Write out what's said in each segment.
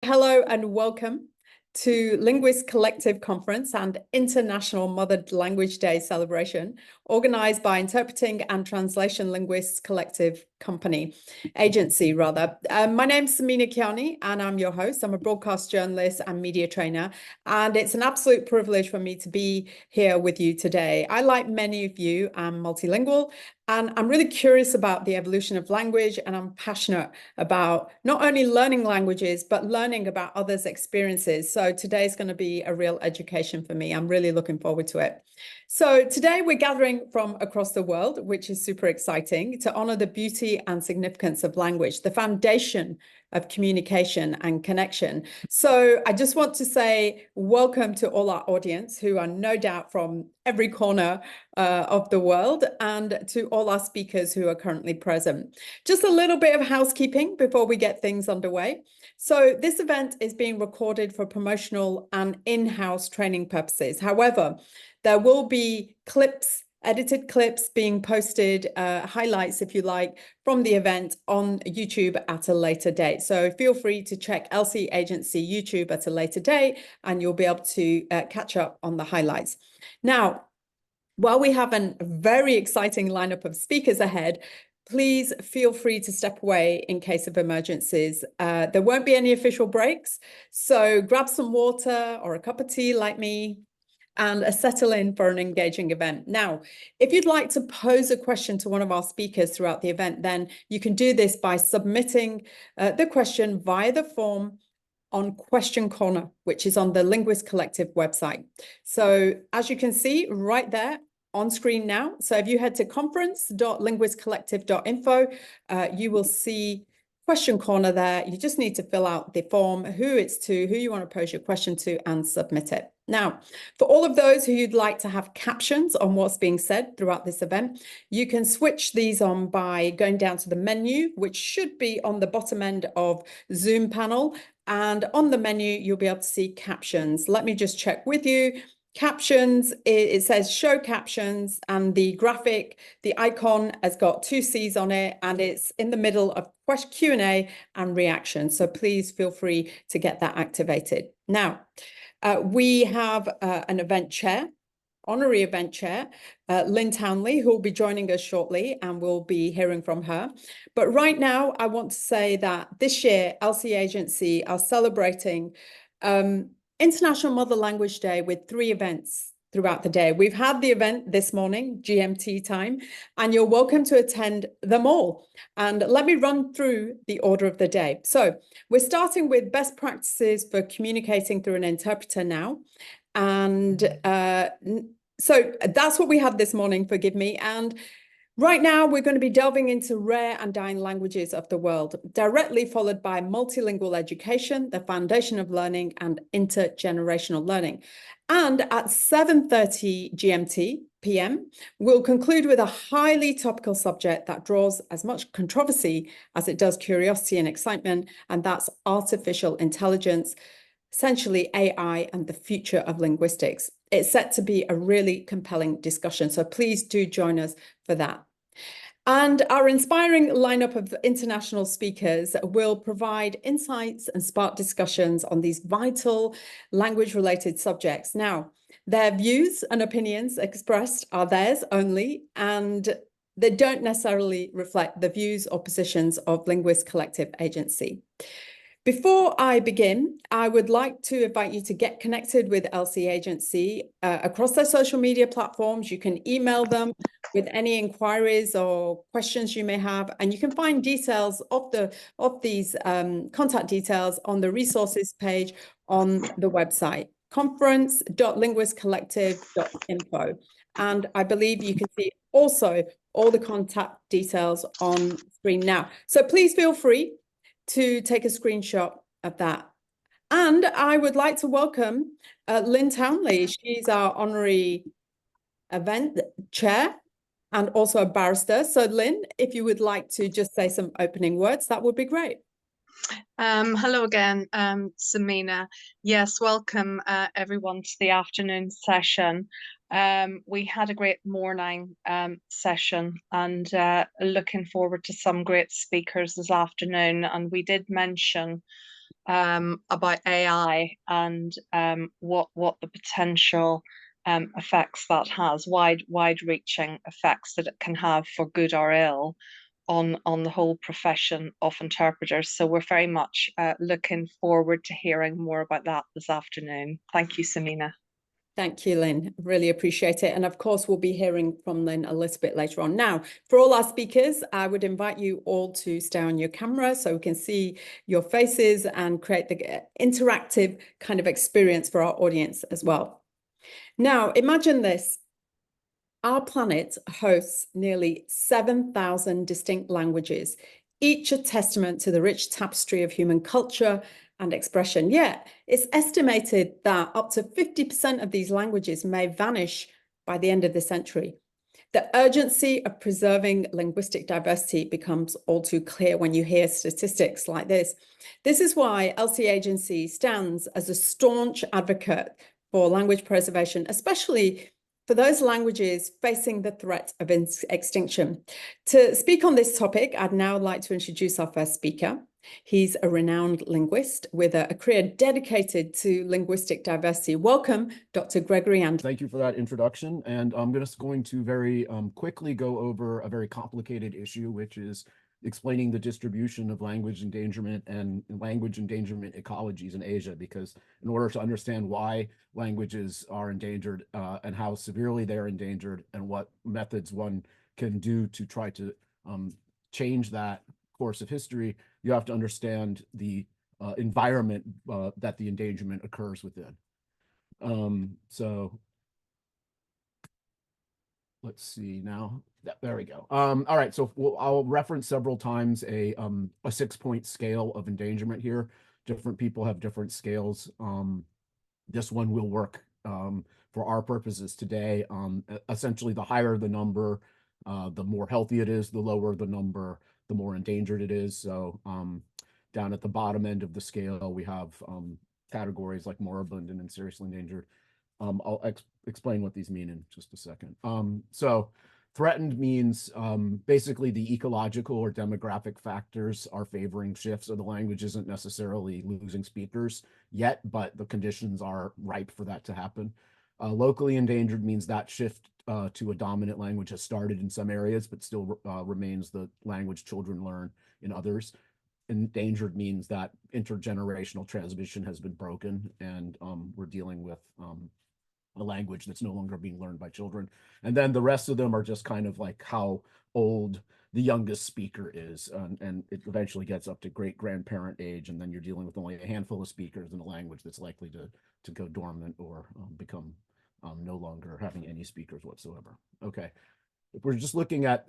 Hello and welcome to Linguists Collective Conference and International Mother Language Day celebration, organized by Interpreting and Translation Linguists Collective Agency. My name's Samina Kiani and I'm your host. I'm a broadcast journalist and media trainer, and it's an absolute privilege for me to be here with you today. I, like many of you, am multilingual, and I'm really curious about the evolution of language, and I'm passionate about not only learning languages, but learning about others' experiences. So today's going to be a real education for me. I'm really looking forward to it. So today we're gathering from across the world, which is super exciting, to honor the beauty and significance of language, the foundation of communication and connection. So I just want to say welcome to all our audience, who are no doubt from every corner of the world, and to all our speakers who are currently present. Just a little bit of housekeeping before we get things underway. So this event is being recorded for promotional and in-house training purposes. However, there will be clips, edited clips being posted, highlights, if you like, from the event on YouTube at a later date. So feel free to check LC Agency YouTube at a later date, and you'll be able to catch up on the highlights. Now, while we have a very exciting lineup of speakers ahead, please feel free to step away in case of emergencies. There won't be any official breaks, so grab some water or a cup of tea like me, and settle in for an engaging event. Now, if you'd like to pose a question to one of our speakers throughout the event, then you can do this by submitting the question via the form on Question Corner, which is on the Linguists Collective website. So as you can see right there on screen now, so if you head to conference.linguistcollective.info, you will see Question Corner there. You just need to fill out the form, who it's to, who you want to pose your question to, and submit it. Now, for all of those who you'd like to have captions on what's being said throughout this event, you can switch these on by going down to the menu, which should be on the bottom end of Zoom panel. And on the menu, you'll be able to see captions. Let me just check with you. Captions, it says show captions, and the graphic, the icon has got 2 C's on it, and it's in the middle of Q&A and reaction. So please feel free to get that activated. Now, we have an event chair, honorary event chair, Lynn Townley, who will be joining us shortly, and we'll be hearing from her. But right now, I want to say that this year, LC Agency are celebrating International Mother Language Day with 3 events throughout the day. We've had the event this morning, GMT time, and you're welcome to attend them all. And let me run through the order of the day. So we're starting with best practices for communicating through an interpreter now. And so that's what we had this morning, forgive me. And right now, we're going to be delving into rare and dying languages of the world, directly followed by multilingual education, the foundation of learning, and intergenerational learning. And at 7:30 GMT PM, we'll conclude with a highly topical subject that draws as much controversy as it does curiosity and excitement, and that's artificial intelligence, essentially AI, and the future of linguistics. It's set to be a really compelling discussion, so please do join us for that. And our inspiring lineup of international speakers will provide insights and spark discussions on these vital language-related subjects. Now, their views and opinions expressed are theirs only, and they don't necessarily reflect the views or positions of Linguists Collective Agency. Before I begin, I would like to invite you to get connected with LC Agency across their social media platforms. You can email them with any inquiries or questions you may have, and you can find details of these contact details on the resources page on the website, conference.linguistcollective.info. And I believe you can see also all the contact details on screen now. So please feel free to take a screenshot of that. And I would like to welcome Lynn Townley. She's our honorary event chair and also a barrister. So Lynn, if you would like to just say some opening words, that would be great. Hello again, Samina. Yes, welcome everyone to the afternoon session. We had a great morning session, and looking forward to some great speakers this afternoon. And we did mention about AI and what the potential effects that has, wide-reaching effects that it can have for good or ill on the whole profession of interpreters. So we're very much looking forward to hearing more about that this afternoon. Thank you, Samina. Thank you, Lynn. Really appreciate it. And of course, we'll be hearing from Lynn a little bit later on. Now, for all our speakers, I would invite you all to stay on your camera so we can see your faces and create the interactive kind of experience for our audience as well. Now, imagine this. Our planet hosts nearly 7,000 distinct languages, each a testament to the rich tapestry of human culture and expression. Yet, it's estimated that up to 50% of these languages may vanish by the end of the century. The urgency of preserving linguistic diversity becomes all too clear when you hear statistics like this. This is why LC Agency stands as a staunch advocate for language preservation, especially for those languages facing the threat of extinction. To speak on this topic, I'd now like to introduce our first speaker. He's a renowned linguist with a career dedicated to linguistic diversity. Welcome, Dr. Gregory Anderson. Thank you for that introduction. And I'm just going to very quickly go over a very complicated issue, which is explaining the distribution of language endangerment and language endangerment ecologies in Asia, because in order to understand why languages are endangered and how severely they're endangered and what methods one can do to try to change that course of history, you have to understand the environment that the endangerment occurs within. So let's see now. There we go. All right, so I'll reference several times a 6-point scale of endangerment here. Different people have different scales. This one will work for our purposes today. Essentially, the higher the number, the more healthy it is. The lower the number, the more endangered it is. So down at the bottom end of the scale, we have categories like moribund and seriously endangered. I'll explain what these mean in just a second. So threatened means basically the ecological or demographic factors are favoring shifts, so the language isn't necessarily losing speakers yet, but the conditions are ripe for that to happen. Locally endangered means that shift to a dominant language has started in some areas, but still remains the language children learn in others. Endangered means that intergenerational transmission has been broken, and we're dealing with a language that's no longer being learned by children. And then the rest of them are just kind of like how old the youngest speaker is, and it eventually gets up to great-grandparent age, and then you're dealing with only a handful of speakers in a language that's likely to go dormant or become no longer having any speakers whatsoever. Okay, if we're just looking at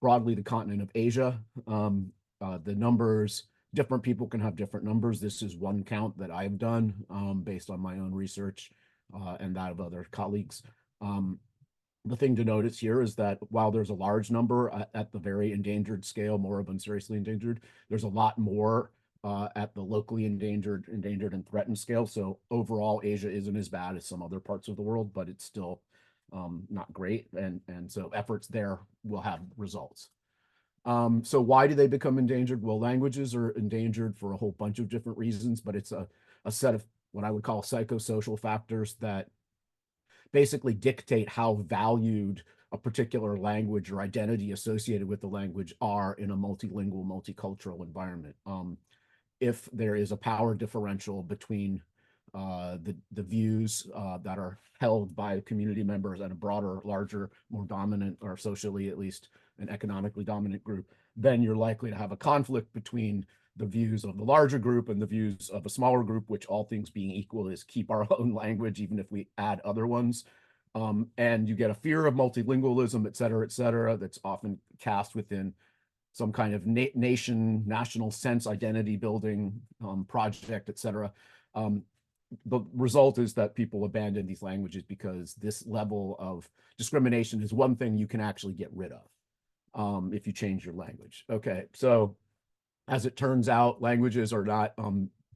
broadly the continent of Asia, the numbers, different people can have different numbers. This is one count that I've done based on my own research and that of other colleagues. The thing to notice here is that while there's a large number at the very endangered scale, moribund, seriously endangered, there's a lot more at the locally endangered, and threatened scale. So overall, Asia isn't as bad as some other parts of the world, but it's still not great. And so efforts there will have results. So why do they become endangered? Well, languages are endangered for a whole bunch of different reasons, but it's a set of what I would call psychosocial factors that basically dictate how valued a particular language or identity associated with the language are in a multilingual, multicultural environment. If there is a power differential between the views that are held by community members and a broader, larger, more dominant, or socially at least an economically dominant group, then you're likely to have a conflict between the views of the larger group and the views of a smaller group, which, all things being equal, is keep our own language, even if we add other ones. And you get a fear of multilingualism, et cetera, that's often cast within some kind of national sense, identity building project, et cetera. The result is that people abandon these languages because this level of discrimination is one thing you can actually get rid of if you change your language. Okay, so as it turns out, languages are not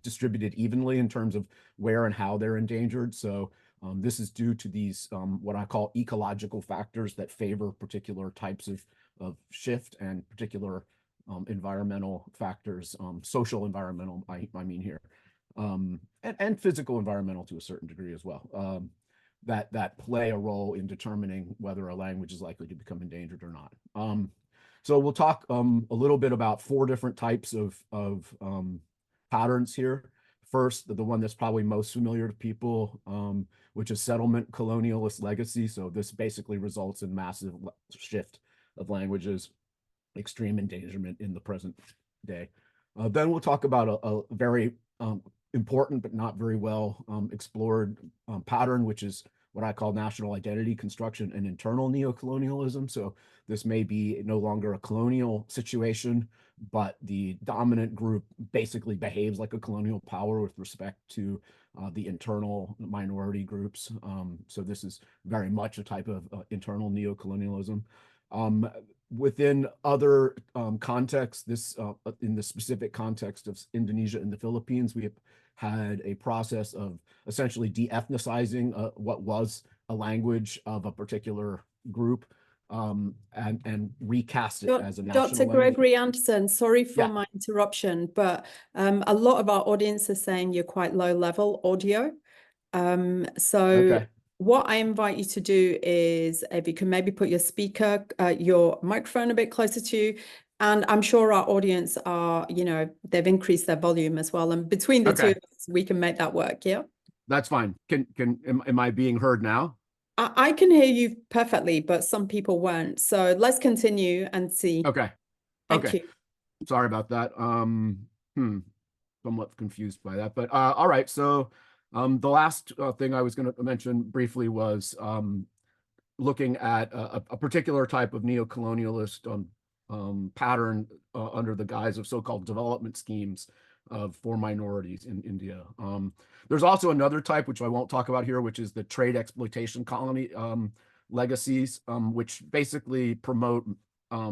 distributed evenly in terms of where and how they're endangered. So this is due to these what I call ecological factors that favor particular types of shift and particular environmental factors, social environmental, I mean here, and physical environmental to a certain degree as well, that play a role in determining whether a language is likely to become endangered or not. So we'll talk a little bit about 4 different types of patterns here. First, the one that's probably most familiar to people, which is settlement colonialist legacy. So this basically results in massive shift of languages, extreme endangerment in the present day. Then we'll talk about a very important but not very well explored pattern, which is what I call national identity construction and internal neocolonialism. So this may be no longer a colonial situation, but the dominant group basically behaves like a colonial power with respect to the internal minority groups. So this is very much a type of internal neocolonialism. Within other contexts, this in the specific context of Indonesia and the Philippines, we have had a process of essentially de-ethnicizing what was a language of a particular group, and recast it as a national Dr. language. Gregory Anderson, sorry for Yeah. my interruption, but a lot of our audience is saying you're quite low level audio. So Okay. what I invite you to do is if you can maybe put your microphone a bit closer to you, and I'm sure our audience are, they've increased their volume as well. And between the two of us, we can make that work. Yeah. That's fine. Am I being heard now? I can hear you perfectly, but some people won't. So let's continue and see. Okay. Thank you. Sorry about that. Somewhat confused by that, but all right. So the last thing I was going to mention briefly was looking at a particular type of neocolonialist pattern under the guise of so-called development schemes for minorities in India. There's also another type, which I won't talk about here, which is the trade exploitation colony legacies, which basically promote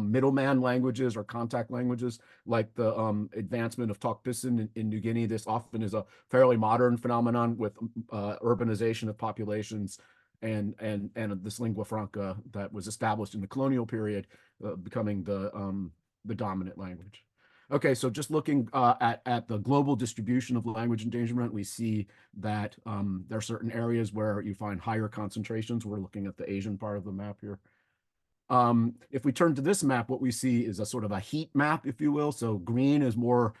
middleman languages or contact languages, like the advancement of Tokpisin in New Guinea. This often is a fairly modern phenomenon with urbanization of populations and this lingua franca that was established in the colonial period becoming the dominant language. Okay, so just looking at the global distribution of language endangerment, we see that there are certain areas where you find higher concentrations. We're looking at the Asian part of the map here. If we turn to this map, what we see is a sort of a heat map, if you will. So green is more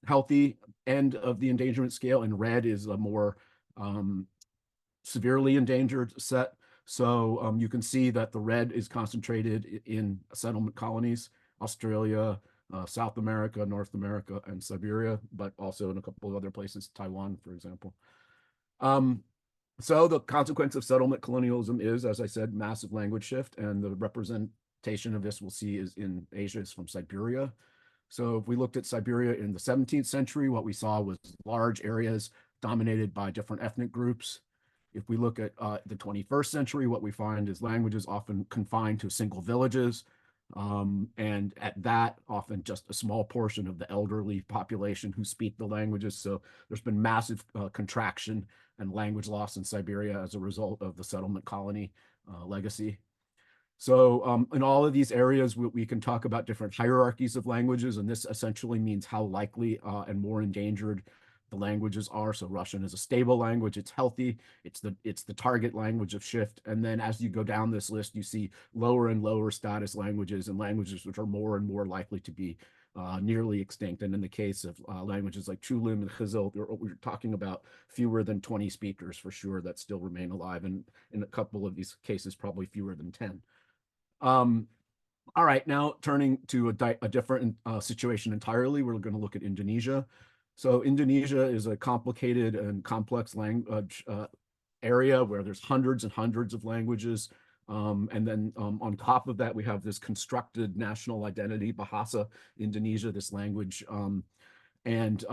healthy end of the endangerment scale, and red is a more severely endangered set. So you can see that the red is concentrated in settlement colonies, Australia, South America, North America, and Siberia, but also in a couple of other places, Taiwan, for example. So the consequence of settlement colonialism is, as I said, massive language shift, and the representation of this we'll see is in Asia is from Siberia. So if we looked at Siberia in the 17th century, what we saw was large areas dominated by different ethnic groups. If we look at the 21st century, what we find is languages often confined to single villages, and at that, often just a small portion of the elderly population who speak the languages. So there's been massive contraction and language loss in Siberia as a result of the settlement colony legacy. So in all of these areas, we can talk about different hierarchies of languages, and this essentially means how likely and more endangered the languages are. So Russian is a stable language, it's healthy, it's the target language of shift. And then as you go down this list, you see lower and lower status languages and languages which are more and more likely to be nearly extinct. And in the case of languages like Chulim and Khizil, we're talking about fewer than 20 speakers for sure that still remain alive, and in a couple of these cases, probably fewer than 10. All right, now turning to a different situation entirely, we're going to look at Indonesia. So Indonesia is a complicated and complex language area where there's hundreds and hundreds of languages. And then on top of that, we have this constructed national identity, Bahasa Indonesia, this language. And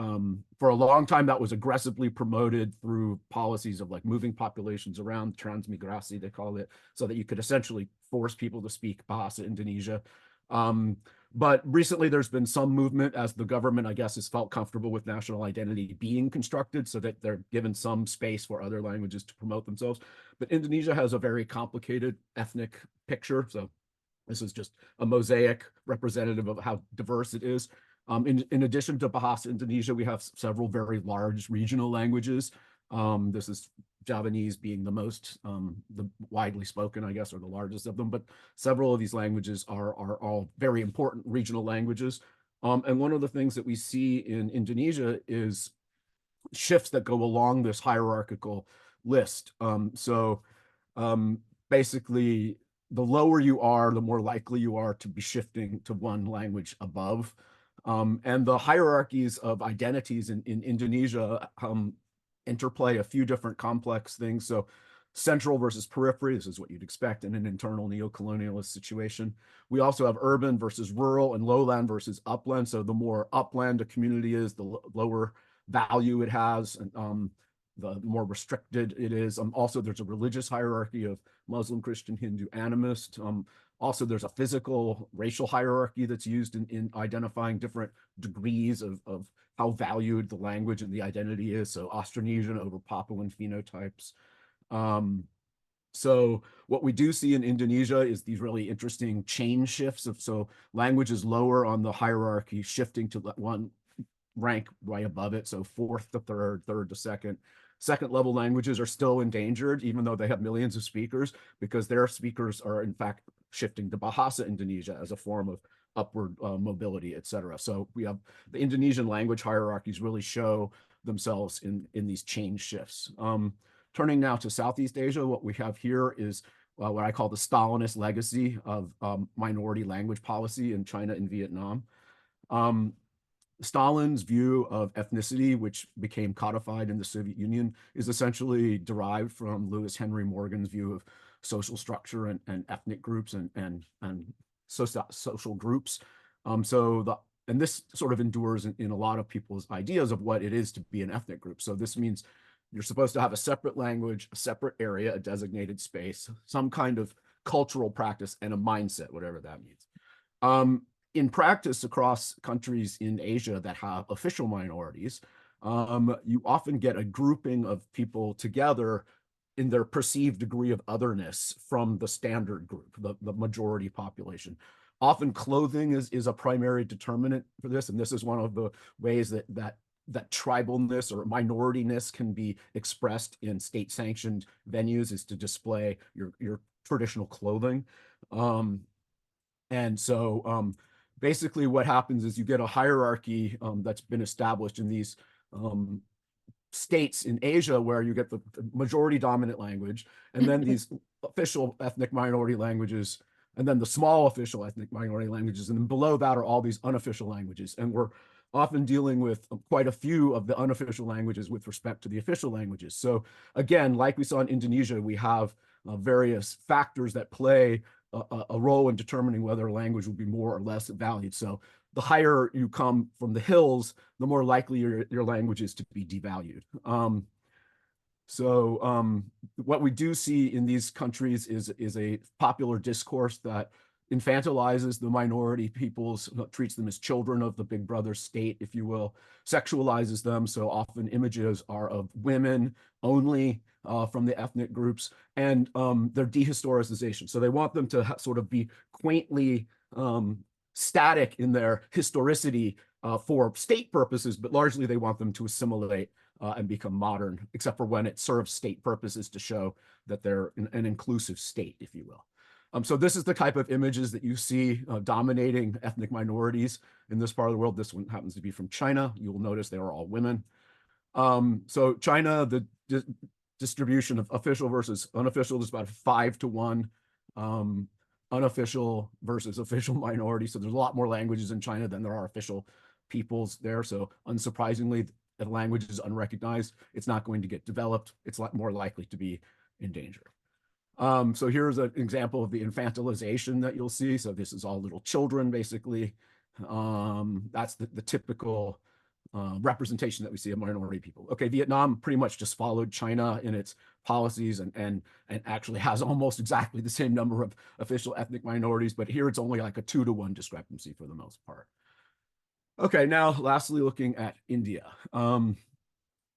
for a long time, that was aggressively promoted through policies of like moving populations around, transmigrasi, they call it, so that you could essentially force people to speak Bahasa Indonesia. But recently there's been some movement as the government, I guess, has felt comfortable with national identity being constructed so that they're given some space for other languages to promote themselves. But Indonesia has a very complicated ethnic picture. So This is just a mosaic representative of how diverse it is. In addition to Bahasa Indonesia, we have several very large regional languages. This is Javanese being the most the widely spoken, I guess, or the largest of them, but several of these languages are all very important regional languages. And one of the things that we see in Indonesia is shifts that go along this hierarchical list. Basically, the lower you are, the more likely you are to be shifting to one language above. And the hierarchies of identities in Indonesia interplay a few different complex things. So central versus periphery, this is what you'd expect in an internal neocolonialist situation. We also have urban versus rural and lowland versus upland. So the more upland a community is, the lower value it has, and the more restricted it is. Also, there's a religious hierarchy of Muslim, Christian, Hindu, animist. Also, there's a physical racial hierarchy that's used in identifying different degrees of how valued the language and the identity is. So Austronesian over Papuan phenotypes. So what we do see in Indonesia is these really interesting chain shifts so language is lower on the hierarchy, shifting to one rank right above it. So fourth to third, third to second. Second level languages are still endangered, even though they have millions of speakers, because their speakers are in fact shifting to Bahasa Indonesia as a form of upward mobility, etc. So we have the Indonesian language hierarchies really show themselves in these chain shifts. Turning now to Southeast Asia, what we have here is what I call the Stalinist legacy of minority language policy in China and Vietnam. Stalin's view of ethnicity, which became codified in the Soviet Union, is essentially derived from Lewis Henry Morgan's view of social structure and ethnic groups and social groups. And this sort of endures in a lot of people's ideas of what it is to be an ethnic group. So this means you're supposed to have a separate language, a separate area, a designated space, some kind of cultural practice, and a mindset, whatever that means. In practice, across countries in Asia that have official minorities, you often get a grouping of people together in their perceived degree of otherness from the standard group, the majority population. Often clothing is a primary determinant for this, and this is one of the ways that tribalness or minorityness can be expressed in state-sanctioned venues, is to display your traditional clothing. Basically what happens is you get a hierarchy that's been established in these states in Asia where you get the majority dominant language, and then these official ethnic minority languages, and then the small official ethnic minority languages, and then below that are all these unofficial languages. And we're often dealing with quite a few of the unofficial languages with respect to the official languages. So again, like we saw in Indonesia, we have various factors that play a role in determining whether a language will be more or less valued. So the higher you come from the hills, the more likely your language is to be devalued. What we do see in these countries is a popular discourse that infantilizes the minority peoples, treats them as children of the big brother state, if you will, sexualizes them. So often images are of women only from the ethnic groups, and their dehistoricization. So they want them to sort of be quaintly static in their historicity for state purposes, but largely they want them to assimilate and become modern, except for when it serves state purposes to show that they're an inclusive state, if you will. So this is the type of images that you see dominating ethnic minorities in this part of the world. This one happens to be from China. You'll notice they are all women. So China, the distribution of official versus unofficial is about 5-to-1. Unofficial versus official minority. So there's a lot more languages in China than there are official peoples there. So unsurprisingly, if a language is unrecognized, it's not going to get developed. It's a lot more likely to be in danger. So here's an example of the infantilization that you'll see. So this is all little children, basically. That's the typical representation that we see of minority people. Okay, Vietnam pretty much just followed China in its policies and actually has almost exactly the same number of official ethnic minorities, but here it's only like a 2-to-1 discrepancy for the most part. Okay, now lastly, looking at India.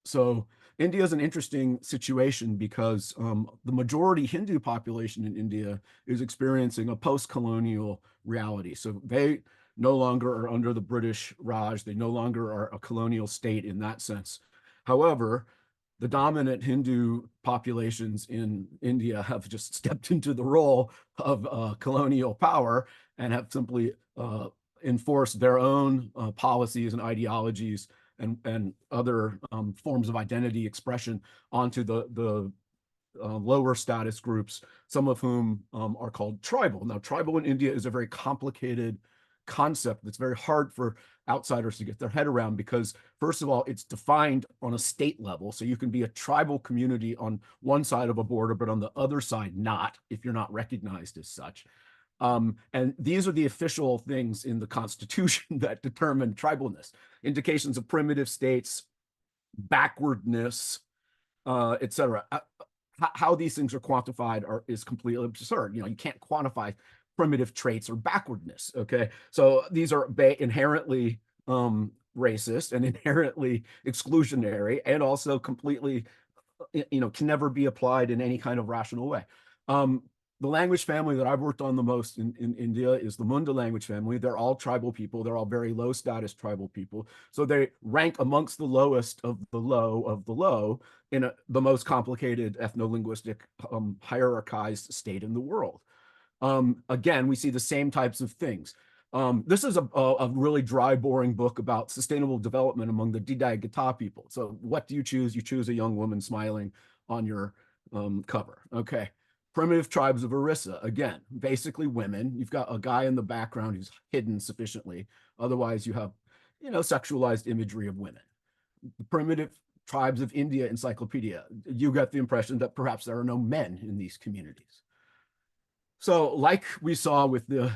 So India is an interesting situation because the majority Hindu population in India is experiencing a post-colonial reality. So they no longer are under the British Raj. They no longer are a colonial state in that sense. However, the dominant Hindu populations in India have just stepped into the role of colonial power and have simply enforced their own policies and ideologies and other forms of identity expression onto the lower status groups, some of whom are called tribal. Now, tribal in India is a very complicated concept that's very hard for outsiders to get their head around because, first of all, it's defined on a state level. So you can be a tribal community on one side of a border, but on the other side not, if you're not recognized as such. And these are the official things in the Constitution that determine tribalness: indications of primitive states, backwardness, etc. How these things are quantified is completely absurd. You can't quantify primitive traits or backwardness. Okay, so these are inherently racist and inherently exclusionary, and also completely, can never be applied in any kind of rational way. The language family that I've worked on the most in India is the Munda language family. They're all tribal people. They're all very low status tribal people. So they rank amongst the lowest of the low in the most complicated ethno-linguistic hierarchized state in the world. Again, we see the same types of things. This is a really dry, boring book about sustainable development among the Didai-Gata people. So what do you choose? You choose a young woman smiling on your cover. Okay. Primitive tribes of Orissa, again, basically women. You've got a guy in the background who's hidden sufficiently. Otherwise, you have, sexualized imagery of women. The primitive tribes of India encyclopedia, you get the impression that perhaps there are no men in these communities. So like we saw with the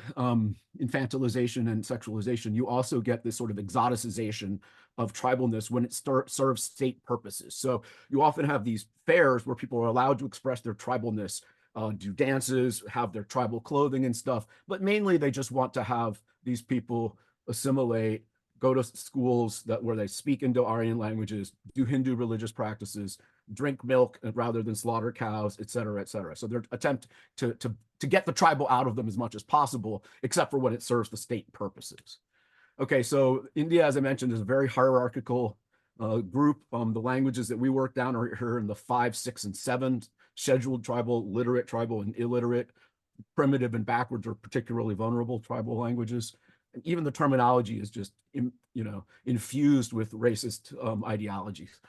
infantilization and sexualization, you also get this sort of exoticization of tribalness when it serves state purposes. So you often have these fairs where people are allowed to express their tribalness, do dances, have their tribal clothing and stuff, but mainly they just want to have these people assimilate, go to schools where they speak Indo-Aryan languages, do Hindu religious practices, drink milk rather than slaughter cows, et cetera, et cetera. So their attempt to get the tribal out of them as much as possible, except for when it serves the state purposes. Okay, so India, as I mentioned, is a very hierarchical group. The languages that we work down are here in the 5, 6, and 7: scheduled tribal, literate tribal, and illiterate. Primitive and backwards are particularly vulnerable tribal languages. And even the terminology is just, infused with racist ideologies.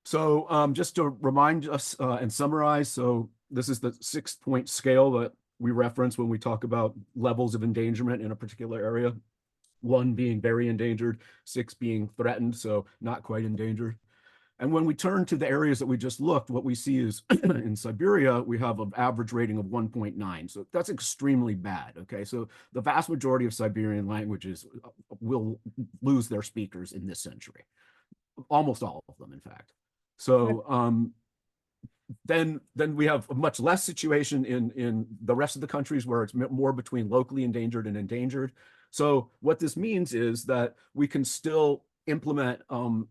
So just to remind us and summarize, so this is the 6-point scale that we reference when we talk about levels of endangerment in a particular area. 1 being very endangered, 6 being threatened, so not quite endangered. And when we turn to the areas that we just looked, what we see is in Siberia, we have an average rating of 1.9. So that's extremely bad, okay? So the vast majority of Siberian languages will lose their speakers in this century. Almost all of them, in fact. So then we have a much less situation in the rest of the countries where it's more between locally endangered and endangered. So what this means is that we can still implement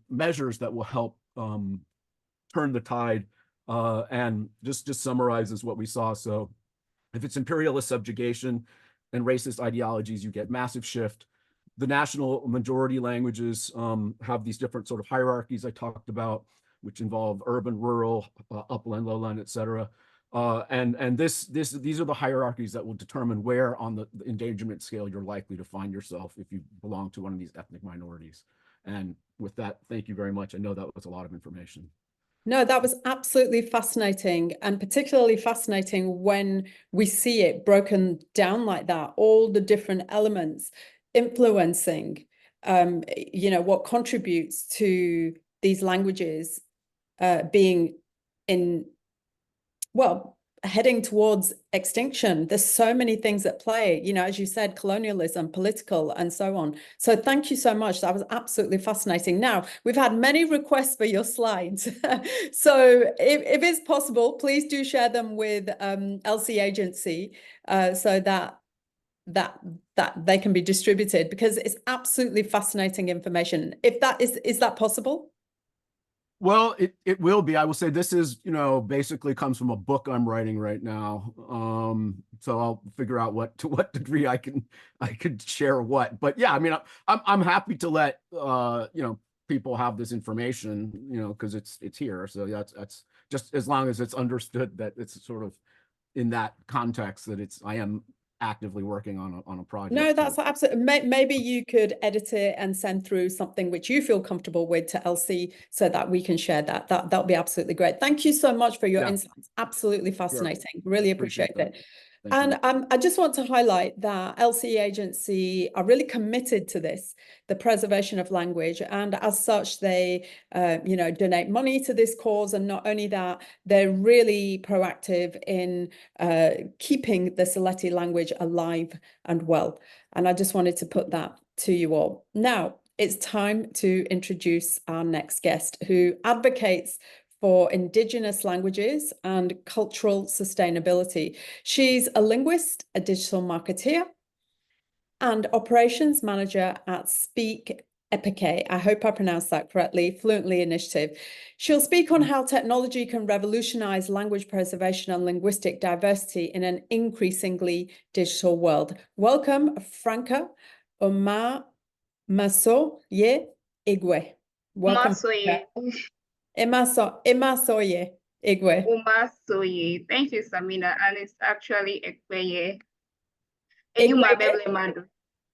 measures that will help turn the tide, and just summarizes what we saw. So if it's imperialist subjugation and racist ideologies, you get massive shift. The national majority languages have these different sort of hierarchies I talked about, which involve urban, rural, upland, lowland, et cetera. And these are the hierarchies that will determine where on the endangerment scale you're likely to find yourself if you belong to one of these ethnic minorities. And with that, thank you very much. I know that was a lot of information. No, that was absolutely fascinating, and particularly fascinating when we see it broken down like that, all the different elements influencing, what contributes to these languages being heading towards extinction. There's so many things at play, as you said, colonialism, political, and so on. So thank you so much. That was absolutely fascinating. Now, we've had many requests for your slides. So if it's possible, please do share them with LC Agency so that they can be distributed, because it's absolutely fascinating information. If that is that possible? Well, it will be. I will say this is, basically comes from a book I'm writing right now. So I'll figure out to what degree I could share what. But yeah, I mean, I'm happy to let people have this information, because it's here. So that's just as long as it's understood that it's sort of in that context that I am actively working on a project. No, that's absolutely. Maybe you could edit it and send through something which you feel comfortable with to Elsie so that we can share that. That'll be absolutely great. Thank you so much for your insights. Absolutely fascinating. Sure. Really appreciate it. Thank and I just want to highlight that LCE Agency are really committed to this, the preservation of language. And as such, they, donate money to this cause. And not only that, they're really proactive in keeping the Sylheti language alive and well. And I just wanted to put that to you all. Now, it's time to introduce our next guest, who advocates for Indigenous languages and cultural sustainability. She's a linguist, a digital marketeer, and operations manager at Speak Epike. I hope I pronounced that correctly, Fluently Initiative. She'll speak on how technology can revolutionize language preservation and linguistic diversity in an increasingly digital world. Welcome, Franca Umasoye Igwe. Welcome. Umasoye Igwe. Umasoye. Thank you, Samina. And it's actually Ekpeye.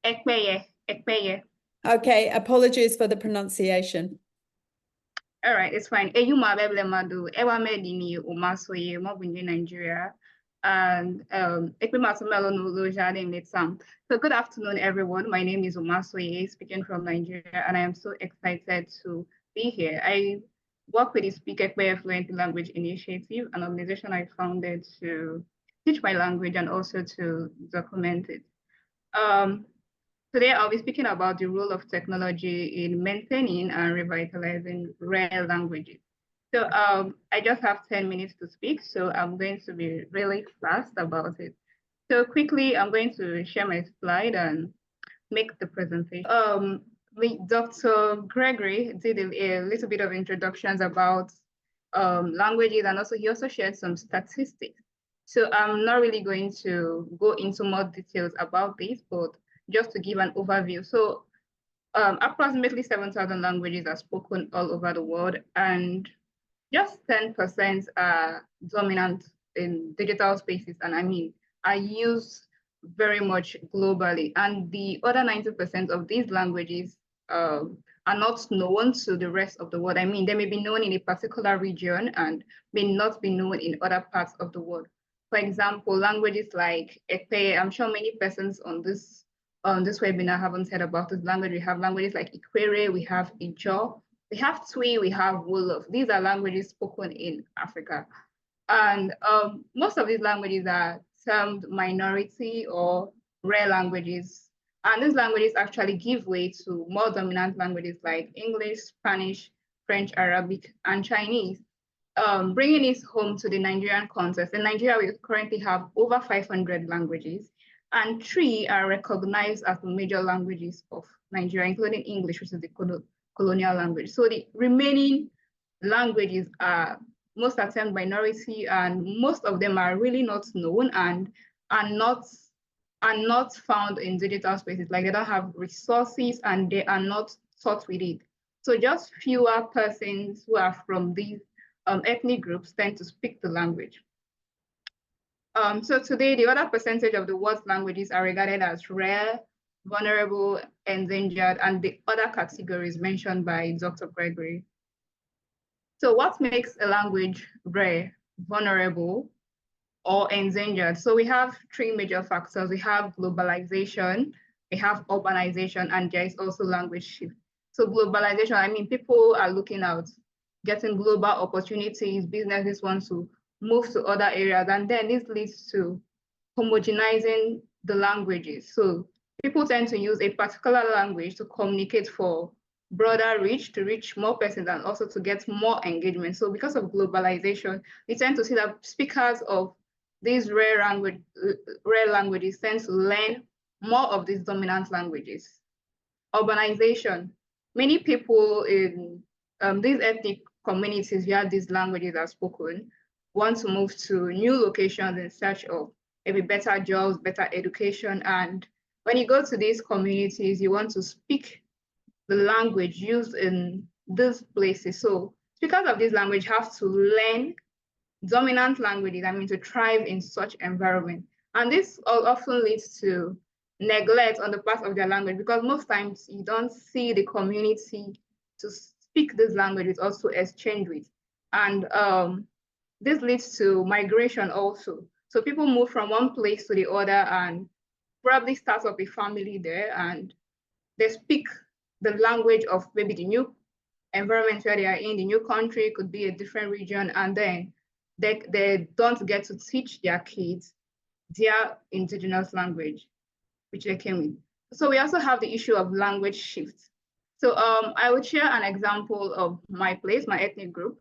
Ekpeye. Okay, apologies for the pronunciation. All right, it's fine. Eyuma Beblemadu, Ewa Medini Umasoye, Mobunji, Nigeria. And Ekpemasumelo Nulojade Metsam. So good afternoon, everyone. My name is Umasoye, speaking from Nigeria, and I am so excited to be here. I work with the Speak Epike Fluent Language Initiative, an organization I founded to teach my language and also to document it. Today, I'll be speaking about the role of technology in maintaining and revitalizing rare languages. So I just have 10 minutes to speak, so I'm going to be really fast about it. So quickly, I'm going to share my slide and make the presentation. Dr. Gregory did a little bit of introductions about languages, and also he also shared some statistics. So I'm not really going to go into more details about this, but just to give an overview. So approximately 7,000 languages are spoken all over the world, and just 10% are dominant in digital spaces, and I mean, are used very much globally. And the other 90% of these languages are not known to the rest of the world. I mean, they may be known in a particular region and may not be known in other parts of the world. For example, languages like Epe, I'm sure many persons on this webinar haven't heard about this language. We have languages like Ikwere, we have Ijaw, we have Twi, we have Wolof. These are languages spoken in Africa. And most of these languages are termed minority or rare languages. And these languages actually give way to more dominant languages like English, Spanish, French, Arabic, and Chinese. Bringing it home to the Nigerian context, in Nigeria, we currently have over 500 languages, and 3 are recognized as the major languages of Nigeria, including English, which is the colonial language. So the remaining languages are most are termed minority, and most of them are really not known and are not found in digital spaces. Like, they don't have resources and they are not taught with it. So just fewer persons who are from these ethnic groups tend to speak the language. So today, the other percentage of the world's languages are regarded as rare, vulnerable, endangered, and the other categories mentioned by Dr. Gregory. So what makes a language rare, vulnerable, or endangered? So we have 3 major factors. We have globalization, we have urbanization, and there is also language shift. So globalization, I mean, people are looking out, getting global opportunities, businesses want to move to other areas, and then this leads to homogenizing the languages. So people tend to use a particular language to communicate for broader reach, to reach more persons, and also to get more engagement. So because of globalization, we tend to see that speakers of these rare languages tend to learn more of these dominant languages. Urbanization. Many people in these ethnic communities where these languages are spoken want to move to new locations in search of maybe better jobs, better education. And when you go to these communities, you want to speak the language used in these places. So speakers of this language have to learn dominant languages, to thrive in such environment. And this often leads to neglect on the part of their language, because most times you don't see the community to speak this language or to exchange with. And this leads to migration also. So people move from one place to the other and probably start up a family there, and they speak the language of maybe the new environment where they are in. The new country could be a different region, and then they don't get to teach their kids their indigenous language, which they came with. So we also have the issue of language shift. So I would share an example of my place, my ethnic group.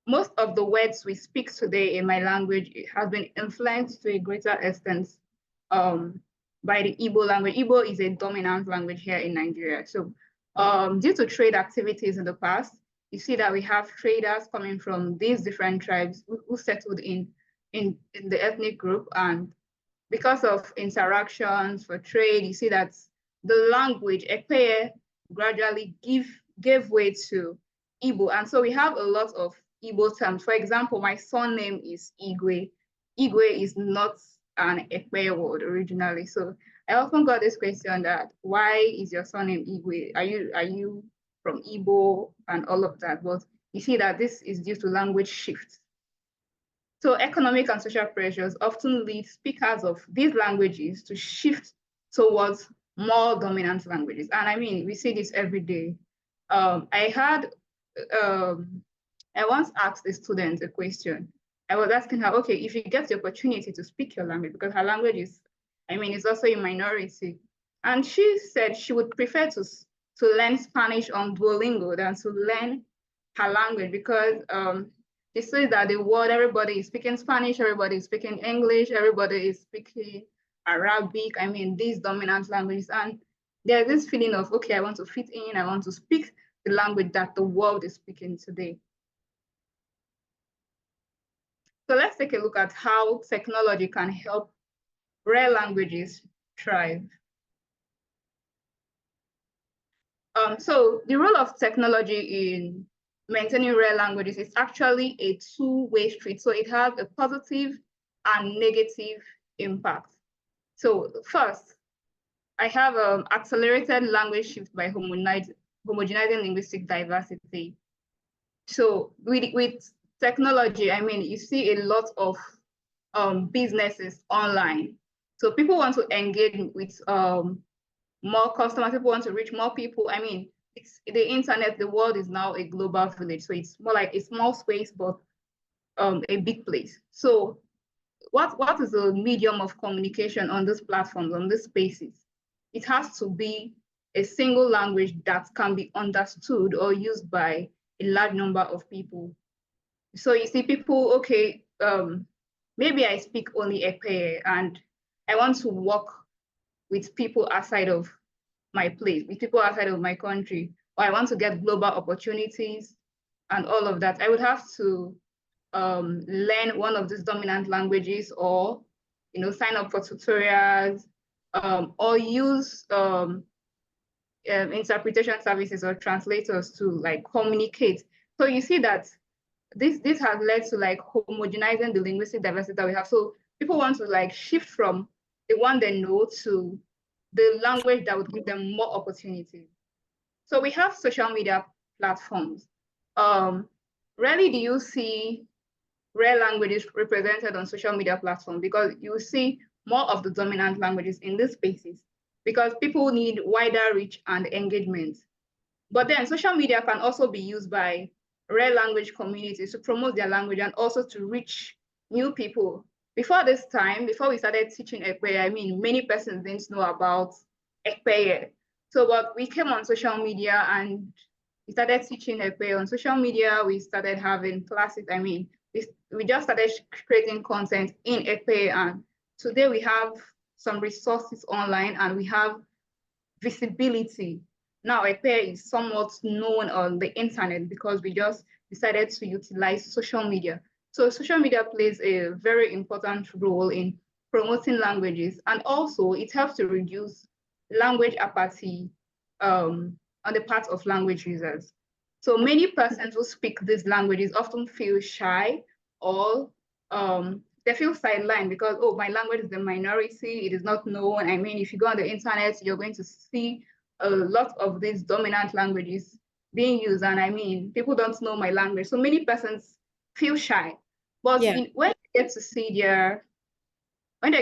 Most of the words we speak today in my language has been influenced to a greater extent by the Igbo language. Igbo is a dominant language here in Nigeria. So due to trade activities in the past, you see that we have traders coming from these different tribes who settled in the ethnic group. And because of interactions for trade, you see that the language, Ekpeye, gradually gave way to Igbo. And so we have a lot of Igbo terms. For example, my surname is Igwe. Igwe is not an Ekpeye word originally. So I often got this question that, why is your surname Igwe? Are you from Igbo and all of that? But you see that this is due to language shifts. So economic and social pressures often lead speakers of these languages to shift towards more dominant languages. And we see this every day. I once asked a student a question. I was asking her, okay, if you get the opportunity to speak your language, because her language is, it's also a minority. And she said she would prefer to learn Spanish on Duolingo than to learn her language, because they say that the world, everybody is speaking Spanish, everybody is speaking English, everybody is speaking Arabic, these dominant languages. And there's this feeling of, okay, I want to fit in, I want to speak the language that the world is speaking today. So let's take a look at how technology can help rare languages thrive. So the role of technology in maintaining rare languages is actually a two-way street. So it has a positive and negative impact. So first, I have accelerated language shift by homogenizing linguistic diversity. So with technology, you see a lot of businesses online. So people want to engage with more customers, people want to reach more people. It's the internet, the world is now a global village. So it's more like a small space, but a big place. So what is the medium of communication on these platforms, on these spaces? It has to be a single language that can be understood or used by a large number of people. So you see people, okay, maybe I speak only Ekpeye and I want to work with people outside of my place, with people outside of my country, or I want to get global opportunities and all of that. I would have to learn one of these dominant languages, or sign up for tutorials, or use interpretation services or translators to communicate. So you see that this has led to homogenizing the linguistic diversity that we have. So people want to shift from the one they know to the language that would give them more opportunities. So we have social media platforms. Rarely do you see rare languages represented on social media platforms, because you see more of the dominant languages in these spaces, because people need wider reach and engagement. But then social media can also be used by rare language communities to promote their language and also to reach new people. Before this time, before we started teaching Ekpeye, many persons didn't know about Ekpeye. So, but we came on social media and we started teaching Ekpeye on social media. We started having classes. We just started creating content in Ekpeye, and today we have some resources online and we have visibility. Now Ekpeye is somewhat known on the internet because we just decided to utilize social media. So social media plays a very important role in promoting languages, and also it helps to reduce language apathy on the part of language users. So many persons who speak these languages often feel shy, or they feel sidelined because, oh, my language is the minority, it is not known. I mean, if you go on the internet, you're going to see a lot of these dominant languages being used. And I mean, people don't know my language. So many persons feel shy. But when they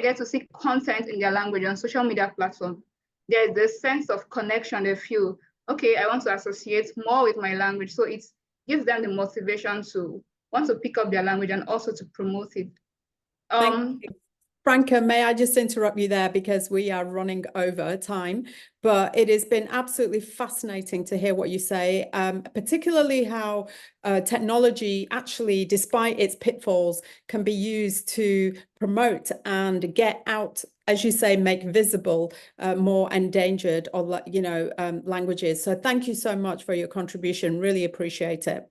get to see content in their language on social media platforms, there's this sense of connection. They feel, okay, I want to associate more with my language. So it gives them the motivation to want to pick up their language and also to promote it. Thank you. Franca, may I just interrupt you there because we are running over time, but it has been absolutely fascinating to hear what you say, particularly how technology actually, despite its pitfalls, can be used to promote and get out, as you say, make visible more endangered or, languages. So thank you so much for your contribution. Really appreciate it.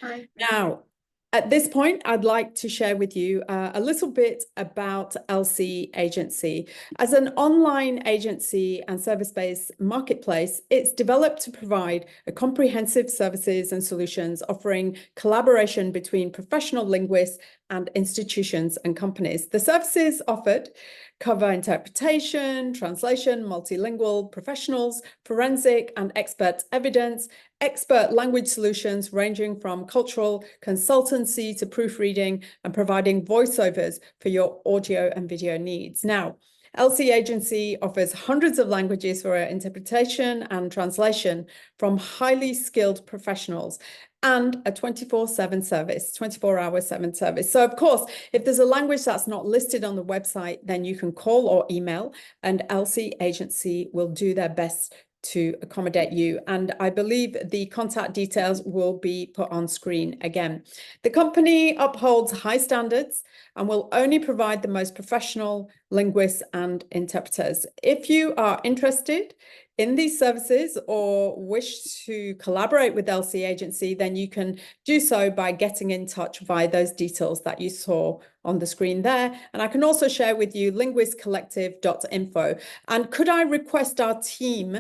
Right. Now, at this point, I'd like to share with you a little bit about LC Agency. As an online agency and service-based marketplace, it's developed to provide a comprehensive services and solutions offering collaboration between professional linguists and institutions and companies. The services offered cover interpretation, translation, multilingual professionals, forensic and expert evidence, expert language solutions ranging from cultural consultancy to proofreading and providing voiceovers for your audio and video needs. Now, LC Agency offers hundreds of languages for interpretation and translation from highly skilled professionals and a 24/7 service, 24-hour/7 service. So of course, if there's a language that's not listed on the website, then you can call or email and LC Agency will do their best to accommodate you. And I believe the contact details will be put on screen again. The company upholds high standards and will only provide the most professional linguists and interpreters. If you are interested in these services or wish to collaborate with LC Agency, then you can do so by getting in touch via those details that you saw on the screen there. And I can also share with you linguistcollective.info. And could I request our team,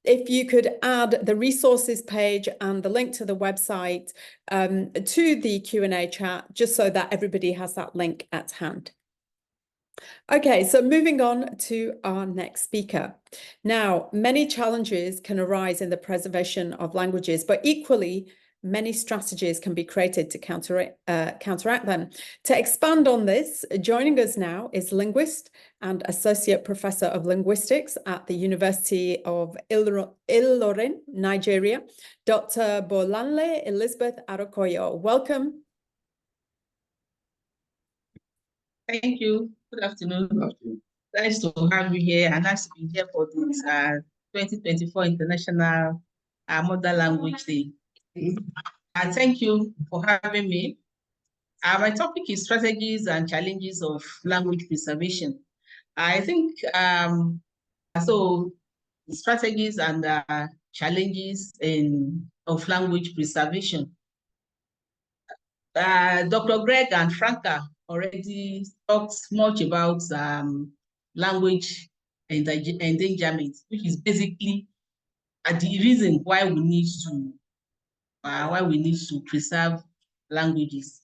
if you could add the resources page and the link to the website to the Q&A chat, just so that everybody has that link at hand. Okay, so moving on to our next speaker. Now, many challenges can arise in the preservation of languages, but equally, many strategies can be created to counteract them. To expand on this, joining us now is linguist and Associate Professor of Linguistics at the University of Ilorin, Nigeria, Dr. Bolanle Elizabeth Arokoyo. Welcome. Thank you. Good afternoon. Nice to have you here and nice to be here for this 2024 International Mother Language Day. Thank you for having me. My topic is strategies and challenges of language preservation. I think so strategies and challenges of language preservation. Dr. Greg and Franca already talked much about language endangerment, which is basically the reason why we need to preserve languages.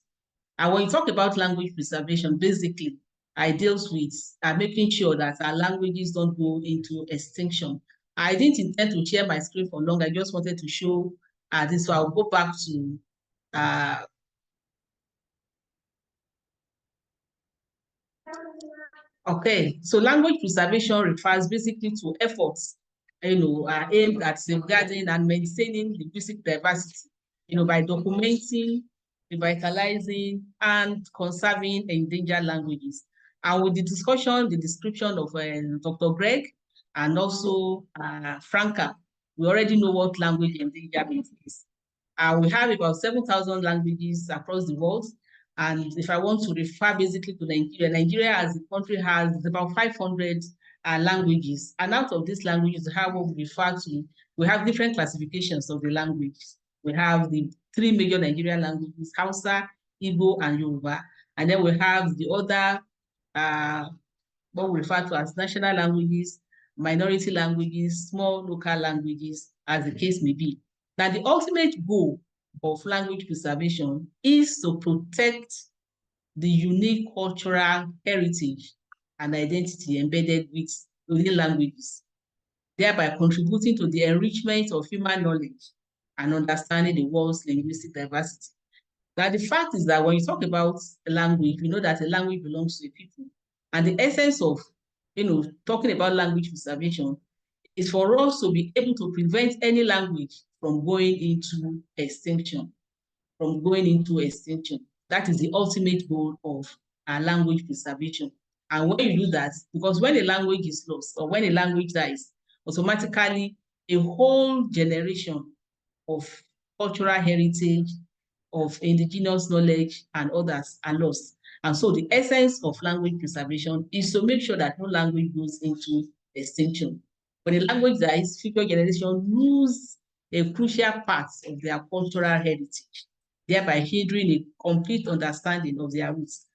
And when you talk about language preservation, basically, it deals with making sure that our languages don't go into extinction. I didn't intend to share my screen for long. I just wanted to show this. So I'll go back to okay, so language preservation refers basically to efforts, aimed at safeguarding and maintaining linguistic diversity, by documenting, revitalizing, and conserving endangered languages. And with the discussion, the description of Dr. Greg and also Franca, we already know what language endangerment is. We have about 7,000 languages across the world. And if I want to refer basically to Nigeria, Nigeria as a country has about 500 languages. And out of these languages, how we refer to, we have different classifications of the languages. We have the 3 major Nigerian languages, Hausa, Igbo, and Yoruba. And then we have the other, what we refer to as national languages, minority languages, small local languages, as the case may be. Now, the ultimate goal of language preservation is to protect the unique cultural heritage and identity embedded within languages, thereby contributing to the enrichment of human knowledge and understanding the world's linguistic diversity. Now, the fact is that when you talk about a language, we know that a language belongs to a people. And the essence of, talking about language preservation is for us to be able to prevent any language from going into extinction. That is the ultimate goal of language preservation. And when you do that, because when a language is lost or when a language dies, automatically a whole generation of cultural heritage, of indigenous knowledge, and others are lost. And so the essence of language preservation is to make sure that no language goes into extinction. When a language dies, future generations lose a crucial part of their cultural heritage, thereby hindering a complete understanding of their roots.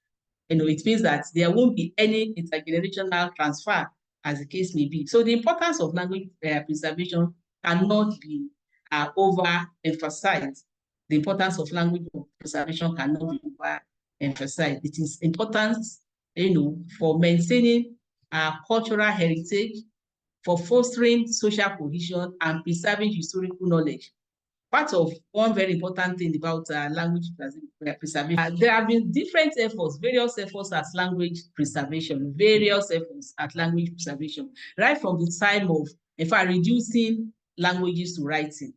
It means that there won't be any intergenerational transfer, as the case may be. So the importance of language preservation cannot be overemphasized. The importance of language preservation cannot be overemphasized. It is important, for maintaining our cultural heritage, for fostering social cohesion, and preserving historical knowledge. Part of one very important thing about language preservation, there have been different efforts, various efforts at language preservation, right from the time of, in fact, reducing languages to writing.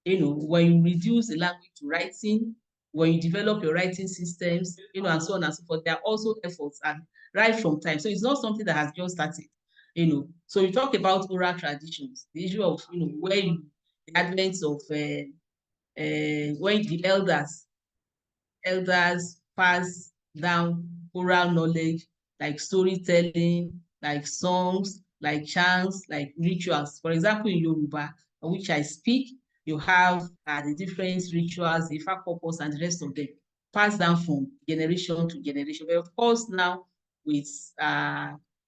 When you reduce the language to writing, when you develop your writing systems, and so on and so forth, there are also efforts and right from time. So it's not something that has just started, So you talk about oral traditions, the issue of, where the advent of when the elders pass down oral knowledge, like storytelling, like songs, like chants, like rituals. For example, in Yoruba, which I speak, you have the different rituals, the Ifa purpose, and the rest of them passed down from generation to generation. But of course, now with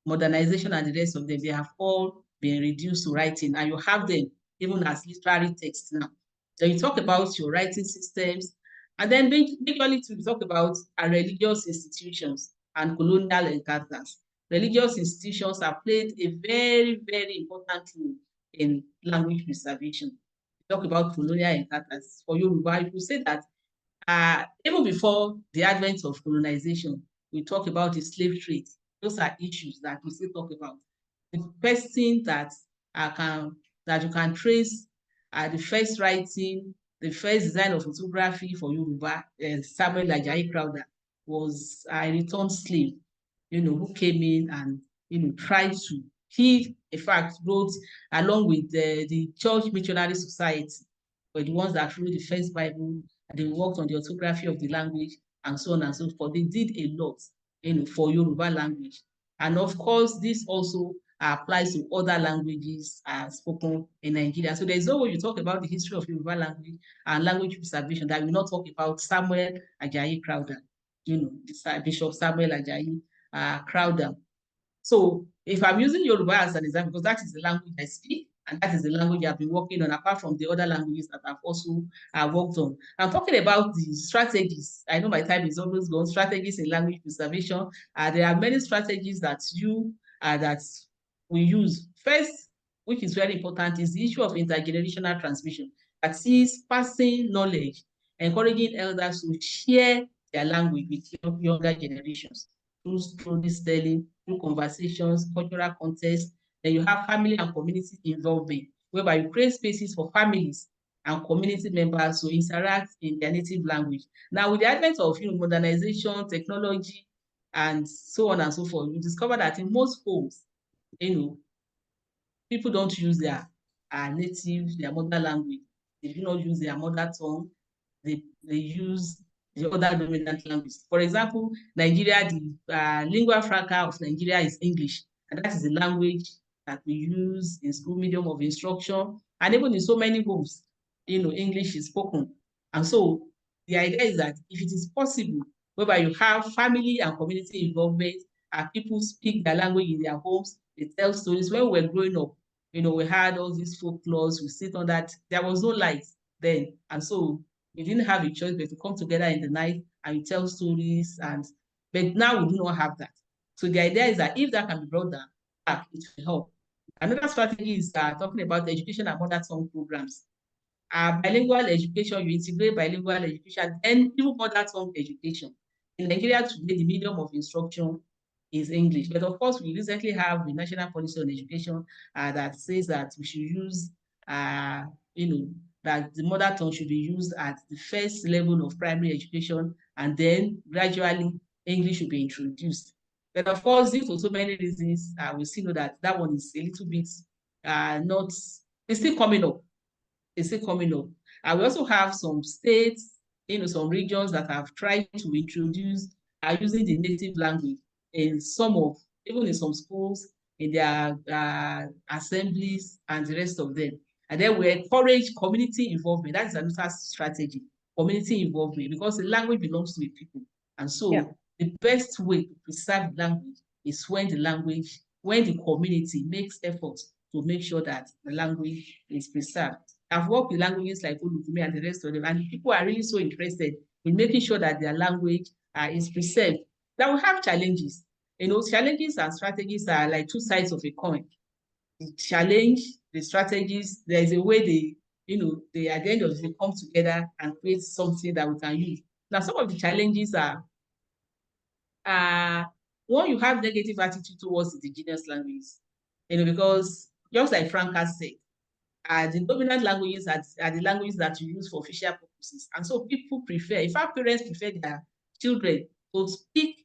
modernization and the rest of them, they have all been reduced to writing, and you have them even as literary texts now. So you talk about your writing systems, and then basically to talk about religious institutions and colonial encounters. Religious institutions have played a very, very important role in language preservation. We talk about colonial encounters. For Yoruba, you could say that even before the advent of colonization, we talk about the slave trade. Those are issues that we still talk about. The first thing that you can trace the first writing, the first design of photography for Yoruba, Samuel Ajayi Crowther, was a returned slave, who came in and, tried to, he, in fact, wrote along with the Church Missionary Society, were the ones that wrote the first Bible, and they worked on the orthography of the language, and so on and so forth. They did a lot, for Yoruba language. And of course, this also applies to other languages spoken in Nigeria. So there's no way you talk about the history of Yoruba language and language preservation that will not talk about Samuel Ajayi Crowther, Bishop Samuel Ajayi Crowther. So if I'm using Yoruba as an example, because that is the language I speak, and that is the language I've been working on, apart from the other languages that I've also worked on. I'm talking about the strategies. I know my time is almost gone. Strategies in language preservation. There are many strategies that we use. First, which is very important, is the issue of intergenerational transmission. That is passing knowledge, encouraging elders to share their language with younger generations through storytelling, through conversations, cultural context. Then you have family and community involvement, whereby you create spaces for families and community members to interact in their native language. Now, with the advent of modernization, technology, and so on and so forth, you discover that in most homes, people don't use their their mother language. They do not use their mother tongue. They use the other dominant language. For example, Nigeria, the lingua franca of Nigeria is English, and that is the language that we use in school medium of instruction, and even in so many homes. English is spoken. And so the idea is that if it is possible, whereby you have family and community involvement, and people speak their language in their homes, they tell stories. When we were growing up, we had all these folklores, we sit on that. There was no light then. And so we didn't have a choice but to come together in the night and we tell stories. But now we do not have that. So the idea is that if that can be brought back, it will help. Another strategy is talking about education and mother tongue programs. Bilingual education, you integrate bilingual education and even mother tongue education. In Nigeria today, the medium of instruction is English. But of course, we recently have the National Policy on Education that says that we should use, that the mother tongue should be used at the first level of primary education, and then gradually English should be introduced. But of course, due to so many reasons, we still know that one is a little bit it's still coming up. It's still coming up. We also have some states, some regions that have tried to introduce using the native language in even in some schools, in their assemblies and the rest of them. And then we encourage community involvement. That is another strategy, community involvement, because the language belongs to the people. And so the best way to preserve the language is when the community makes efforts to make sure that the language is preserved. I've worked with languages like Ulukume and the rest of them, and people are really so interested in making sure that their language is preserved. Now we have challenges. Challenges and strategies are like two sides of a coin. The challenge, the strategies, there is a way they at the end of the day come together and create something that we can use. Now, some of the challenges are one, you have negative attitude towards indigenous languages, because just like Franca said, the dominant languages are the languages that you use for official purposes. And so people in fact, parents prefer their children to speak,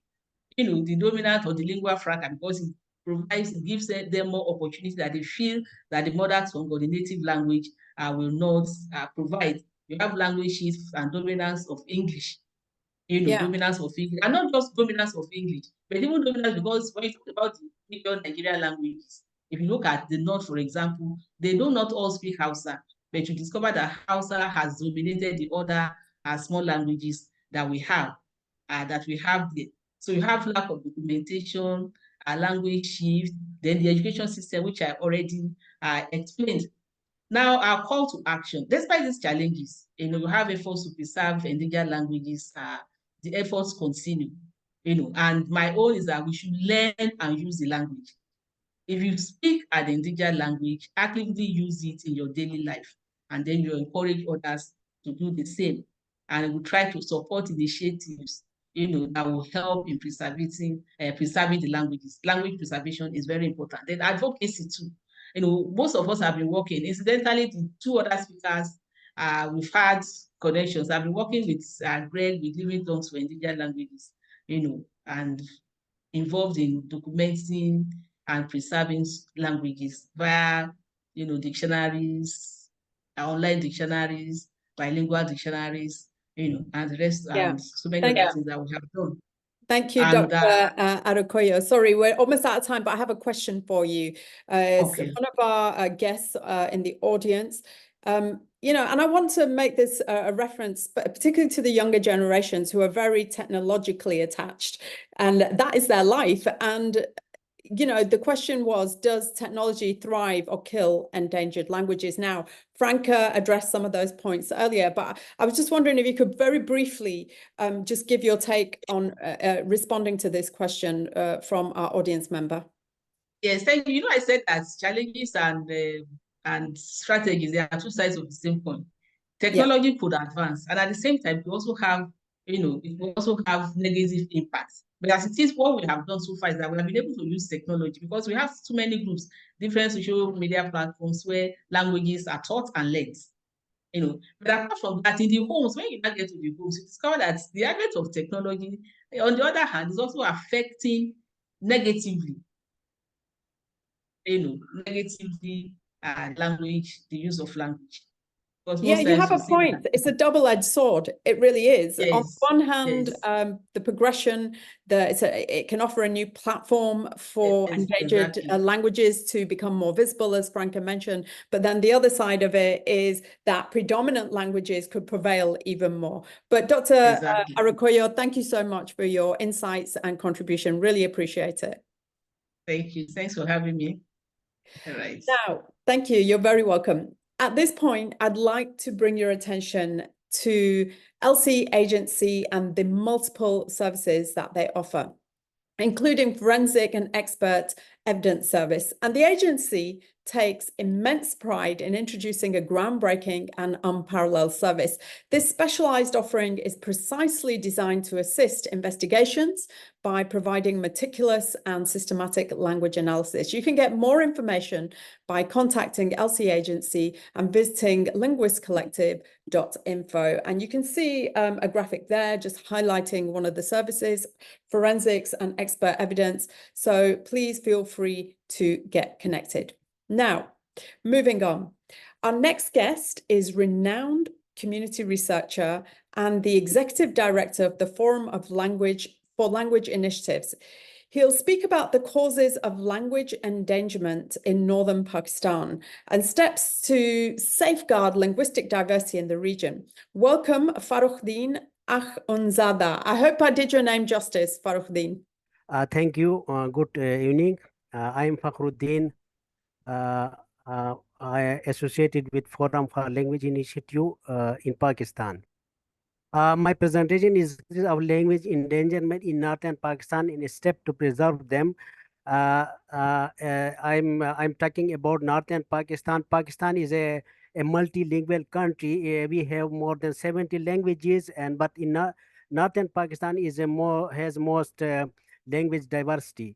the dominant or the lingua franca, because it gives them more opportunity that they feel that the mother tongue or the native language will not provide. You have language shifts and dominance of English, dominance of English, and not just dominance of English, but even dominance, because when you talk about the major Nigerian languages, if you look at the North, for example, they do not all speak Hausa, but you discover that Hausa has dominated the other small languages that we have there. So you have lack of documentation, a language shift, then the education system, which I already explained. Now, our call to action. Despite these challenges, you have efforts to preserve endangered languages. The efforts continue, and my own is that we should learn and use the language. If you speak an endangered language, actively use it in your daily life, and then you encourage others to do the same. And we try to support initiatives, that will help in preserving the languages. Language preservation is very important. Then advocacy too. Most of us have been working. Incidentally, the two other speakers, we've had connections. I've been working with Greg with Living Tongues for Endangered Languages, and involved in documenting and preserving languages via, dictionaries, online dictionaries, bilingual dictionaries, and the rest, and so many other things that we have done. Thank you, Dr. Adekoya. Sorry, we're almost out of time, but I have a question for you. Okay. So one of our guests in the audience, and I want to make this a reference, but particularly to the younger generations who are very technologically attached, and that is their life. And the question was, does technology thrive or kill endangered languages? Now, Franca addressed some of those points earlier, but I was just wondering if you could very briefly just give your take on responding to this question from our audience member. Yes, thank you. I said that challenges and strategies, they are two sides of the same coin. Technology could advance, and at the same time, we also have, it also have negative impacts. But as it is, what we have done so far is that we have been able to use technology because we have too many groups, different social media platforms where languages are taught and learned. But apart from that, in the homes, when you now get to the homes, you discover that the advent of technology, on the other hand, is also affecting negatively, language, the use of language. Because Yeah, most you times have a we see point. that. It's a double-edged sword. It really is. On Yes, one hand, yes. the progression, it can offer a new platform for Yes, endangered exactly. languages to become more visible, as Franca mentioned. But then the other side of it is that predominant languages could prevail even more. But Dr. Exactly. Arokoyo, thank you so much for your insights and contribution. Really appreciate it. Thank you. Thanks for having me. All right. Now, thank you. You're very welcome. At this point, I'd like to bring your attention to LC Agency and the multiple services that they offer, including forensic and expert evidence service. And the agency takes immense pride in introducing a groundbreaking and unparalleled service. This specialized offering is precisely designed to assist investigations by providing meticulous and systematic language analysis. You can get more information by contacting LC Agency and visiting linguistcollective.info. And you can see a graphic there just highlighting one of the services, forensics and expert evidence. So please feel free to get connected. Now, moving on. Our next guest is renowned community researcher and the executive director of the Forum of Language for Language Initiatives. He'll speak about the causes of language endangerment in northern Pakistan and steps to safeguard linguistic diversity in the region. Welcome, Farukhdin Akhundzada. I hope I did your name justice, Farukhdin. Thank you. Good evening. I am Fakhruddin. I associated with Forum for Language Initiative in Pakistan. My presentation is of language endangerment in northern Pakistan in a step to preserve them. I'm talking about northern Pakistan. Pakistan is a multilingual country. We have more than 70 languages, but in northern Pakistan has most language diversity.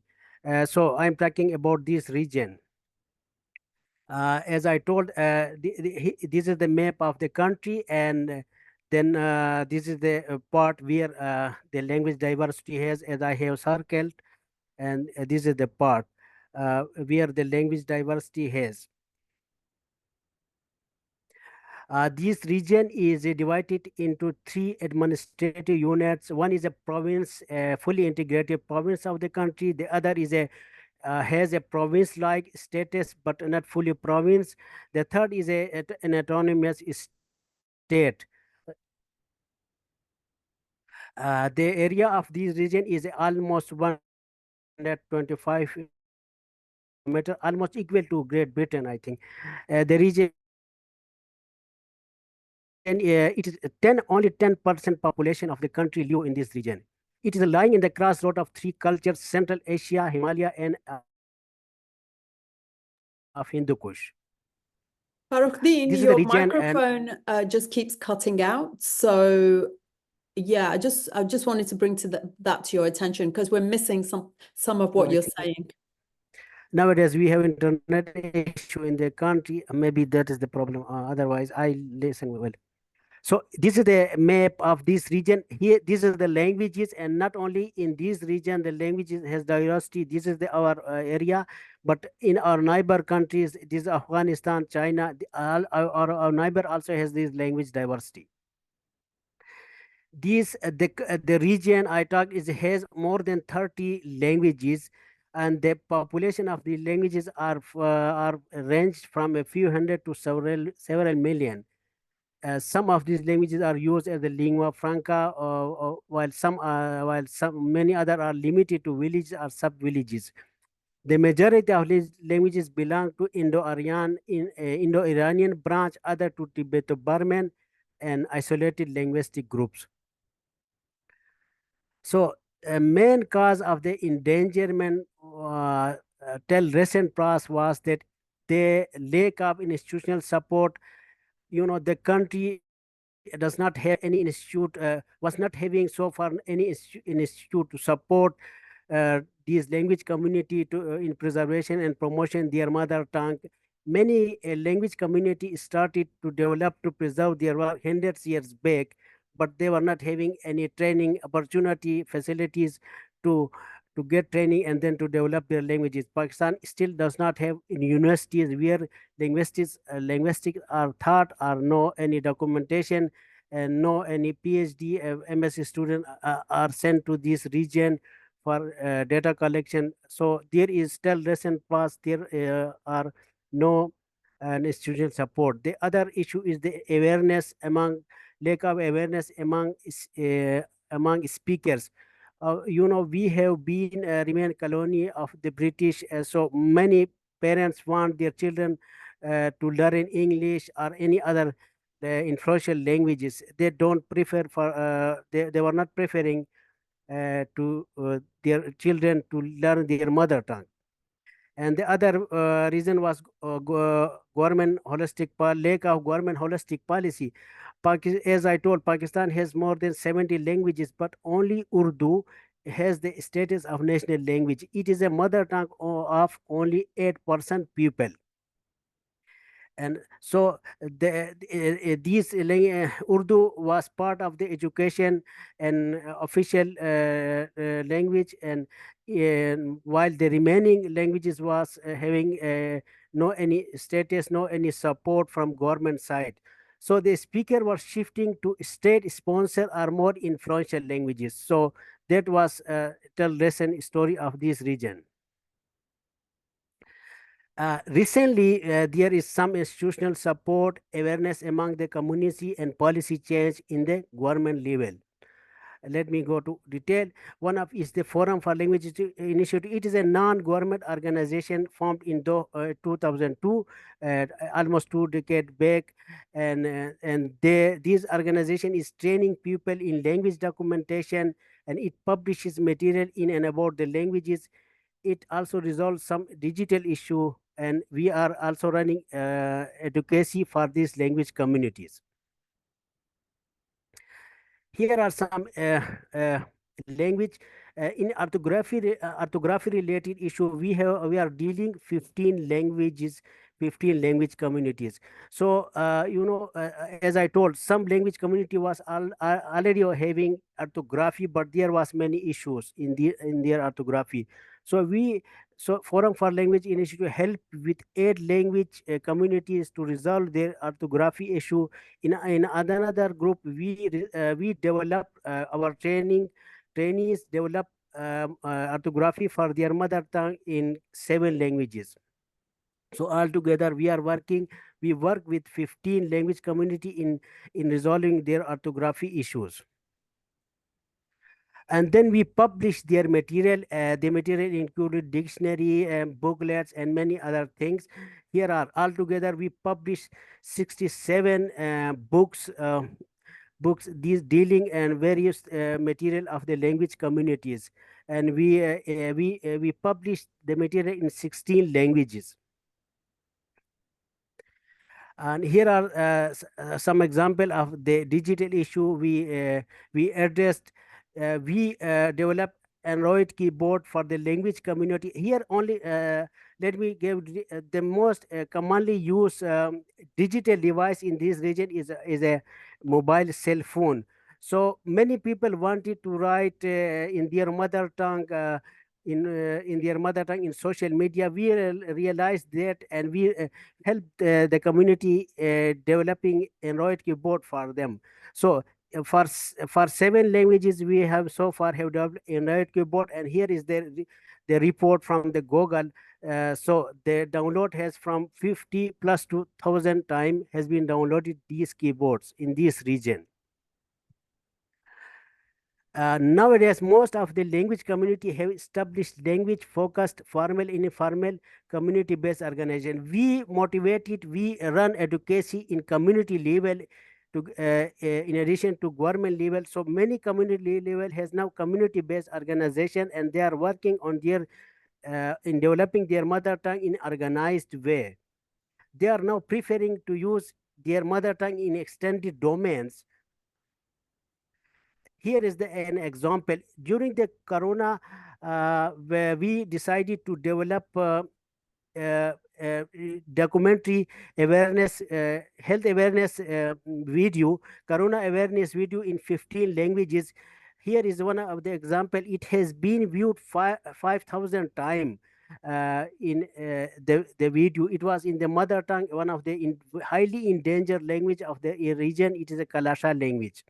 So I'm talking about this region. As I told, this is the map of the country, and then this is the part where the language diversity has, as I have circled, and this is the part where the language diversity has. This region is divided into 3 administrative units. One is a province, fully integrated province of the country. The other is has a province-like status, but not fully province. The third is an autonomous state. The area of this region is almost 125 kilometers, almost equal to Great Britain, I think. The region, and it is only 10% population of the country live in this region. It is lying in the crossroad of 3 cultures: Central Asia, Himalaya, and of Hindu Kush. Farukhdin, This is your the region, microphone just keeps cutting out. So yeah, I just wanted to bring that to your attention because we're missing some of what you're saying. Nowadays, we have internet issue in the country. Maybe that is the problem. Otherwise, I listen well. So this is the map of this region. Here, these are the languages, and not only in this region, the languages has diversity. This is our area, but in our neighbor countries, this is Afghanistan, China. Our neighbor also has this language diversity. The region I talked has more than 30 languages, and the population of the languages are ranged from a few hundred to several million. Some of these languages are used as the lingua franca, while many other are limited to villages or sub-villages. The majority of these languages belong to Indo-Iranian branch, other to Tibeto-Burman, and isolated linguistic groups. So, a main cause of the endangerment till recent past was that the lack of institutional support. The country does not have any institute, was not having so far any institute to support these language community in preservation and promotion their mother tongue. Many language communities started to develop to preserve their work hundreds years back, but they were not having any training opportunity facilities to to get training and then to develop their languages. Pakistan still does not have universities where linguistics are taught, or no any documentation, and no any PhD, MSc student are sent to this region for data collection. So there is still recent past, there are no institutional support. The other issue is the awareness among, lack of awareness among speakers. We have been a remain colony of the British, so many parents want their children to learn English or any other influential languages. They don't prefer for they were not preferring to their children to learn their mother tongue. And the other reason was government lack of government holistic policy. As I told, Pakistan has more than 70 languages, but only Urdu has the status of national language. It is a mother tongue of only 8% people. And so Urdu was part of the education and official language, and while the remaining languages was having no any status, no any support from government side. So the speaker was shifting to state sponsor or more influential languages. So that was the recent story of this region. Recently, there is some institutional support, awareness among the community, and policy change in the government level. Let me go to detail. One of is the Forum for Language Initiative. It is a non-government organization formed in 2002, almost 2 decades back, and this organization is training people in language documentation, and it publishes material in and about the languages. It also resolves some digital issue, and we are also running advocacy for these language communities. Here are some language in orthography related issue. We are dealing 15 languages, 15 language communities. So as I told, some language community was already having orthography, but there was many issues in their orthography. So Forum for Language Initiative help with 8 language communities to resolve their orthography issue. In another group, we develop our trainees develop orthography for their mother tongue in 7 languages. So altogether, we work with 15 language community in resolving their orthography issues. And then we publish their material. The material included dictionary, booklets, and many other things. Here are altogether we publish 67 books. These dealing and various material of the language communities, and we publish the material in 16 languages. And here are some example of the digital issue we addressed. We developed Android keyboard for the language community. Here only let me give the most commonly used digital device in this region is a mobile cell phone. So many people wanted to write in their mother tongue in their mother tongue in social media. We realized that, and we helped the community developing Android keyboard for them. So for 7 languages we have so far have developed Android keyboard, and here is the report from the Google. So the download has from 50 plus to 1,000 times has been downloaded these keyboards in this region. Nowadays, most of the language community have established language-focused formal and informal community-based organization. We motivated, we run advocacy in community level to, in addition to government level. So many community level has now community-based organization, and they are working on their in developing their mother tongue in organized way. They are now preferring to use their mother tongue in extended domains. Here is an example. During the Corona, where we decided to develop documentary awareness, health awareness video, Corona awareness video in 15 languages. here is one of the example. It has been viewed 5,000 times in the video. It was in the mother tongue, one of the highly endangered language of the region. It is a Kalasha language.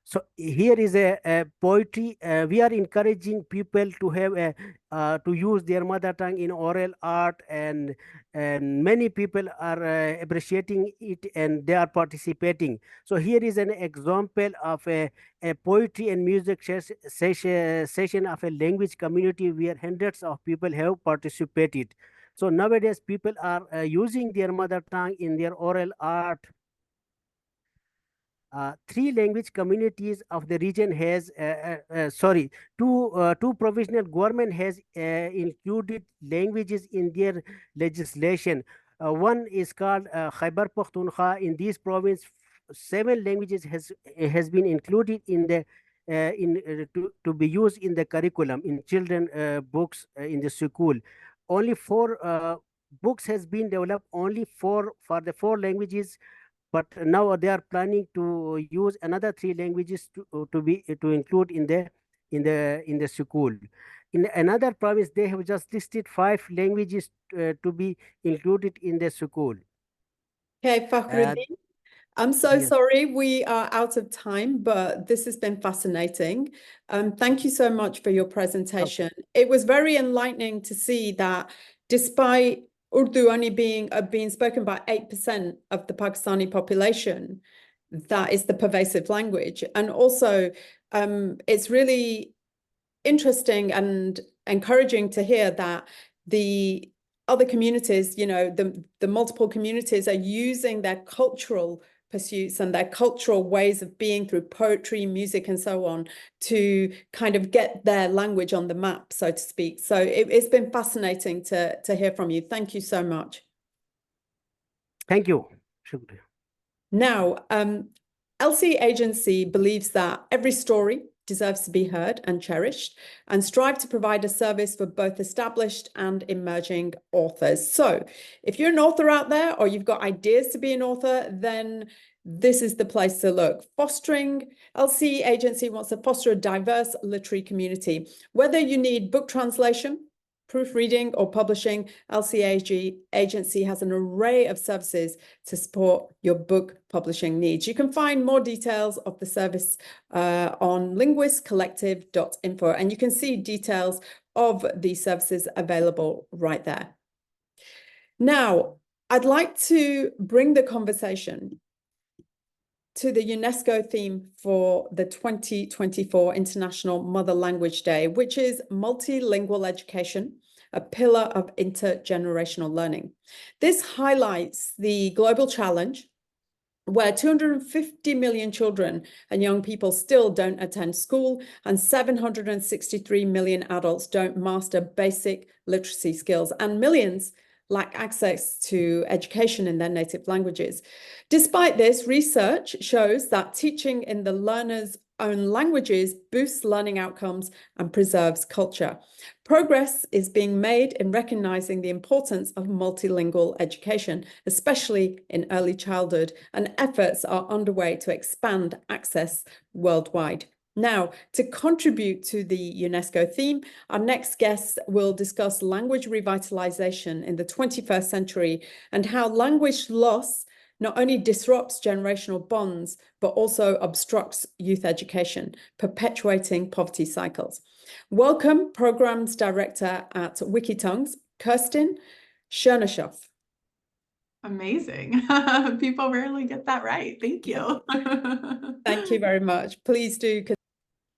So here is a poetry. We are encouraging people to have to use their mother tongue in oral art, and many people are appreciating it and they are participating. So here is an example of a poetry and music session of a language community where hundreds of people have participated. So nowadays people are using their mother tongue in their oral art. 3 language communities of the region has, two provisional government has included languages in their legislation. One is called Khyber Pakhtunkhwa. In this province, 7 languages has been included in the to be used in the curriculum in children books in the school. Only 4 books has been developed only for the 4 languages. But now they are planning to use another 3 languages to include in the school. In another province, they have just listed 5 languages to be included in the school. Okay, Fakhruddin, I'm so sorry we are out of time, but this has been fascinating. Thank you so much for your presentation. It was very enlightening to see that despite Urdu only being spoken by 8% of the Pakistani population, that is the pervasive language. And also, it's really interesting and encouraging to hear that the other communities, you know, the multiple communities are using their cultural pursuits and their cultural ways of being through poetry, music, and so on to kind of get their language on the map, so to speak. So it's been fascinating to hear from you. Thank you so much. Thank you. Now, LC Agency believes that every story deserves to be heard and cherished, and strive to provide a service for both established and emerging authors. So if you're an author out there or you've got ideas to be an author, then this is the place to look. LC Agency wants to foster a diverse literary community. Whether you need book translation, proofreading, or publishing, LC Agency has an array of services to support your book publishing needs. You can find more details of the service on linguistscollective.info, and you can see details of these services available right there. Now, I'd like to bring the conversation to the UNESCO theme for the 2024 International Mother Language Day, which is Multilingual Education, a pillar of intergenerational learning. This highlights the global challenge where 250 million children and young people still don't attend school, and 763 million adults don't master basic literacy skills, and millions lack access to education in their native languages. Despite this, research shows that teaching in the learner's own languages boosts learning outcomes and preserves culture. Progress is being made in recognizing the importance of multilingual education, especially in early childhood, and efforts are underway to expand access worldwide. Now, to contribute to the UNESCO theme, our next guest will discuss language revitalisation in the 21st century and how language loss not only disrupts generational bonds, but also obstructs youth education, perpetuating poverty cycles. Welcome, Programs Director at Wikitongues, Kerstin Chernishoff. Amazing. People rarely get that right. Thank you. Thank you very much. Please do.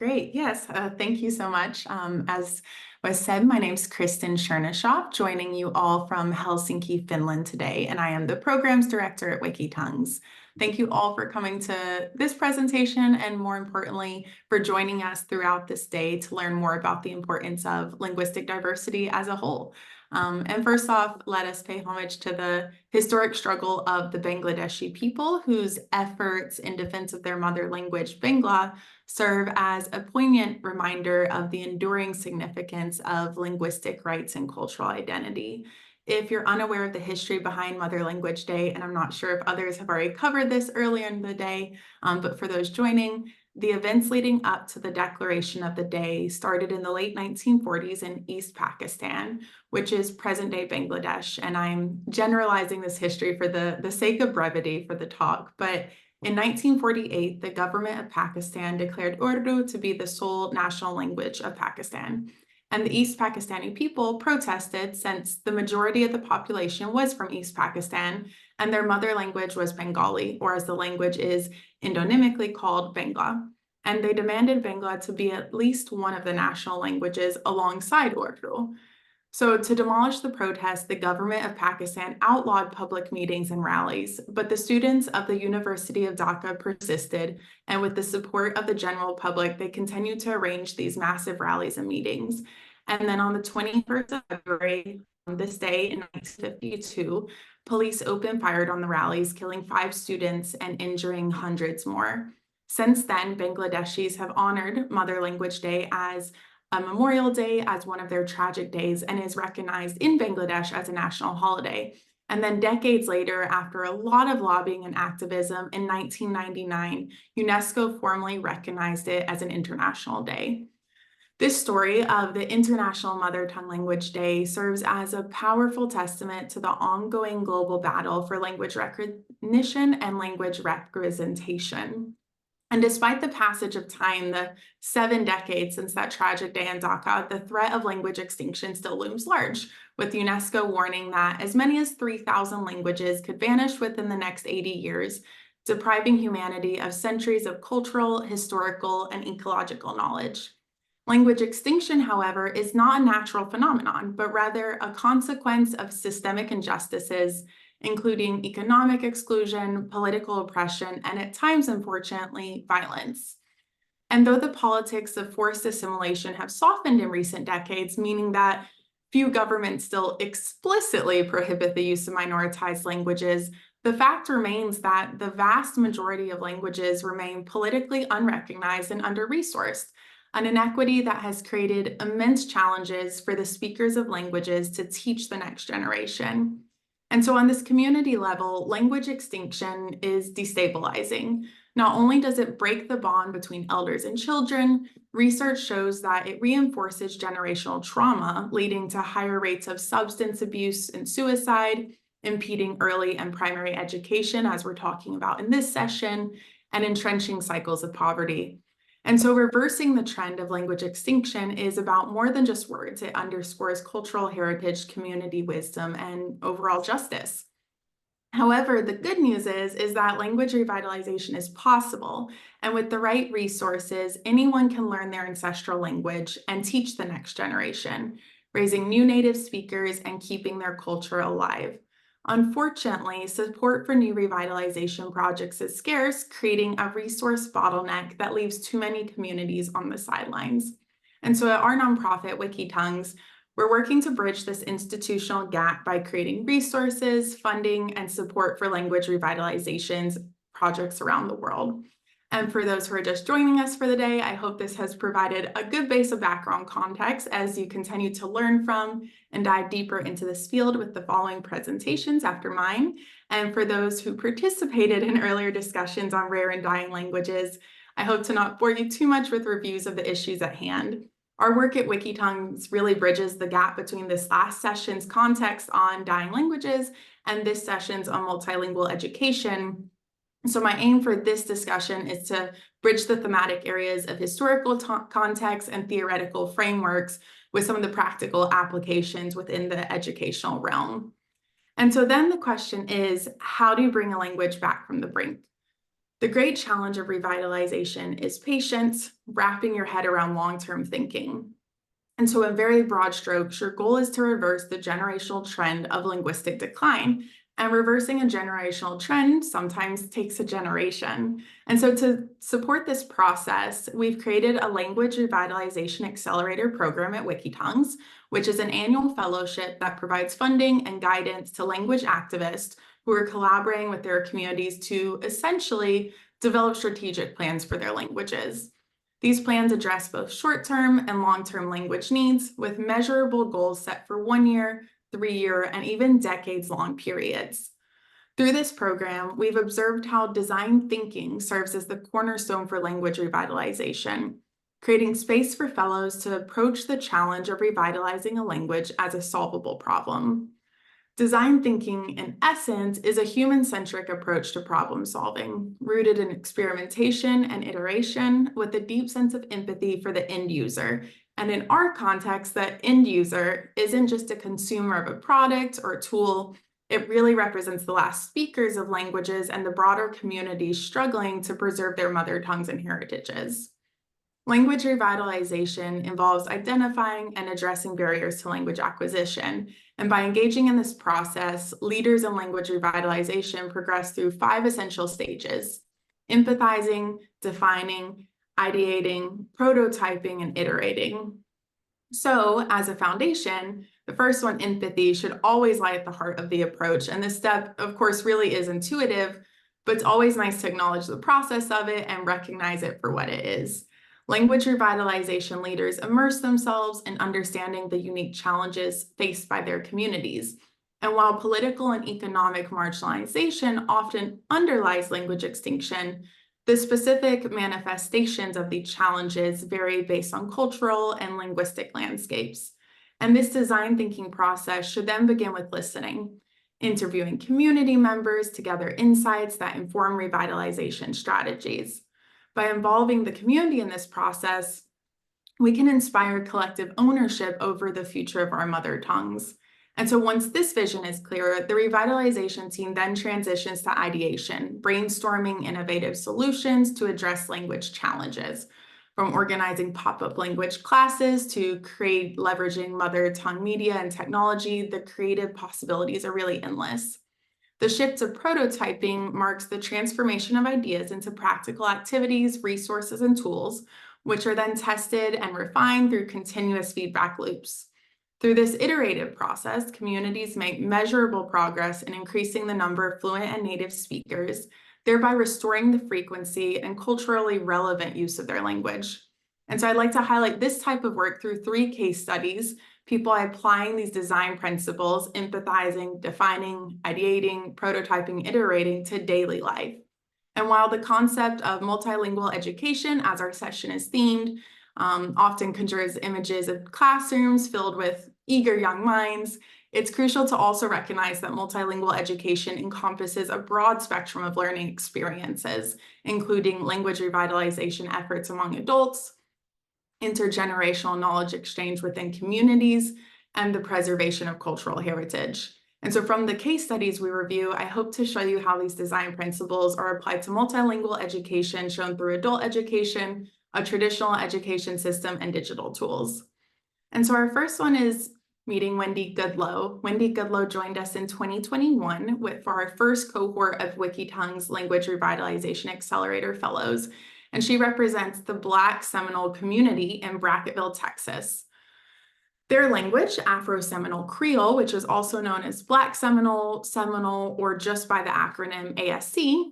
Great. Yes. Thank you so much. As was said, my name is Kerstin Chernishoff, joining you all from Helsinki, Finland today, and I am the Programs Director at Wikitongues. Thank you all for coming to this presentation, and more importantly, for joining us throughout this day to learn more about the importance of linguistic diversity as a whole. And first off, let us pay homage to the historic struggle of the Bangladeshi people, whose efforts in defense of their mother language, Bangla, serve as a poignant reminder of the enduring significance of linguistic rights and cultural identity. If you're unaware of the history behind Mother Language Day, and I'm not sure if others have already covered this earlier in the day, but for those joining, the events leading up to the declaration of the day started in the late 1940s in East Pakistan, which is present-day Bangladesh. And I'm generalizing this history for the sake of brevity for the talk. But in 1948, the government of Pakistan declared Urdu to be the sole national language of Pakistan. And the East Pakistani people protested since the majority of the population was from East Pakistan and their mother language was Bengali, or as the language is endonymically called Bangla. And they demanded Bangla to be at least one of the national languages alongside Urdu. So to demolish the protest, the government of Pakistan outlawed public meetings and rallies, but the students of the University of Dhaka persisted, and with the support of the general public, they continued to arrange these massive rallies and meetings. And then on the 21st of February, on this day in 1952, police opened fire on the rallies, killing 5 students and injuring hundreds more. Since then, Bangladeshis have honored Mother Language Day as a Memorial Day, as one of their tragic days, and is recognized in Bangladesh as a national holiday. And then decades later, after a lot of lobbying and activism, in 1999, UNESCO formally recognized it as an international day. This story of the International Mother Tongue Language Day serves as a powerful testament to the ongoing global battle for language recognition and language representation. And despite the passage of time, the 7 decades since that tragic day in Dhaka, the threat of language extinction still looms large, with UNESCO warning that as many as 3,000 languages could vanish within the next 80 years, depriving humanity of centuries of cultural, historical, and ecological knowledge. Language extinction, however, is not a natural phenomenon, but rather a consequence of systemic injustices, including economic exclusion, political oppression, and at times, unfortunately, violence. And though the politics of forced assimilation have softened in recent decades, meaning that few governments still explicitly prohibit the use of minoritized languages, the fact remains that the vast majority of languages remain politically unrecognized and under-resourced, an inequity that has created immense challenges for the speakers of languages to teach the next generation. And so on this community level, language extinction is destabilizing. Not only does it break the bond between elders and children, research shows that it reinforces generational trauma, leading to higher rates of substance abuse and suicide, impeding early and primary education, as we're talking about in this session, and entrenching cycles of poverty. And so reversing the trend of language extinction is about more than just words. It underscores cultural heritage, community wisdom, and overall justice. However, the good news is that language revitalization is possible, and with the right resources, anyone can learn their ancestral language and teach the next generation, raising new native speakers and keeping their culture alive. Unfortunately, support for new revitalization projects is scarce, creating a resource bottleneck that leaves too many communities on the sidelines. And so at our nonprofit, WikiTongues, we're working to bridge this institutional gap by creating resources, funding, and support for language revitalizations projects around the world. And for those who are just joining us for the day, I hope this has provided a good base of background context as you continue to learn from and dive deeper into this field with the following presentations after mine. And for those who participated in earlier discussions on rare and dying languages, I hope to not bore you too much with reviews of the issues at hand. Our work at WikiTongues really bridges the gap between this last session's context on dying languages and this session's on multilingual education. So my aim for this discussion is to bridge the thematic areas of historical context and theoretical frameworks with some of the practical applications within the educational realm. And so then the question is, how do you bring a language back from the brink? The great challenge of revitalization is patience, wrapping your head around long-term thinking. And so in very broad strokes, your goal is to reverse the generational trend of linguistic decline. And reversing a generational trend sometimes takes a generation. And so to support this process, we've created a language revitalization accelerator program at WikiTongues, which is an annual fellowship that provides funding and guidance to language activists who are collaborating with their communities to essentially develop strategic plans for their languages. These plans address both short-term and long-term language needs with measurable goals set for 1 year, 3-year, and even decades-long periods. Through this program, we've observed how design thinking serves as the cornerstone for language revitalization, creating space for fellows to approach the challenge of revitalizing a language as a solvable problem. Design thinking, in essence, is a human-centric approach to problem solving, rooted in experimentation and iteration with a deep sense of empathy for the end user. And in our context, that end user isn't just a consumer of a product or tool. It really represents the last speakers of languages and the broader community struggling to preserve their mother tongues and heritages. Language revitalization involves identifying and addressing barriers to language acquisition. And by engaging in this process, leaders in language revitalization progress through 5 essential stages: empathizing, defining, ideating, prototyping, and iterating. So, as a foundation, the first one, empathy, should always lie at the heart of the approach. And this step, of course, really is intuitive, but it's always nice to acknowledge the process of it and recognize it for what it is. Language revitalization leaders immerse themselves in understanding the unique challenges faced by their communities. And while political and economic marginalization often underlies language extinction, the specific manifestations of the challenges vary based on cultural and linguistic landscapes. And this design thinking process should then begin with listening, interviewing community members to gather insights that inform revitalization strategies. By involving the community in this process, we can inspire collective ownership over the future of our mother tongues. And so once this vision is clear, the revitalization team then transitions to ideation, brainstorming innovative solutions to address language challenges. From organizing pop-up language classes to leveraging mother tongue media and technology, the creative possibilities are really endless. The shift to prototyping marks the transformation of ideas into practical activities, resources, and tools, which are then tested and refined through continuous feedback loops. Through this iterative process, communities make measurable progress in increasing the number of fluent and native speakers, thereby restoring the frequency and culturally relevant use of their language. And so I'd like to highlight this type of work through 3 case studies, people applying these design principles, empathizing, defining, ideating, prototyping, iterating to daily life. And while the concept of multilingual education, as our session is themed, often conjures images of classrooms filled with eager young minds, it's crucial to also recognize that multilingual education encompasses a broad spectrum of learning experiences, including language revitalization efforts among adults, intergenerational knowledge exchange within communities, and the preservation of cultural heritage. And so from the case studies we review, I hope to show you how these design principles are applied to multilingual education shown through adult education, a traditional education system, and digital tools. And so our first one is meeting Wendy Goodlow. Wendy Goodlow joined us in 2021 for our first cohort of WikiTongue's Language Revitalization Accelerator Fellows, and she represents the Black Seminole community in Brackettville, Texas. Their language, Afro-Seminole Creole, which is also known as Black Seminole, Seminole, or just by the acronym ASC,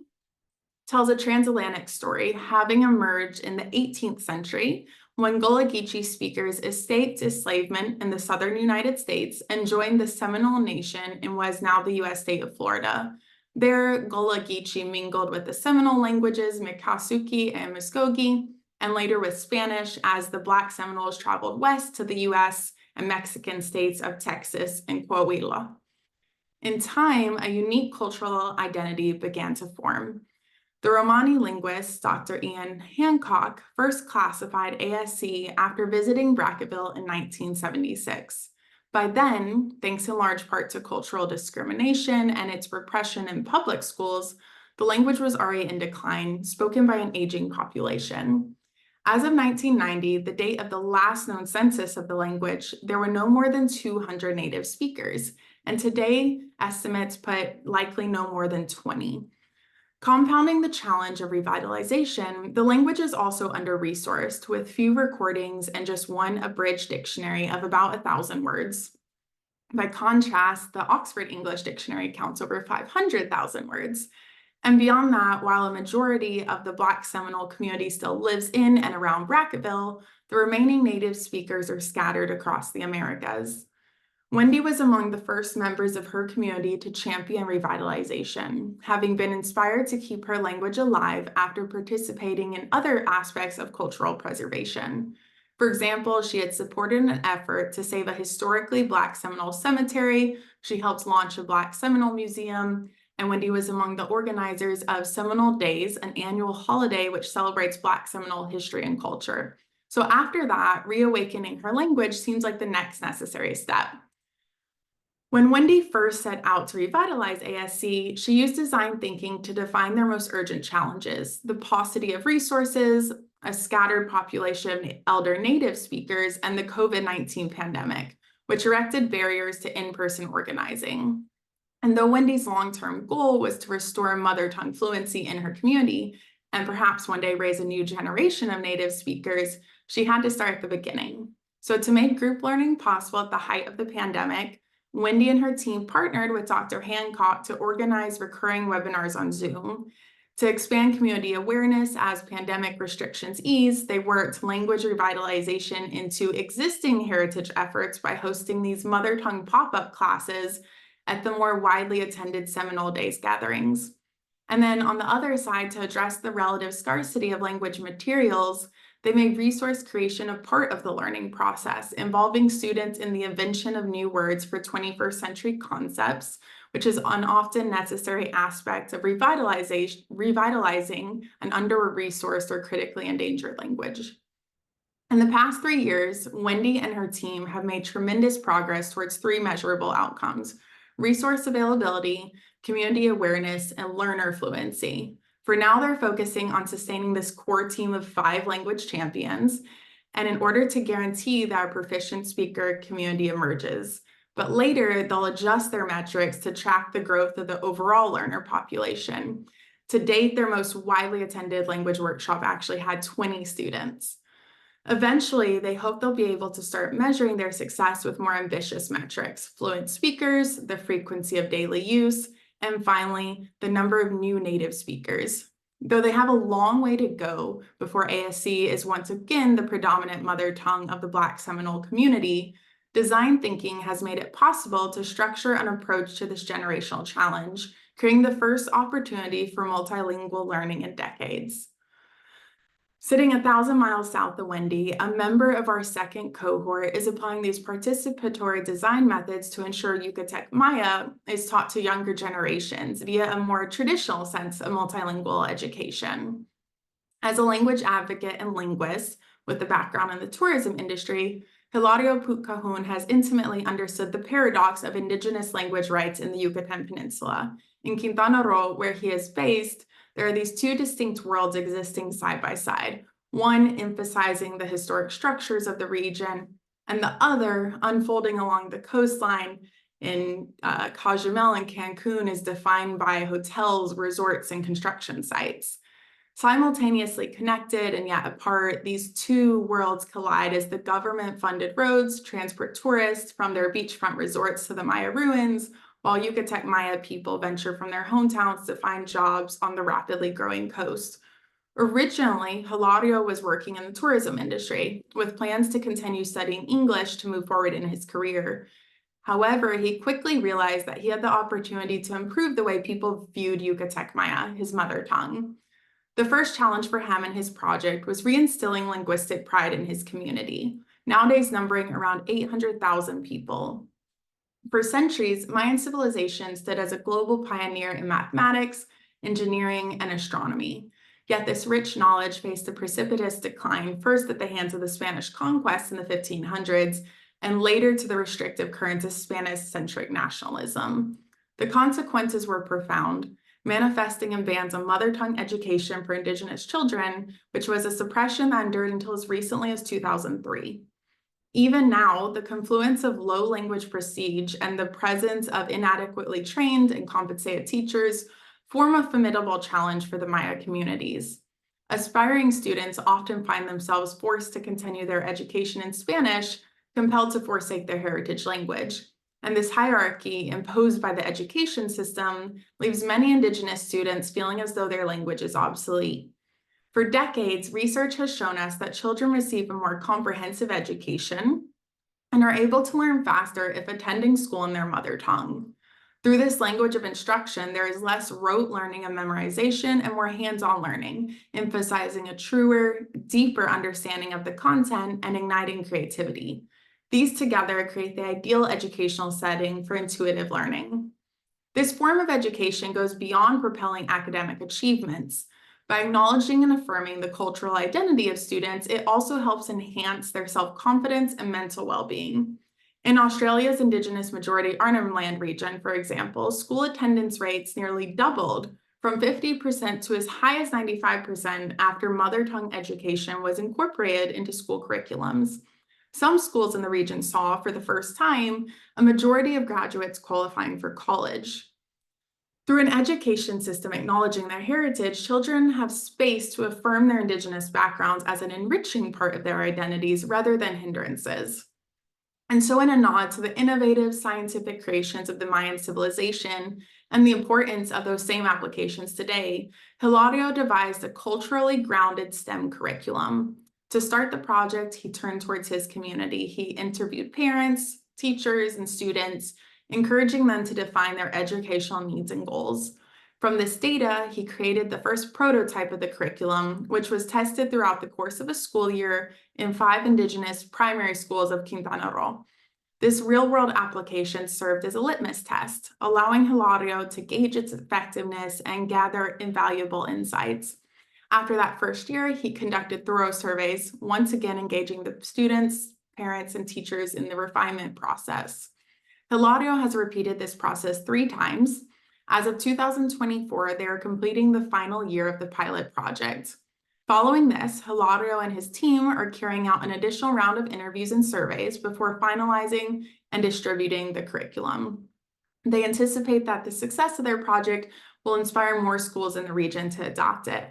tells a transatlantic story, having emerged in the 18th century when Gullah Geechee speakers escaped enslavement in the southern United States and joined the Seminole Nation in what is now the U.S. state of Florida. There, Gullah Geechee mingled with the Seminole languages Miccosukee and Muskogee, and later with Spanish as the Black Seminoles traveled west to the U.S. and Mexican states of Texas and Coahuila. In time, a unique cultural identity began to form. The Romani linguist, Dr. Ian Hancock, first classified ASC after visiting Brackettville in 1976. By then, thanks in large part to cultural discrimination and its repression in public schools, the language was already in decline, spoken by an aging population. As of 1990, the date of the last known census of the language, there were no more than 200 native speakers, and today, estimates put likely no more than 20. Compounding the challenge of revitalization, the language is also under-resourced, with few recordings and just one abridged dictionary of about 1,000 words. By contrast, the Oxford English Dictionary counts over 500,000 words. And beyond that, while a majority of the Black Seminole community still lives in and around Brackettville, the remaining native speakers are scattered across the Americas. Wendy was among the first members of her community to champion revitalization, having been inspired to keep her language alive after participating in other aspects of cultural preservation. For example, she had supported an effort to save a historically Black Seminole cemetery. She helped launch a Black Seminole Museum, and Wendy was among the organizers of Seminole Days, an annual holiday which celebrates Black Seminole history and culture. So after that, reawakening her language seems like the next necessary step. When Wendy first set out to revitalize ASC, she used design thinking to define their most urgent challenges: the paucity of resources, a scattered population of elder Native speakers, and the COVID-19 pandemic, which erected barriers to in-person organizing. And though Wendy's long-term goal was to restore mother tongue fluency in her community, and perhaps one day raise a new generation of Native speakers, she had to start at the beginning. So to make group learning possible at the height of the pandemic, Wendy and her team partnered with Dr. Hancock to organize recurring webinars on Zoom. To expand community awareness as pandemic restrictions eased, they worked language revitalization into existing heritage efforts by hosting these mother tongue pop-up classes at the more widely attended Seminole Days gatherings. And then on the other side, to address the relative scarcity of language materials, they made resource creation a part of the learning process, involving students in the invention of new words for 21st century concepts, which is an often necessary aspect of revitalizing an under-resourced or critically endangered language. In the past 3 years, Wendy and her team have made tremendous progress towards 3 measurable outcomes: resource availability, community awareness, and learner fluency. For now, they're focusing on sustaining this core team of 5 language champions, and in order to guarantee that our proficient speaker community emerges. But later, they'll adjust their metrics to track the growth of the overall learner population. To date, their most widely attended language workshop actually had 20 students. Eventually, they hope they'll be able to start measuring their success with more ambitious metrics: fluent speakers, the frequency of daily use, and finally, the number of new Native speakers. Though they have a long way to go before ASC is once again the predominant mother tongue of the Black Seminole community, design thinking has made it possible to structure an approach to this generational challenge, creating the first opportunity for multilingual learning in decades. Sitting 1,000 miles south of Wendy, a member of our second cohort is applying these participatory design methods to ensure Yucatec Maya is taught to younger generations via a more traditional sense of multilingual education. As a language advocate and linguist with a background in the tourism industry, Hilario Putcahun has intimately understood the paradox of indigenous language rights in the Yucatan Peninsula. In Quintana Roo, where he is based, there are these 2 distinct worlds existing side by side, one emphasizing the historic structures of the region, and the other unfolding along the coastline in Cozumel and Cancun is defined by hotels, resorts, and construction sites. Simultaneously connected and yet apart, these 2 worlds collide as the government-funded roads transport tourists from their beachfront resorts to the Maya ruins, while Yucatec Maya people venture from their hometowns to find jobs on the rapidly growing coast. Originally, Hilario was working in the tourism industry, with plans to continue studying English to move forward in his career. However, he quickly realized that he had the opportunity to improve the way people viewed Yucatec Maya, his mother tongue. The first challenge for him and his project was reinstilling linguistic pride in his community, nowadays numbering around 800,000 people. For centuries, Mayan civilization stood as a global pioneer in mathematics, engineering, and astronomy. Yet this rich knowledge faced a precipitous decline, first at the hands of the Spanish conquest in the 1500s, and later to the restrictive currents of Spanish-centric nationalism. The consequences were profound, manifesting in bans on mother tongue education for Indigenous children, which was a suppression that endured until as recently as 2003. Even now, the confluence of low language prestige and the presence of inadequately trained and compensated teachers form a formidable challenge for the Maya communities. Aspiring students often find themselves forced to continue their education in Spanish, compelled to forsake their heritage language. And this hierarchy imposed by the education system leaves many Indigenous students feeling as though their language is obsolete. For decades, research has shown us that children receive a more comprehensive education and are able to learn faster if attending school in their mother tongue. Through this language of instruction, there is less rote learning and memorization and more hands-on learning, emphasizing a truer, deeper understanding of the content and igniting creativity. These together create the ideal educational setting for intuitive learning. This form of education goes beyond propelling academic achievements. By acknowledging and affirming the cultural identity of students, it also helps enhance their self-confidence and mental well-being. In Australia's Indigenous majority Arnhem Land region, for example, school attendance rates nearly doubled from 50% to as high as 95% after mother tongue education was incorporated into school curriculums. Some schools in the region saw, for the first time, a majority of graduates qualifying for college. Through an education system acknowledging their heritage, children have space to affirm their Indigenous backgrounds as an enriching part of their identities rather than hindrances. And so, in a nod to the innovative scientific creations of the Mayan civilization and the importance of those same applications today, Hilario devised a culturally grounded STEM curriculum. To start the project, he turned towards his community. He interviewed parents, teachers, and students, encouraging them to define their educational needs and goals. From this data, he created the first prototype of the curriculum, which was tested throughout the course of a school year in 5 Indigenous primary schools of Quintana Roo. This real-world application served as a litmus test, allowing Hilario to gauge its effectiveness and gather invaluable insights. After that first year, he conducted thorough surveys, once again engaging the students, parents, and teachers in the refinement process. Hilario has repeated this process 3 times. As of 2024, they are completing the final year of the pilot project. Following this, Hilario and his team are carrying out an additional round of interviews and surveys before finalizing and distributing the curriculum. They anticipate that the success of their project will inspire more schools in the region to adopt it.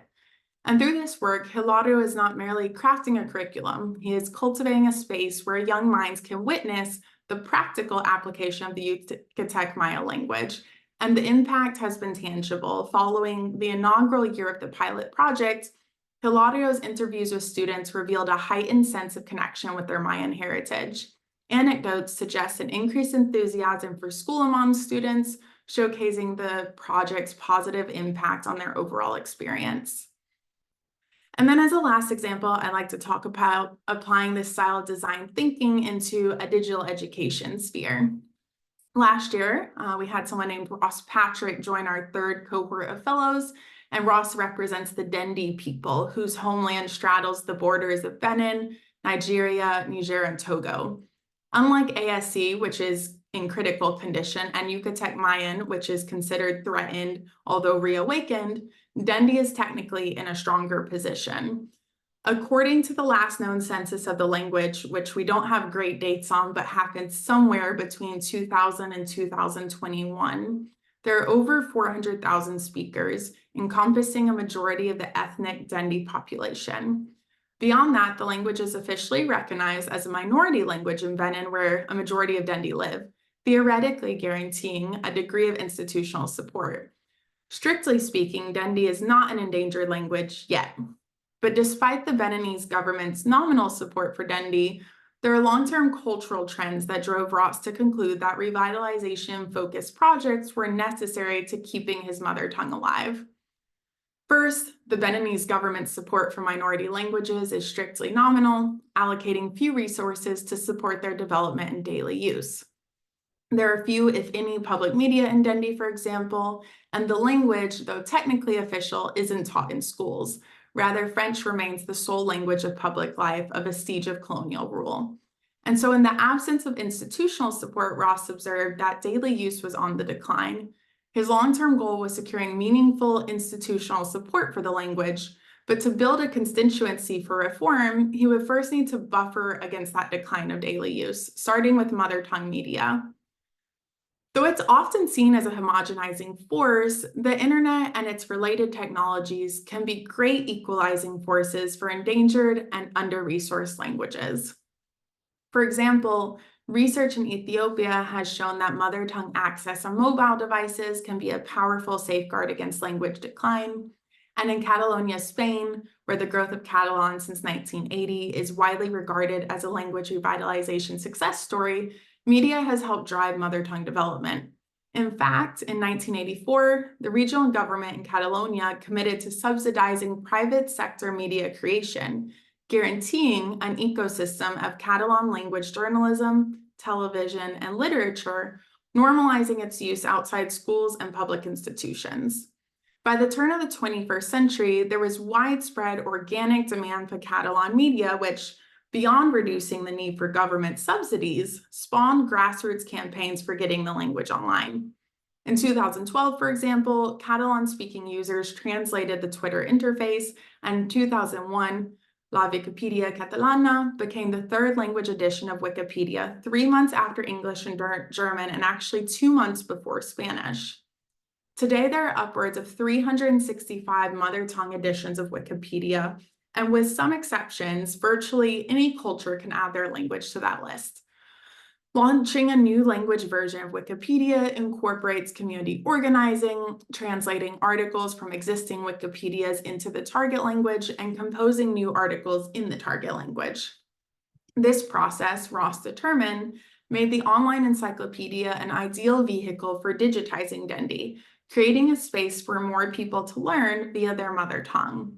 And through this work, Hilario is not merely crafting a curriculum, he is cultivating a space where young minds can witness the practical application of the Yucatec Maya language. And the impact has been tangible. Following the inaugural year of the pilot project, Hilario's interviews with students revealed a heightened sense of connection with their Mayan heritage. Anecdotes suggest an increased enthusiasm for school among students, showcasing the project's positive impact on their overall experience. And then as a last example, I'd like to talk about applying this style of design thinking into a digital education sphere. Last year, we had someone named Ross Patrick join our 3rd cohort of fellows, and Ross represents the Dendi people, whose homeland straddles the borders of Benin, Nigeria, Niger, and Togo. Unlike ASC, which is in critical condition, and Yucatec Mayan, which is considered threatened, although reawakened, Dendi is technically in a stronger position. According to the last known census of the language, which we don't have great dates on, but happened somewhere between 2000 and 2021, there are over 400,000 speakers, encompassing a majority of the ethnic Dendi population. Beyond that, the language is officially recognized as a minority language in Benin, where a majority of Dendi live, theoretically guaranteeing a degree of institutional support. Strictly speaking, Dendi is not an endangered language yet. But despite the Beninese government's nominal support for Dendi, there are long-term cultural trends that drove Ross to conclude that revitalization-focused projects were necessary to keeping his mother tongue alive. First, the Beninese government's support for minority languages is strictly nominal, allocating few resources to support their development and daily use. There are few, if any, public media in Dendi, for example, and the language, though technically official, isn't taught in schools. Rather, French remains the sole language of public life, a vestige of colonial rule. And so in the absence of institutional support, Ross observed that daily use was on the decline. His long-term goal was securing meaningful institutional support for the language, but to build a constituency for reform, he would first need to buffer against that decline of daily use, starting with mother tongue media. Though it's often seen as a homogenizing force, the internet and its related technologies can be great equalizing forces for endangered and under-resourced languages. For example, research in Ethiopia has shown that mother tongue access on mobile devices can be a powerful safeguard against language decline. And in Catalonia, Spain, where the growth of Catalan since 1980 is widely regarded as a language revitalization success story, media has helped drive mother tongue development. In fact, in 1984, the regional government in Catalonia committed to subsidizing private sector media creation, guaranteeing an ecosystem of Catalan language journalism, television, and literature, normalizing its use outside schools and public institutions. By the turn of the 21st century, there was widespread organic demand for Catalan media, which, beyond reducing the need for government subsidies, spawned grassroots campaigns for getting the language online. In 2012, for example, Catalan-speaking users translated the Twitter interface, and in 2001, La Wikipedia Catalana became the third language edition of Wikipedia, 3 months after English and German, and actually 2 months before Spanish. Today, there are upwards of 365 mother tongue editions of Wikipedia, and with some exceptions, virtually any culture can add their language to that list. Launching a new language version of Wikipedia incorporates community organizing, translating articles from existing Wikipedias into the target language, and composing new articles in the target language. This process, Ross determined, made the online encyclopedia an ideal vehicle for digitizing Dendi, creating a space for more people to learn via their mother tongue.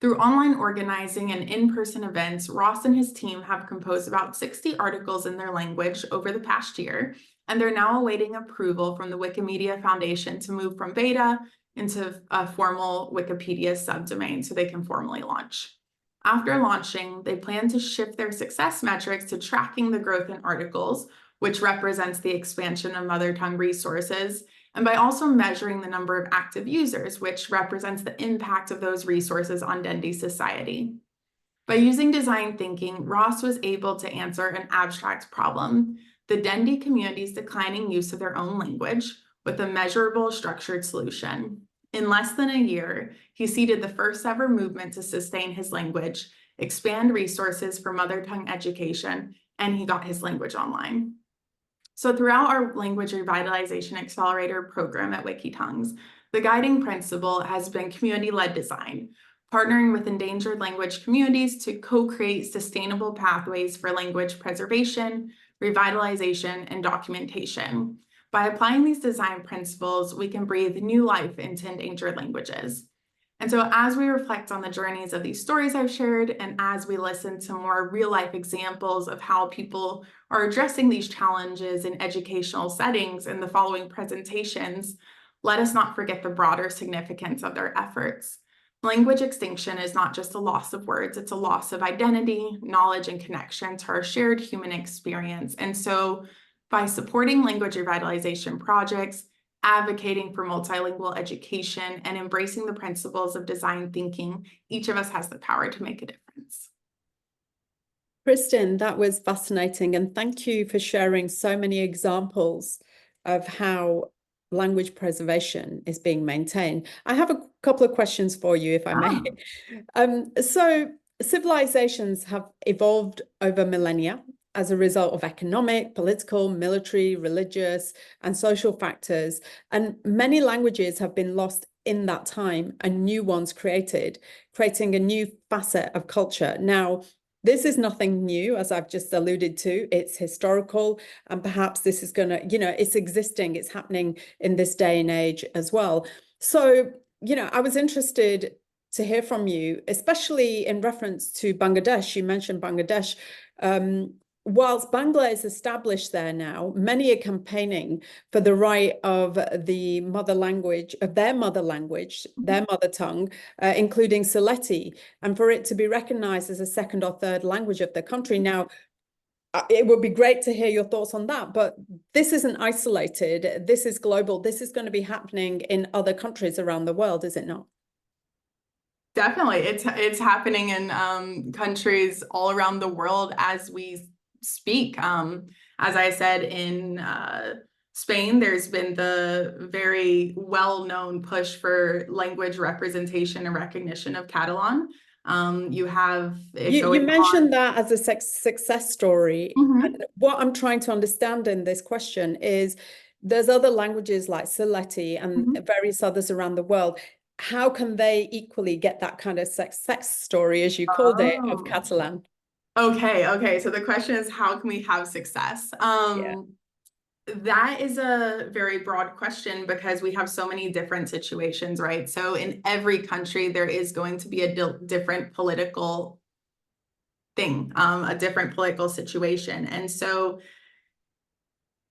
Through online organizing and in-person events, Ross and his team have composed about 60 articles in their language over the past year, and they're now awaiting approval from the Wikimedia Foundation to move from beta into a formal Wikipedia subdomain so they can formally launch. After launching, they plan to shift their success metrics to tracking the growth in articles, which represents the expansion of mother tongue resources, and by also measuring the number of active users, which represents the impact of those resources on Dendi society. By using design thinking, Ross was able to answer an abstract problem, the Dendi community's declining use of their own language, with a measurable, structured solution. In less than a year, he seeded the first ever movement to sustain his language, expand resources for mother tongue education, and he got his language online. So throughout our Language Revitalization Accelerator program at WikiTongues, the guiding principle has been community-led design, partnering with endangered language communities to co-create sustainable pathways for language preservation, revitalization, and documentation. By applying these design principles, we can breathe new life into endangered languages. And so as we reflect on the journeys of these stories I've shared, and as we listen to more real-life examples of how people are addressing these challenges in educational settings in the following presentations, let us not forget the broader significance of their efforts. Language extinction is not just a loss of words, it's a loss of identity, knowledge, and connection to our shared human experience. And so by supporting language revitalization projects, advocating for multilingual education, and embracing the principles of design thinking, each of us has the power to make a difference. Kristen, that was fascinating, and thank you for sharing so many examples of how language preservation is being maintained. I have a couple of questions for you, if I may. So civilizations have evolved over millennia as a result of economic, political, military, religious, and social factors. And many languages have been lost in that time and new ones created, creating a new facet of culture. Now, this is nothing new, as I've just alluded to. It's historical, and perhaps this is going to, it's existing, it's happening in this day and age as well. So, I was interested to hear from you, especially in reference to Bangladesh. You mentioned Bangladesh. Whilst Bangla is established there now, many are campaigning for the right of the mother language, of their mother language, their mother tongue, including Sylheti, and for it to be recognized as a second or third language of the country. Now, it would be great to hear your thoughts on that, but this isn't isolated. This is global. This is going to be happening in other countries around the world, is it not? Definitely. It's happening in countries all around the world as we speak. As I said, in Spain, there's been the very well-known push for language representation and recognition of Catalan. You mentioned that as a success story. And what I'm trying to understand in this question is there's other languages like Sylheti and various others around the world. how can they equally get that kind of success story, as you called it, of Catalan? Okay. So the question is, how can we have success? That is a very broad question because we have so many different situations, right? So in every country, there is going to be a different political thing, a different political situation. And so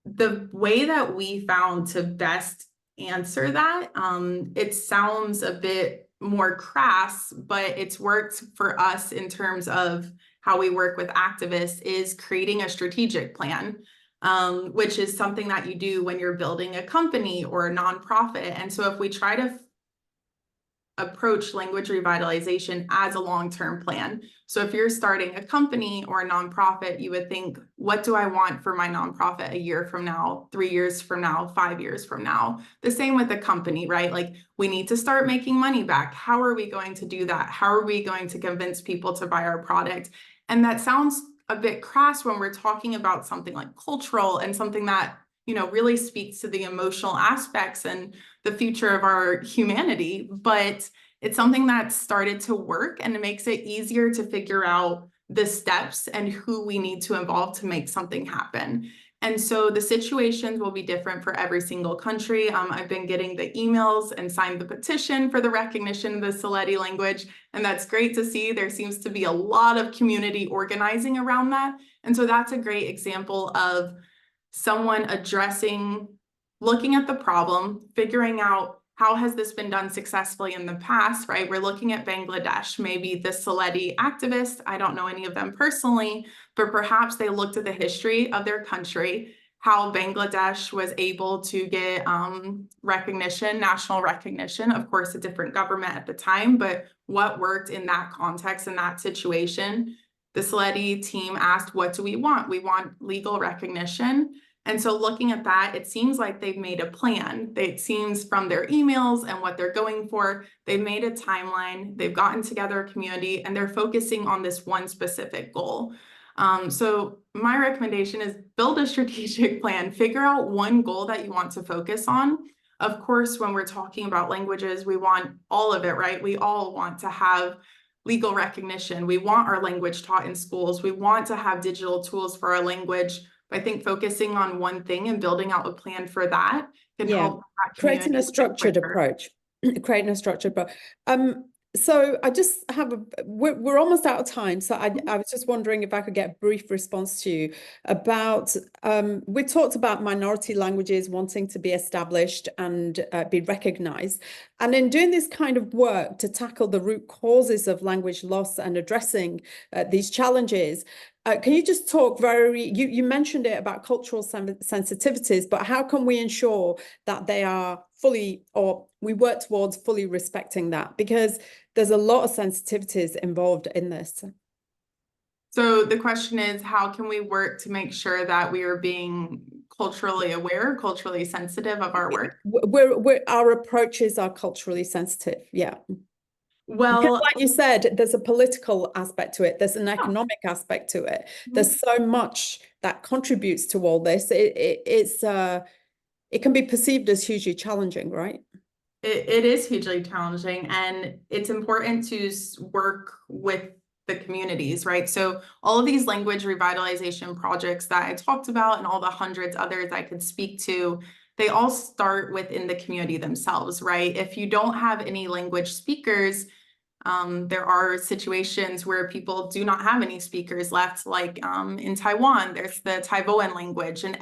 the way that we found to best answer that, it sounds a bit more crass, but it's worked for us in terms of how we work with activists, is creating a strategic plan, which is something that you do when you're building a company or a nonprofit. And so if we try to approach language revitalization as a long-term plan. So if you're starting a company or a nonprofit, you would think, what do I want for my nonprofit a year from now, 3 years from now, 5 years from now? The same with a company, right? Like, we need to start making money back. How are we going to do that? How are we going to convince people to buy our product? And that sounds a bit crass when we're talking about something like cultural and something that, you know, really speaks to the emotional aspects and the future of our humanity, but it's something that started to work, and it makes it easier to figure out the steps and who we need to involve to make something happen. And so the situations will be different for every single country. I've been getting the emails and signed the petition for the recognition of the Sylheti language, and that's great to see. There seems to be a lot of community organizing around that. And so that's a great example of someone looking at the problem, figuring out how has this been done successfully in the past, right? We're looking at Bangladesh, maybe the Sylheti activists, I don't know any of them personally, but perhaps they looked at the history of their country, how Bangladesh was able to get recognition, national recognition, of course, a different government at the time, but what worked in that context, in that situation. The Sylheti team asked, what do we want? We want legal recognition. And so looking at that, it seems like they've made a plan. It seems from their emails and what they're going for, they've made a timeline, they've gotten together a community, and they're focusing on this one specific goal. So my recommendation is build a strategic plan, figure out one goal that you want to focus on. Of course, when we're talking about languages, we want all of it, right? We all want to have legal recognition. We want our language taught in schools. We want to have digital tools for our language. I think focusing on one thing and building out a plan for that can help. Creating a structured approach. Creating a structured approach. So I just have we're almost out of time. So I was just wondering if I could get a brief response to you about, we talked about minority languages wanting to be established and be recognized. And in doing this kind of work to tackle the root causes of language loss and addressing these challenges, can you just talk you mentioned it about cultural sensitivities, but how can we ensure that they are fully, or we work towards fully respecting that? Because there's a lot of sensitivities involved in this. So the question is, how can we work to make sure that we are being culturally aware, culturally sensitive of our work? Our approaches are culturally sensitive, yeah. Well, because like you said, there's a political aspect to it. There's an economic aspect to it. There's so much that contributes to all this. It can be perceived as hugely challenging, right? It is hugely challenging, and it's important to work with the communities, right? So all of these language revitalization projects that I talked about and all the hundreds others I could speak to, they all start within the community themselves, right? If you don't have any language speakers, there are situations where people do not have any speakers left, like in Taiwan, there's the Taiwan language, and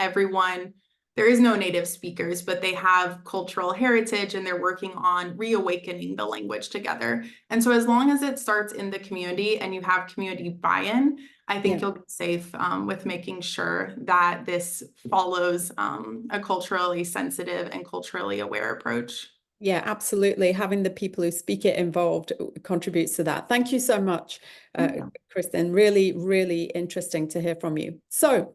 there is no native speakers, but they have cultural heritage and they're working on reawakening the language together. And so as long as it starts in the community and you have community buy-in, I think you'll be safe with making sure that this follows a culturally sensitive and culturally aware approach. Yeah, absolutely. Having the people who speak it involved contributes to that. Thank you so much, Kristen. Really, really interesting to hear from you. So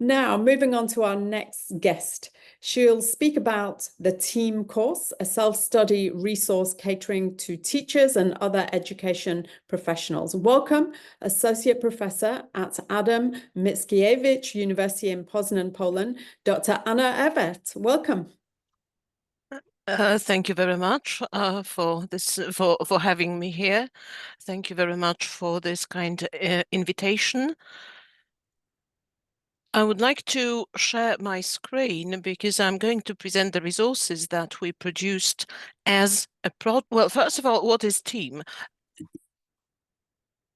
now moving on to our next guest. She'll speak about the TEAM course, a self-study resource catering to teachers and other education professionals. Welcome, Associate Professor at Adam Mickiewicz University in Poznan, Poland, Dr. Anna Ewert. Welcome. Thank you very much for this for having me here. Thank you very much for this kind invitation. I would like to share my screen because I'm going to present the resources that we produced as a well, first of all, what is TEAM?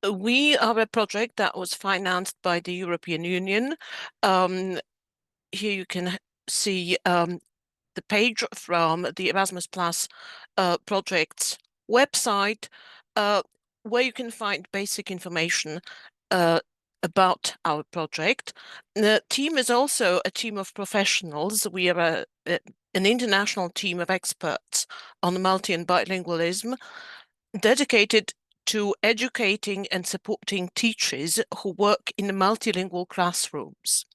We are a project that was financed by the European Union. Here you can see the page from the Erasmus Plus project's website, where you can find basic information about our project. The team is also a team of professionals. We are an international team of experts on multi and bilingualism, dedicated to educating and supporting teachers who work in multilingual classrooms.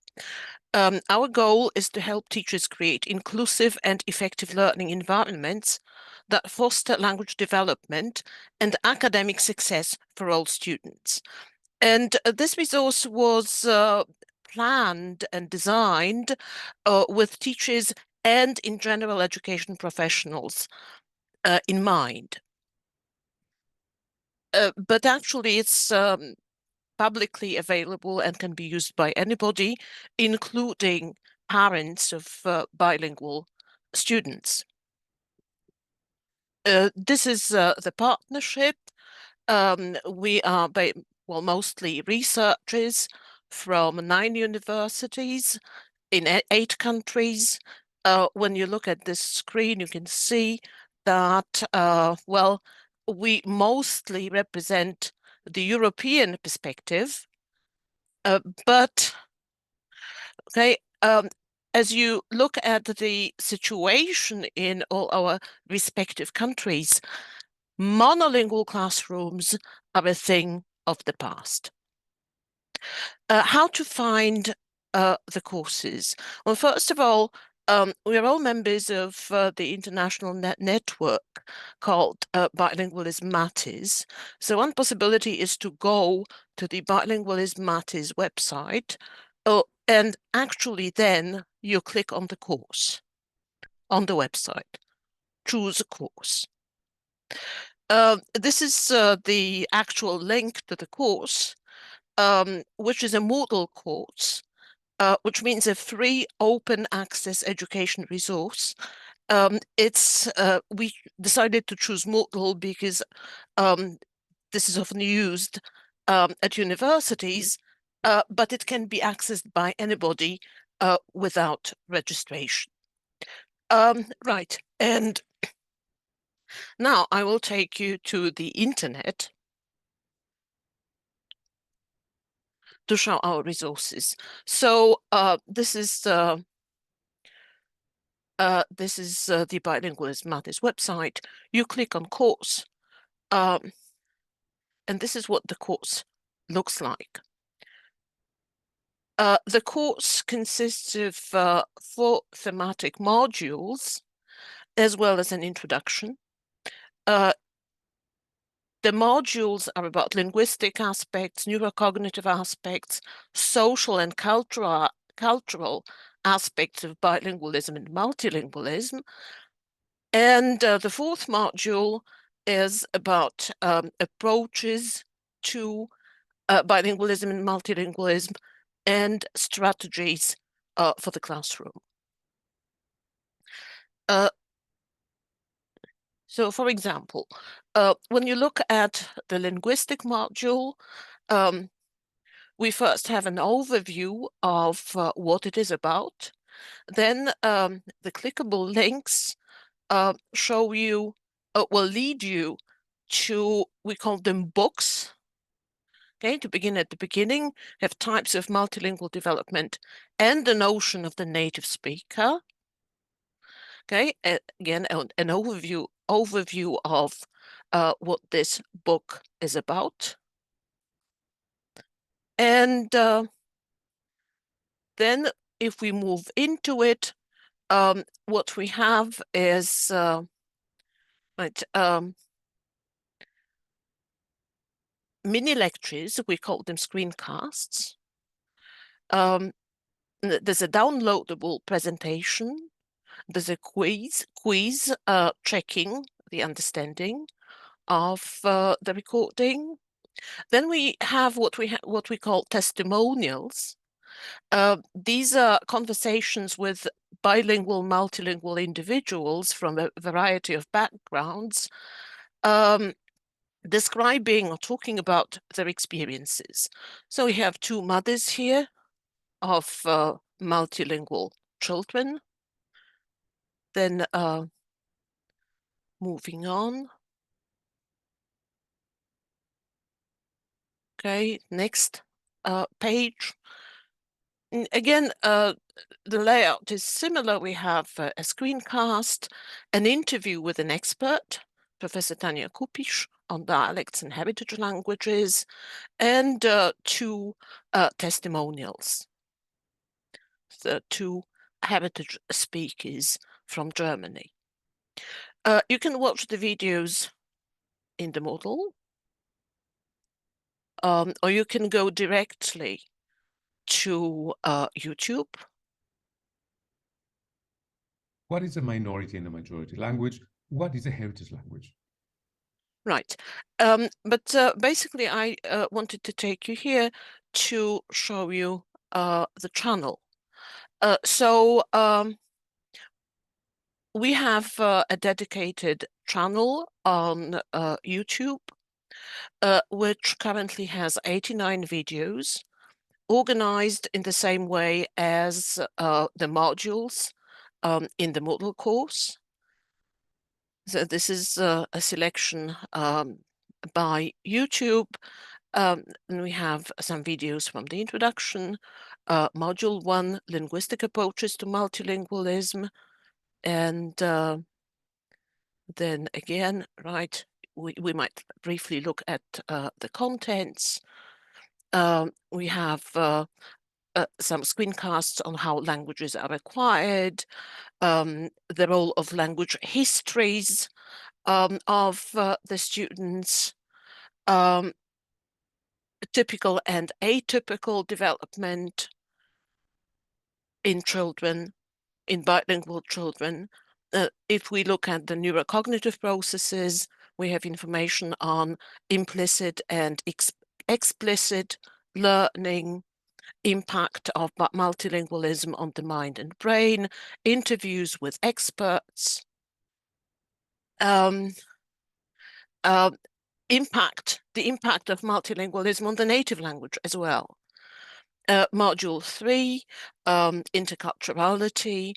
Our goal is to help teachers create inclusive and effective learning environments that foster language development and academic success for all students. And this resource was planned and designed with teachers and in general education professionals in mind. But actually it's publicly available and can be used by anybody, including parents of bilingual students. This is the partnership. We are mostly researchers from 9 universities in 8 countries. When you look at this screen, you can see that, we mostly represent the European perspective, but okay, as you look at the situation in all our respective countries, monolingual classrooms are a thing of the past. How to find the courses? Well, first of all, we are all members of the international network called Bilingualism Matters. So one possibility is to go to the Bilingualism Matters website, and actually then you click on the course on the website, choose a course. This is the actual link to the course, which is a Moodle course, which means a free open access education resource. We decided to choose Moodle because this is often used at universities, but it can be accessed by anybody without registration. Right, and now I will take you to the internet to show our resources. So this is the Bilingualism Matters website. You click on course, and this is what the course looks like. The course consists of 4 thematic modules, as well as an introduction. The modules are about linguistic aspects, neurocognitive aspects, social and cultural aspects of bilingualism and multilingualism. And the 4th module is about approaches to bilingualism and multilingualism and strategies for the classroom. So, for example, when you look at the linguistic module, we first have an overview of what it is about. Then the clickable links show you, will lead you to, we call them books. Okay, to begin at the beginning, have types of multilingual development and the notion of the native speaker. Okay, again, an overview of what this book is about. And then if we move into it, what we have is mini lectures, we call them screencasts. There's a downloadable presentation There's a quiz checking the understanding of the recording. Then we have what we call testimonials. These are conversations with bilingual, multilingual individuals from a variety of backgrounds, describing or talking about their experiences. So we have two mothers here of multilingual children. Then moving on. Okay, next page. Again, the layout is similar. We have a screencast, an interview with an expert, Professor Tanya Kupisz, on dialects and heritage languages, and two testimonials. The two heritage speakers from Germany. You can watch the videos in the model, or you can go directly to YouTube. What is a minority and a majority language? What is a heritage language? Right. But basically, I wanted to take you here to show you the channel. So we have a dedicated channel on YouTube, which currently has 89 videos, organized in the same way as the modules in the model course. So this is a selection by YouTube, and we have some videos from the introduction, module 1, linguistic approaches to multilingualism, and then again, right, we might briefly look at the contents. We have some screencasts on how languages are acquired, the role of language histories of the students, typical and atypical development in children, in bilingual children. If we look at the neurocognitive processes, we have information on implicit and explicit learning, impact of multilingualism on the mind and brain, interviews with experts, the impact of multilingualism on the native language as well. Module 3, interculturality,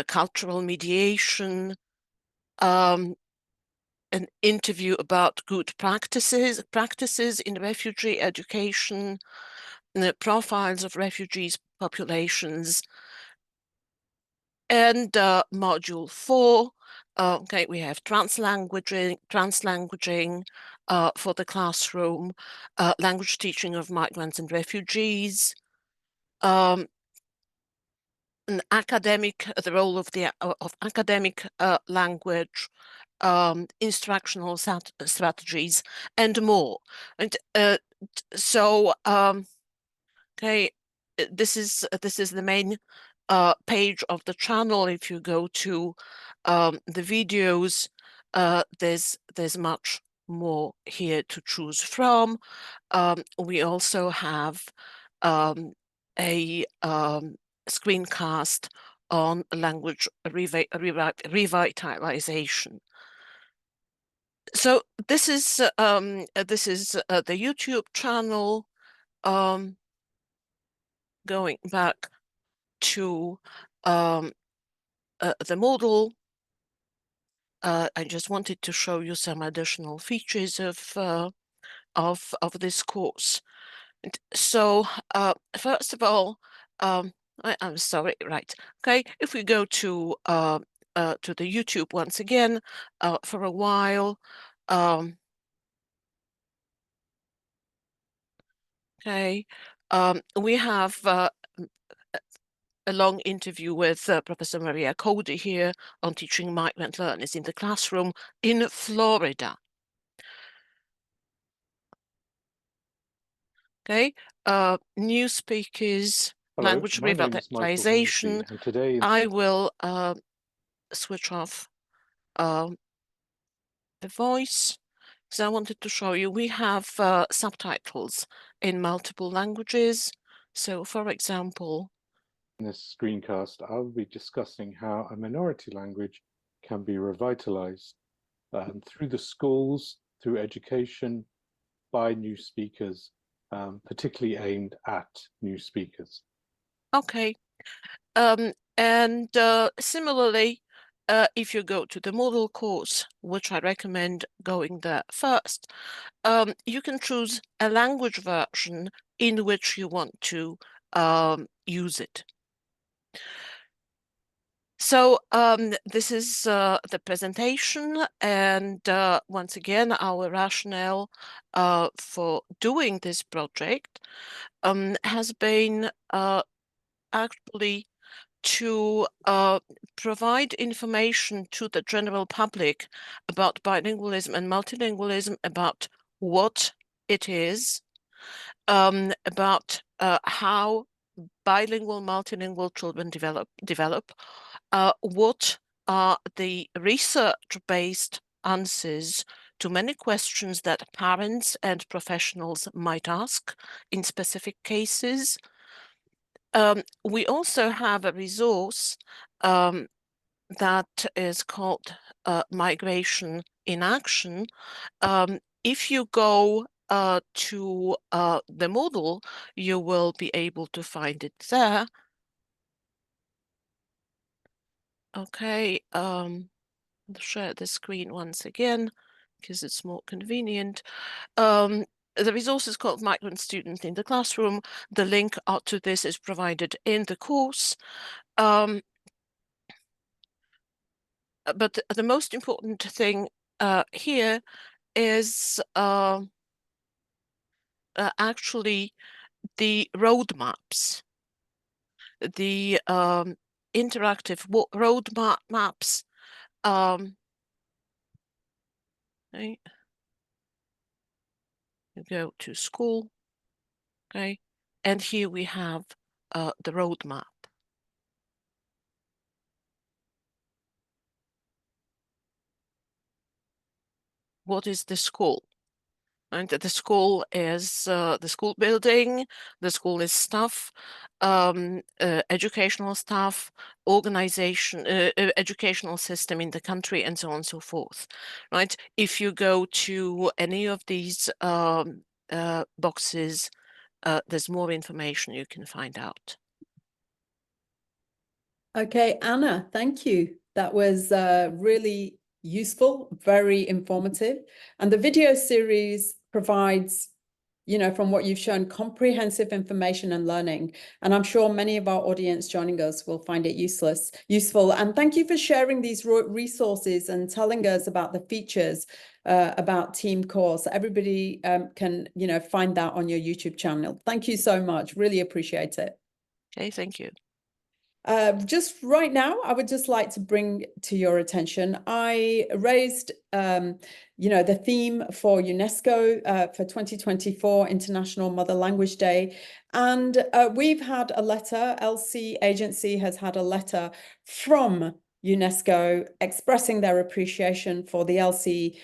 cultural mediation, an interview about good practices in refugee education, the profiles of refugees populations, and module 4, okay, we have translanguaging for the classroom, language teaching of migrants and refugees, the role of academic language, instructional strategies, and more. And so, okay, this is the main page of the channel. If you go to the videos, there's much more here to choose from. We also have a screencast on language revitalisation. So this is the YouTube channel. Going back to the model, I just wanted to show you some additional features of this course. And so first of all, I'm sorry, right? Okay, if we go to the YouTube once again for a while. Okay, we have a long interview with Professor Maria Cody here on teaching migrant learners in the classroom in Florida. Okay, new speakers, Hello, language my name is Michael revitalisation. Hornsby, and today I will switch off the voice, because I wanted to show you we have subtitles in multiple languages. So, for example, in this screencast, I'll be discussing how a minority language can be revitalized through the schools, through education, by new speakers, particularly aimed at new speakers. Okay. Similarly, if you go to the model course, which I recommend going there first, you can choose a language version in which you want to use it. So this is the presentation, and once again, our rationale for doing this project has been actually to provide information to the general public about bilingualism and multilingualism, about what it is, about how bilingual, multilingual children develop, what are the research-based answers to many questions that parents and professionals might ask in specific cases. We also have a resource that is called Migration in Action. If you go to the Moodle, you will be able to find it there. Okay, I'll share the screen once again because it's more convenient. The resource is called Migrant Student in the Classroom. The link out to this is provided in the course. But the most important thing here is actually the roadmaps, the interactive roadmap maps. Okay. You go to school, okay, and here we have the roadmap. What is the school? And the school is the school building, the school is staff, educational staff, organization, educational system in the country, and so on and so forth, right? If you go to any of these boxes, there's more information you can find out. Okay, Anna, thank you. That was really useful, very informative. And the video series provides, you know, from what you've shown, comprehensive information and learning. And I'm sure many of our audience joining us will find it useful. And thank you for sharing these resources and telling us about the features about Team Core. So everybody can, you know, find that on your YouTube channel. Thank you so much. Really appreciate it. Okay, thank you. Just right now, I would just like to bring to your attention, I raised, you know, the theme for UNESCO for 2024 International Mother Language Day. And we've had a letter, LC Agency has had a letter from UNESCO expressing their appreciation for the LC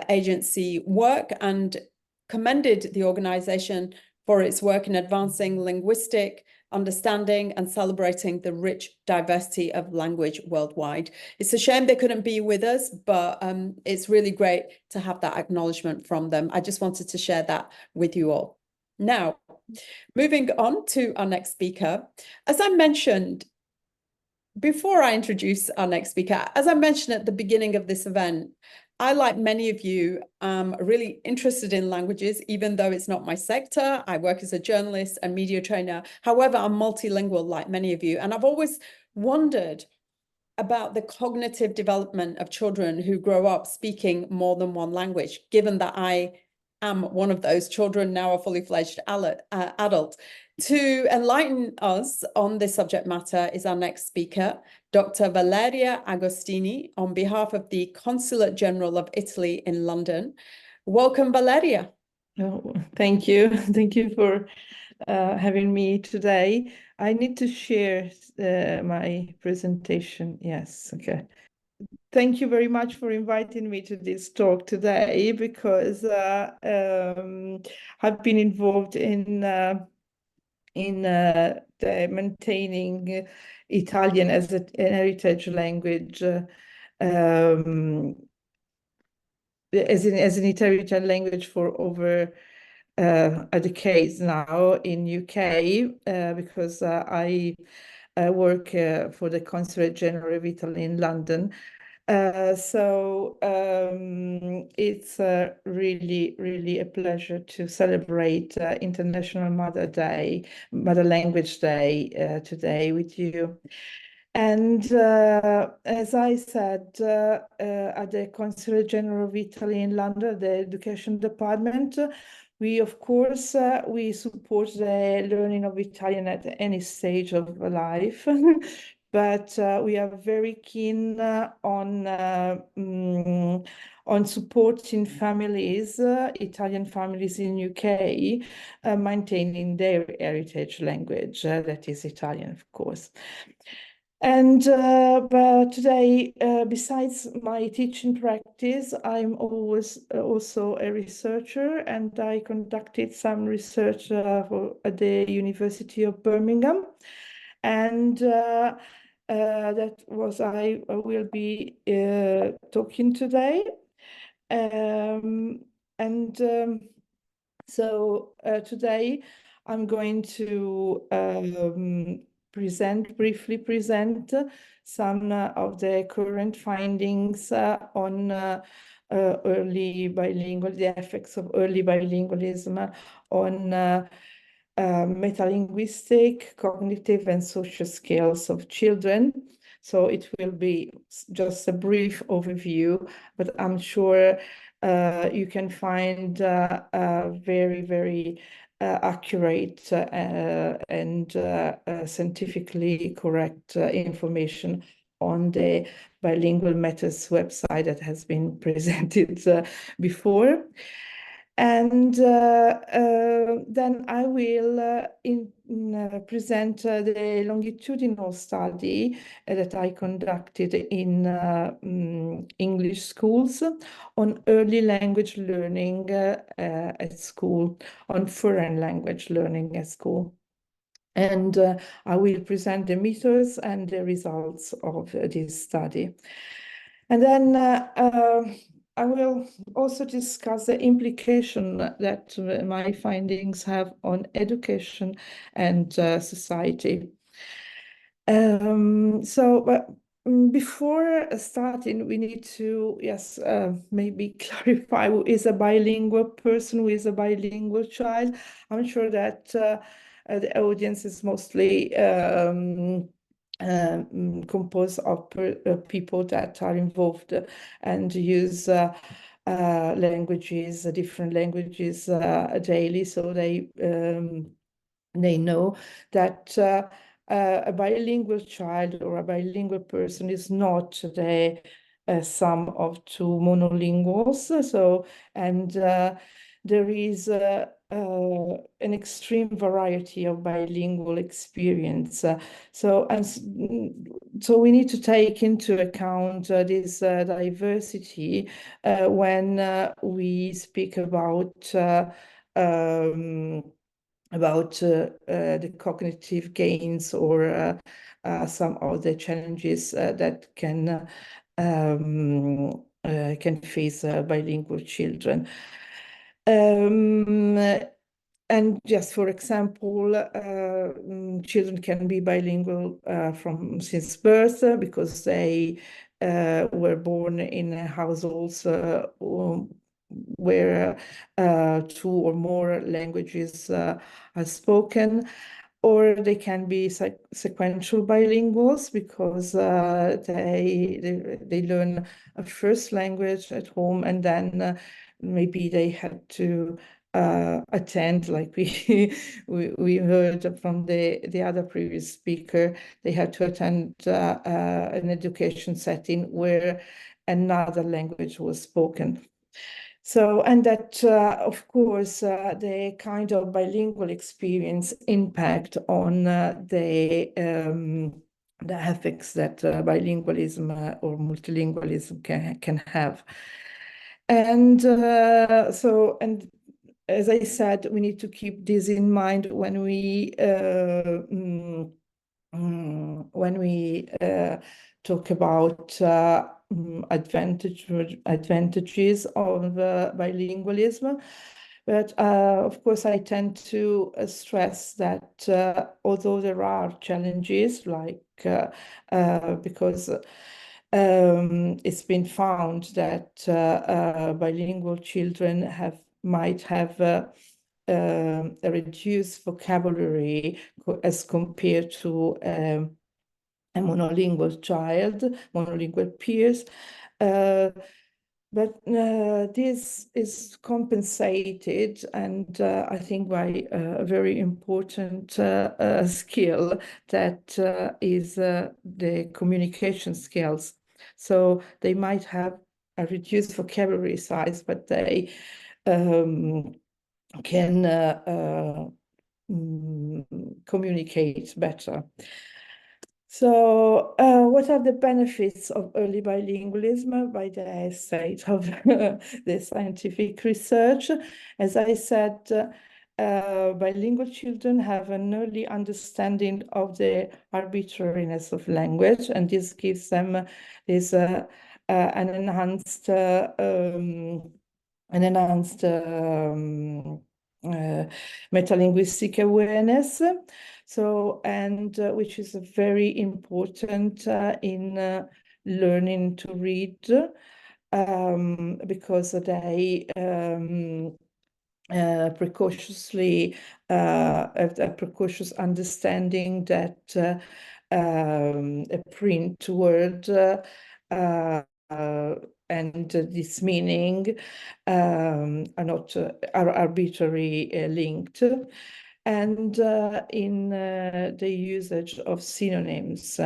Agency work and commended the organization for its work in advancing linguistic understanding and celebrating the rich diversity of language worldwide. It's a shame they couldn't be with us, but it's really great to have that acknowledgement from them. I just wanted to share that with you all. Now, moving on to our next speaker. As I mentioned, before I introduce our next speaker, as I mentioned at the beginning of this event, I, like many of you, am really interested in languages, even though it's not my sector. I work as a journalist and media trainer. However, I'm multilingual, like many of you. And I've always wondered about the cognitive development of children who grow up speaking more than one language, given that I am one of those children, now a fully fledged adult. To enlighten us on this subject matter is our next speaker, Dr. Valeria Agostini, on behalf of the Consulate General of Italy in London. Welcome, Valeria. Oh, thank you. Thank you for having me today. I need to share my presentation. Yes, okay. thank you very much for inviting me to this talk today, because I've been involved in maintaining Italian as an heritage language, as an heritage language for over a decade now in UK, because I work for the Consulate General of Italy in London. So it's really, really a pleasure to celebrate International Mother Language Day today with you. And as I said, at the Consulate General of Italy in London, the Education Department, we, of course, we support the learning of Italian at any stage of life. But we are very keen on supporting families, Italian families in UK, maintaining their heritage language, that is Italian, of course. And but today, besides my teaching practice, I'm always also a researcher, and I conducted some research at the University of Birmingham. And that was I will be talking today. So today I'm going to briefly present some of the current findings on early bilingual, the effects of early bilingualism on metalinguistic, cognitive, and social skills of children. So it will be just a brief overview, but I'm sure you can find very, very accurate and scientifically correct information on the Bilingual Matters website that has been presented before. And then I will present the longitudinal study that I conducted in English schools on early language learning at school, on foreign language learning at school. And I will present the methods and the results of this study. And then I will also discuss the implication that my findings have on education and society. But before starting, we need to, maybe clarify who is a bilingual person, who is a bilingual child. I'm sure that the audience is mostly composed of people that are involved and use languages, different languages daily, so they know that a bilingual child or a bilingual person is not the sum of two monolinguals. So, and there is an extreme variety of bilingual experience. So we need to take into account this diversity when we speak about the cognitive gains or some of the challenges that can face bilingual children. And just for example, children can be bilingual since birth because they were born in households where two or more languages are spoken, or they can be sequential bilinguals because they learn a first language at home, and then maybe they had to attend, like we heard from the other previous speaker, they had to attend an education setting where another language was spoken. So, and that, of course, the kind of bilingual experience impact on the the effects that bilingualism or multilingualism can have. And and as I said, we need to keep this in mind when we talk about advantages of bilingualism. But of course, I tend to stress that although there are challenges, like because it's been found that bilingual children might have a reduced vocabulary as compared to a monolingual child, monolingual peers. But this is compensated, and I think by a very important skill that is the communication skills. So they might have a reduced vocabulary size, but they can communicate better. So what are the benefits of early bilingualism by the state of the scientific research? As I said, bilingual children have an early understanding of the arbitrariness of language, and this gives them an enhanced metalinguistic awareness. So, and which is very important in learning to read, because they precociously have a precocious understanding that a print word and this meaning are arbitrarily linked, and in the usage of synonyms.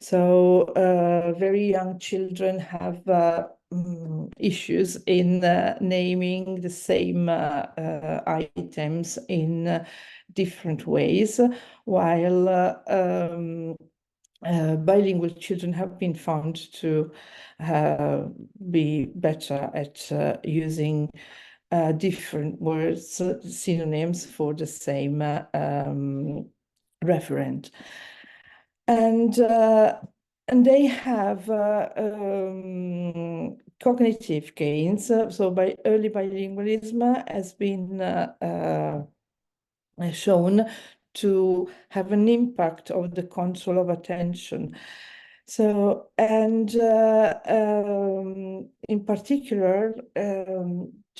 So very young children have issues in naming the same items in different ways, while bilingual children have been found to be better at using different words, synonyms for the same referent. And they have cognitive gains. So by early bilingualism has been shown to have an impact on the control of attention. So, and in particular,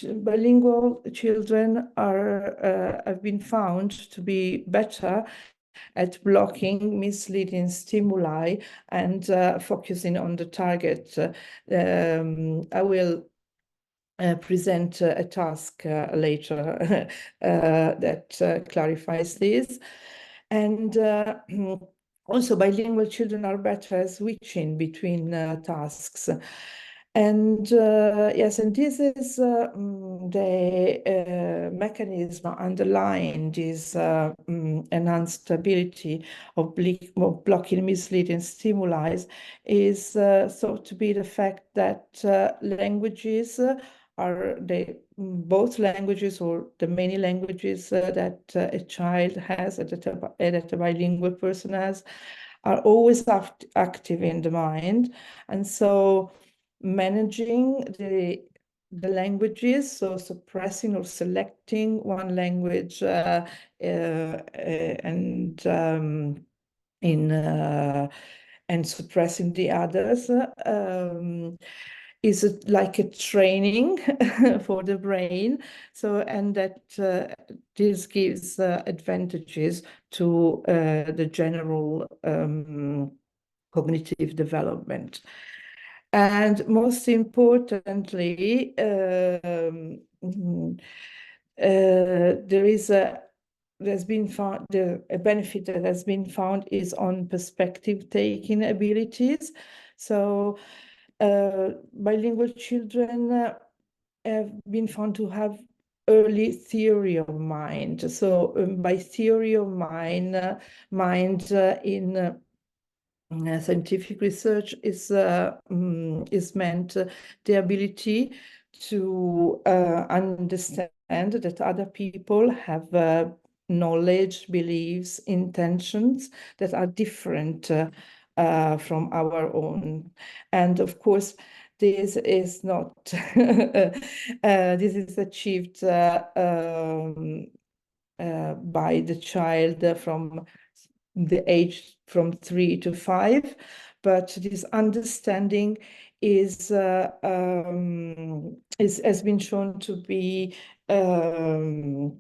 bilingual children have been found to be better at blocking misleading stimuli and focusing on the target. I will present a task later that clarifies this. And also bilingual children are better at switching between tasks. And yes, and this is the mechanism underlying this enhanced ability of blocking misleading stimuli is thought to be the fact that languages are both languages or the many languages that a child has, that a bilingual person has, are always active in the mind. And so managing the languages, so suppressing or selecting one language and suppressing the others is like a training for the brain. So, and that this gives advantages to the general cognitive development. And most importantly, there's been found a benefit that has been found is on perspective taking abilities. So bilingual children have been found to have early theory of mind. So by theory of mind in scientific research is meant the ability to understand that other people have knowledge, beliefs, intentions that are different from our own. And of course, this is not, this is achieved by the child from the age from 3 to 5, but this understanding has been shown to be to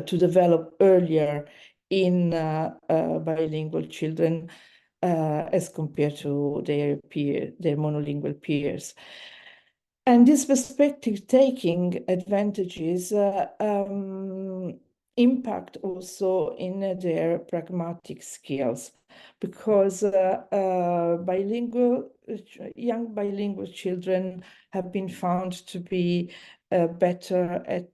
develop earlier in bilingual children as compared to their monolingual peers. And this perspective taking advantages impact also in their pragmatic skills, because young bilingual children have been found to be better at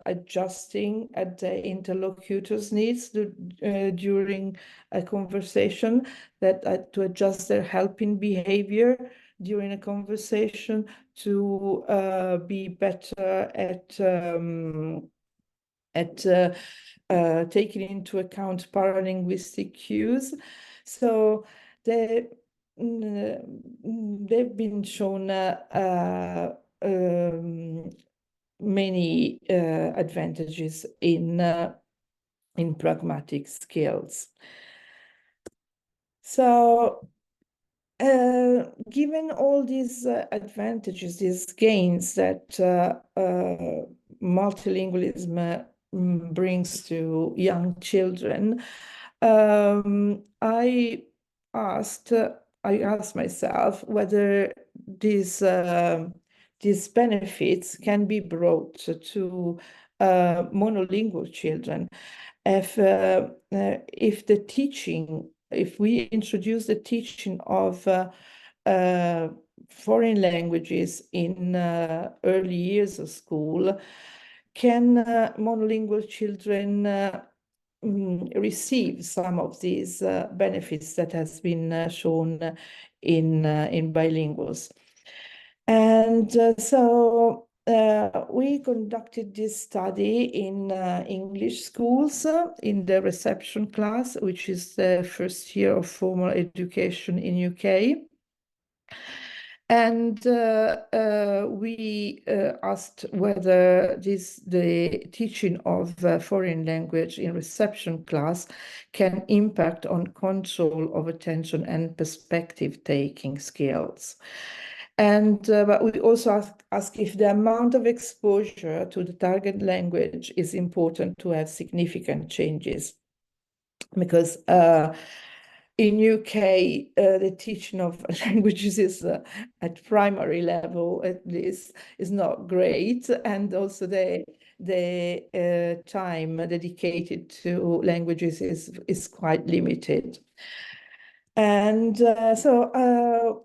adjusting at the interlocutor's needs during a conversation, to adjust their helping behavior during a conversation, to be better at taking into account paralinguistic cues. So they've been shown many advantages in pragmatic skills. So given all these advantages, these gains that multilingualism brings to young children, I asked myself whether these benefits can be brought to monolingual children. If we introduce the teaching of foreign languages in early years of school, can monolingual children receive some of these benefits that has been shown in bilinguals? And so we conducted this study in English schools in the reception class, which is the first year of formal education in UK. And we asked whether the teaching of foreign language in reception class can impact on control of attention and perspective-taking skills. And but we also ask if the amount of exposure to the target language is important to have significant changes, because in UK, the teaching of languages is at primary level, at least, is not great, and also the time dedicated to languages is quite limited. And so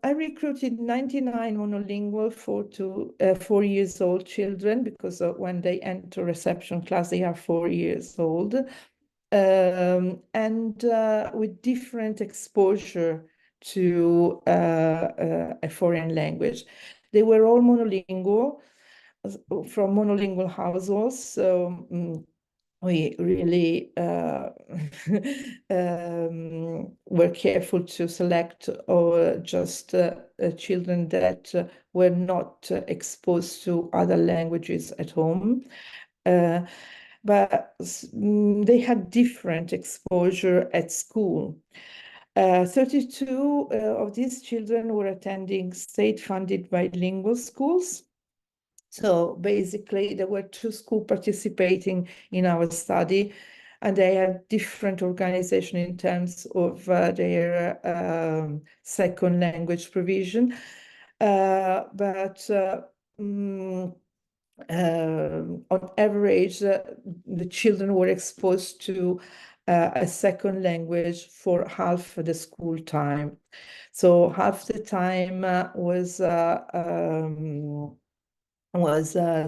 I recruited 99 monolingual 4 to 4 years old children, because when they enter reception class, they are 4 years old. And with different exposure to a foreign language. They were all monolingual, from monolingual households, so we really were careful to select just children that were not exposed to other languages at home. But they had different exposure at school. 32 of these children were attending state-funded bilingual schools. So basically, there were 2 schools participating in our study, and they had different organization in terms of their second language provision. On average, the children were exposed to a second language for half the school time. So half the time was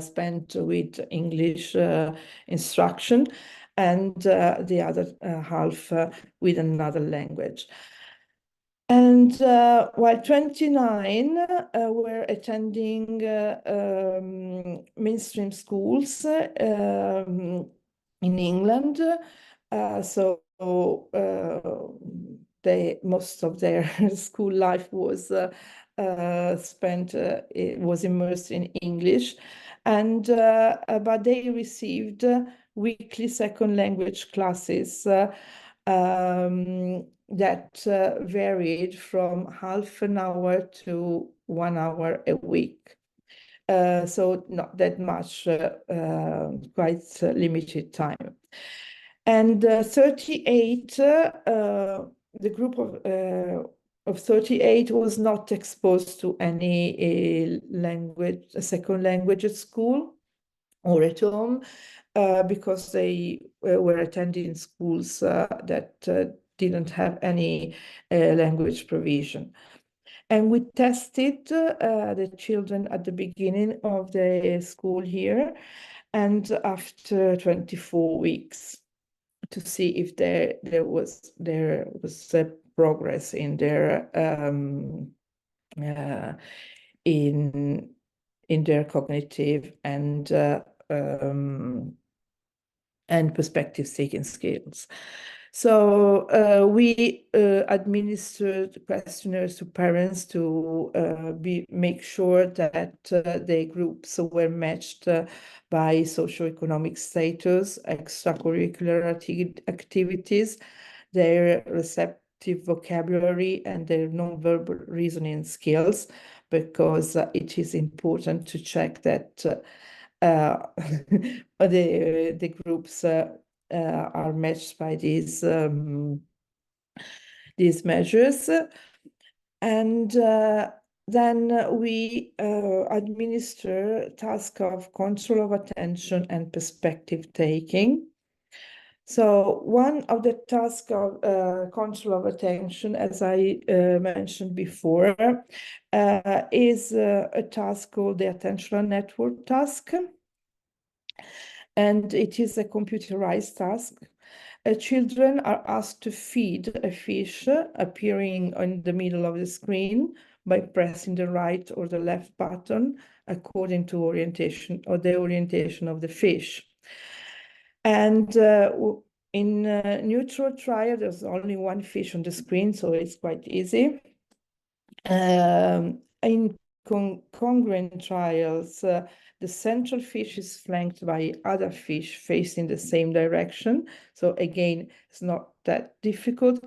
spent with English instruction, and the other half with another language. And while 29 were attending mainstream schools in England, so most of their school life was was immersed in English, and but they received weekly second language classes that varied from half an hour to 1 hour a week. So not that much, quite limited time. And 38, the group of 38 was not exposed to any second language at school or at home, because they were attending schools that didn't have any language provision. And we tested the children at the beginning of the school year and after 24 weeks to see if there was progress in their in their cognitive and perspective-taking skills. So we administered questionnaires to parents to make sure that the groups were matched by socioeconomic status, extracurricular activities, their receptive vocabulary, and their nonverbal reasoning skills, because it is important to check that the groups are matched by these measures. And then we administer task of control of attention and perspective taking. So one of the tasks of control of attention, as I mentioned before, is a task called the attentional network task. And it is a computerized task. Children are asked to feed a fish appearing in the middle of the screen by pressing the right or the left button according to orientation or the orientation of the fish. And in neutral trial, there's only one fish on the screen, so it's quite easy. In congruent trials, the central fish is flanked by other fish facing the same direction. So again, it's not that difficult.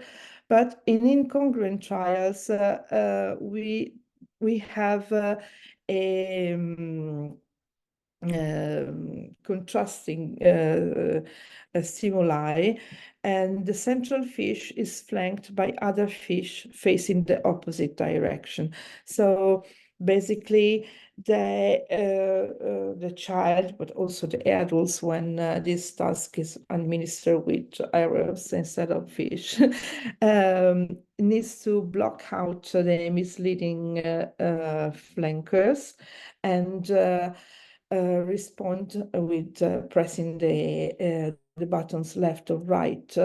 But in incongruent trials, we have contrasting stimuli, and the central fish is flanked by other fish facing the opposite direction. So basically, the child, but also the adults, when this task is administered with arrows instead of fish, needs to block out the misleading flankers and respond with pressing the buttons left or right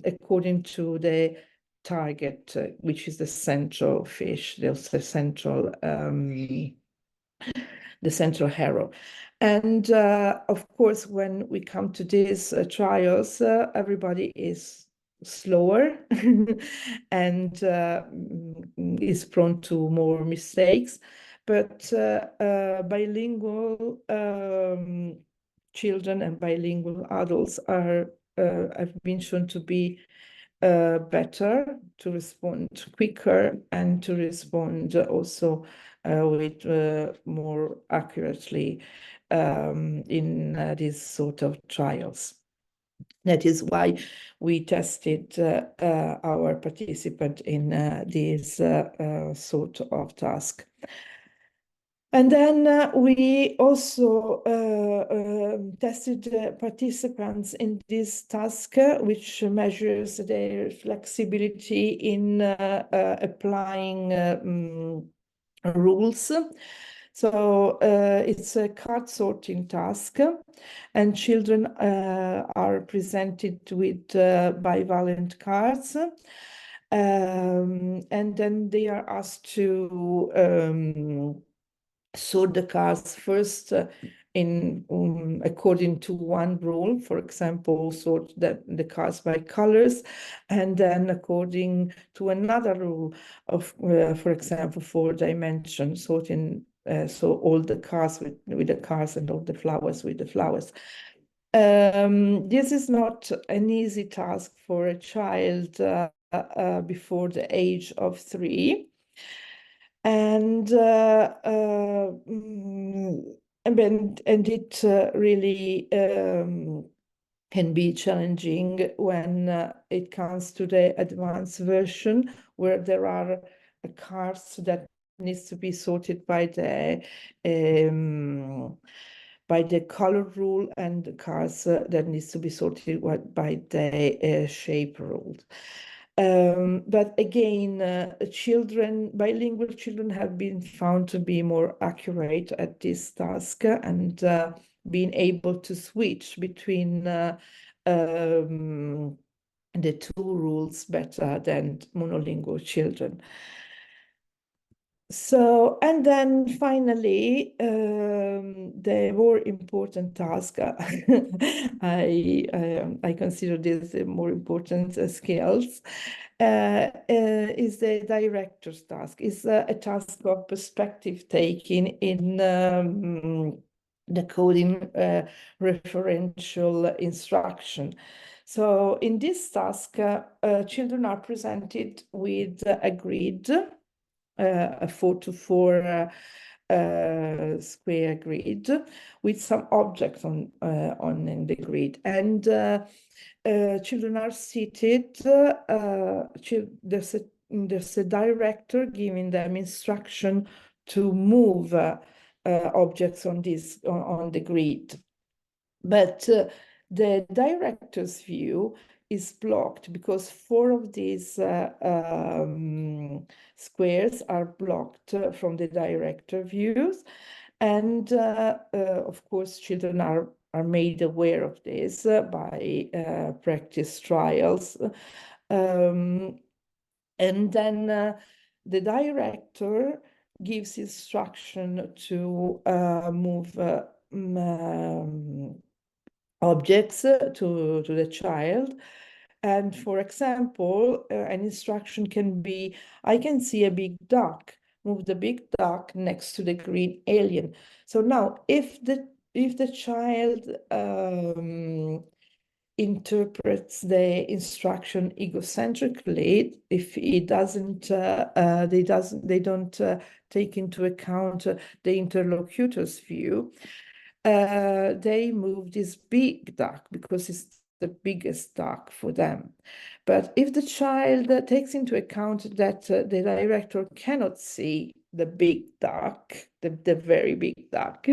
according to the target, which is the central fish, the central arrow. And of course, when we come to these trials, everybody is slower and is prone to more mistakes. But bilingual children and bilingual adults have been shown to be better, to respond quicker, and to respond also with more accurately in these sort of trials. That is why we tested our participant in this sort of task. And then we also tested participants in this task, which measures their flexibility in applying rules. So it's a card sorting task, and children are presented with bivalent cards. And then they are asked to sort the cars first according to one rule, for example, sort the cars by colors, and then according to another rule of, for example, 4 dimensions, sorting so all the cars with the cars and all the flowers with the flowers. This is not an easy task for a child before the age of 3. And it really can be challenging when it comes to the advanced version, where there are cards that needs to be sorted by the color rule, and the cards that needs to be sorted by the shape rule. But again, bilingual children have been found to be more accurate at this task, and being able to switch between the 2 rules better than monolingual children. So, and then finally, the more important task, I consider this the more important skills, is the director's task. It's a task of perspective taking in decoding referential instruction. So in this task, children are presented with a grid, a 4x4 square grid with some objects on in the grid, and children are seated. There's a director giving them instruction to move objects on the grid, but the director's view is blocked because 4 of these squares are blocked from the director views, and of course children are made aware of this by practice trials, and then the director gives instruction to move objects to the child. And for example, an instruction can be, I can see a big duck, move the big duck next to the green alien. So now if the child interprets the instruction egocentrically, if he doesn't they don't take into account the interlocutor's view, they move this big duck because it's the biggest duck for them. But if the child takes into account that the director cannot see the big duck, the very big duck,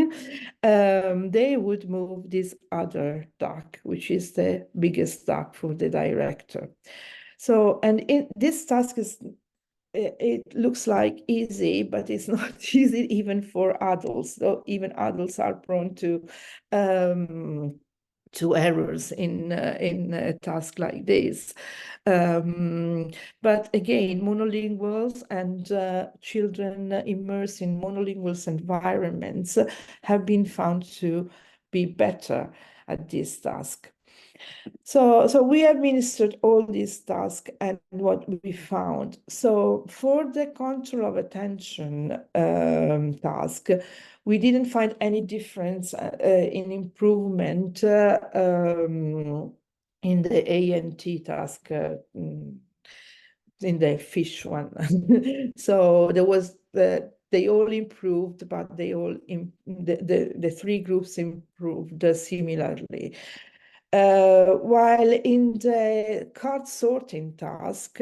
they would move this other duck, which is the biggest duck for the director. So, and this task is, it looks like easy, but it's not easy even for adults. Though even adults are prone to errors in a task like this. But again, monolinguals and children immersed in monolingual environments have been found to be better at this task. So we administered all these tasks and what we found. So for the control of attention task, we didn't find any difference in improvement in the ANT task, in the fish one. So there was they all improved, but they all the 3 groups improved similarly. While in the card sorting task,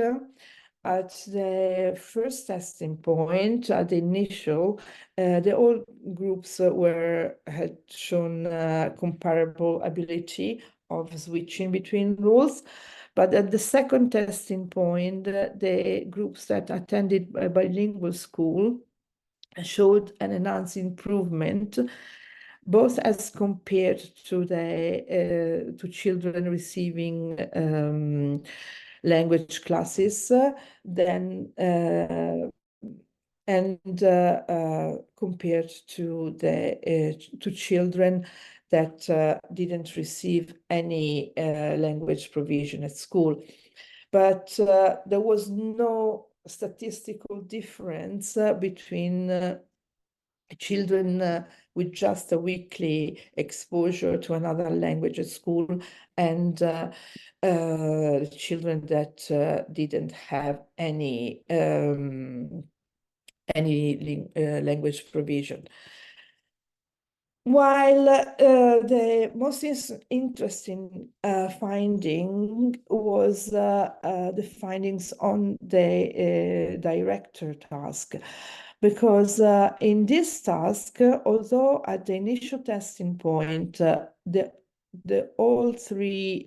at the first testing point, at the initial, all groups had shown comparable ability of switching between rules. But at the second testing point, the groups that attended a bilingual school showed an enhanced improvement, both as compared to the to children receiving language classes, compared to the children that didn't receive any language provision at school. But there was no statistical difference between children with just a weekly exposure to another language at school and children that didn't have any language provision. While the most interesting finding was the findings on the director task, because in this task, although at the initial testing point, the all three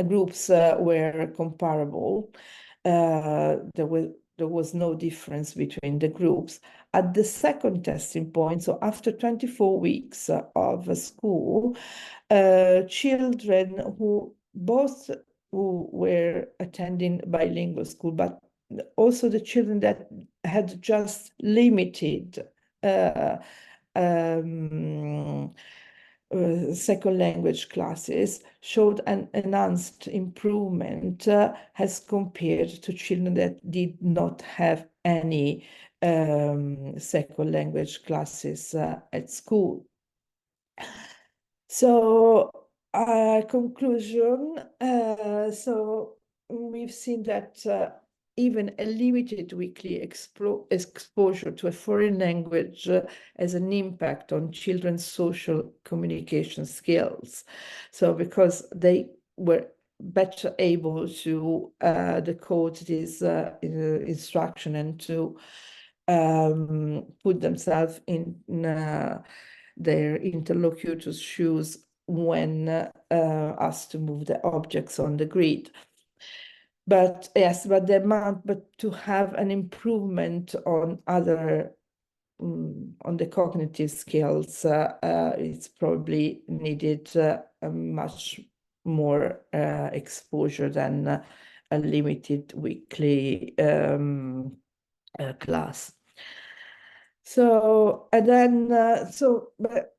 groups were comparable, there was no difference between the groups. At the second testing point, so after 24 weeks of school, children who were attending bilingual school, but also the children that had just limited second language classes showed an enhanced improvement as compared to children that did not have any second language classes at school. So, conclusion, so we've seen that even a limited weekly exposure to a foreign language has an impact on children's social communication skills. So because they were better able to decode this instruction and to put themselves in their interlocutor's shoes when asked to move the objects on the grid. But yes, but to have an improvement on other on the cognitive skills, it's probably needed much more exposure than a limited weekly class. So, and then, but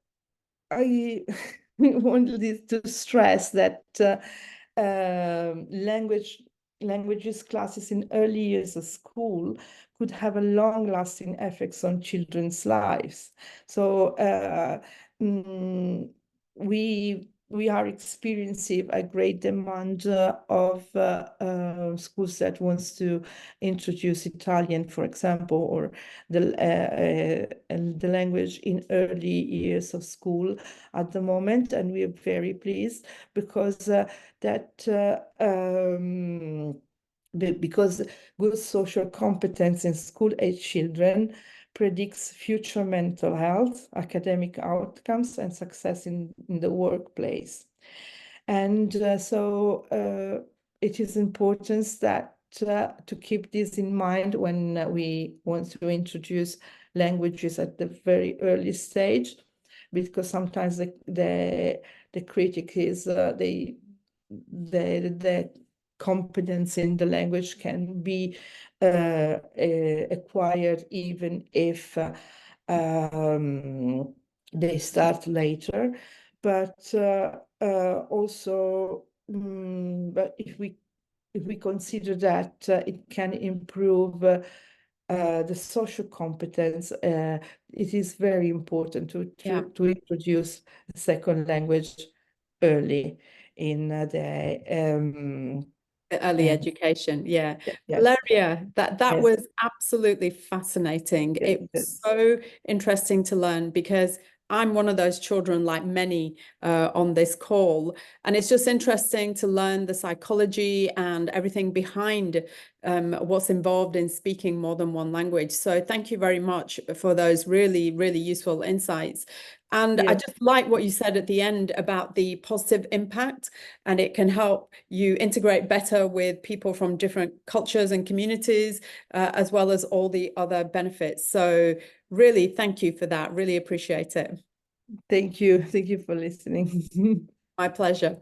I wanted to stress that languages classes in early years of school could have a long-lasting effects on children's lives. So we are experiencing a great demand of schools that wants to introduce Italian, for example, or the language in early years of school at the moment, and we are very pleased because because good social competence in school-age children predicts future mental health, academic outcomes, and success in the workplace. And so it is important that to keep this in mind when we want to introduce languages at the very early stage, because sometimes the critic is the competence in the language can be acquired even if they start later, but also but if we consider that it can improve the social competence, it is very important to introduce the second language early in the early education. Yeah. Valeria, that was absolutely fascinating. It was so interesting to learn, because I'm one of those children, like many on this call, and it's just interesting to learn the psychology and everything behind what's involved in speaking more than one language. So thank you very much for those really, really useful insights. And I just like what you said at the end about the positive impact, and it can help you integrate better with people from different cultures and communities, as well as all the other benefits. So really, thank you for that. Really appreciate it. Thank you. Thank you for listening. My pleasure.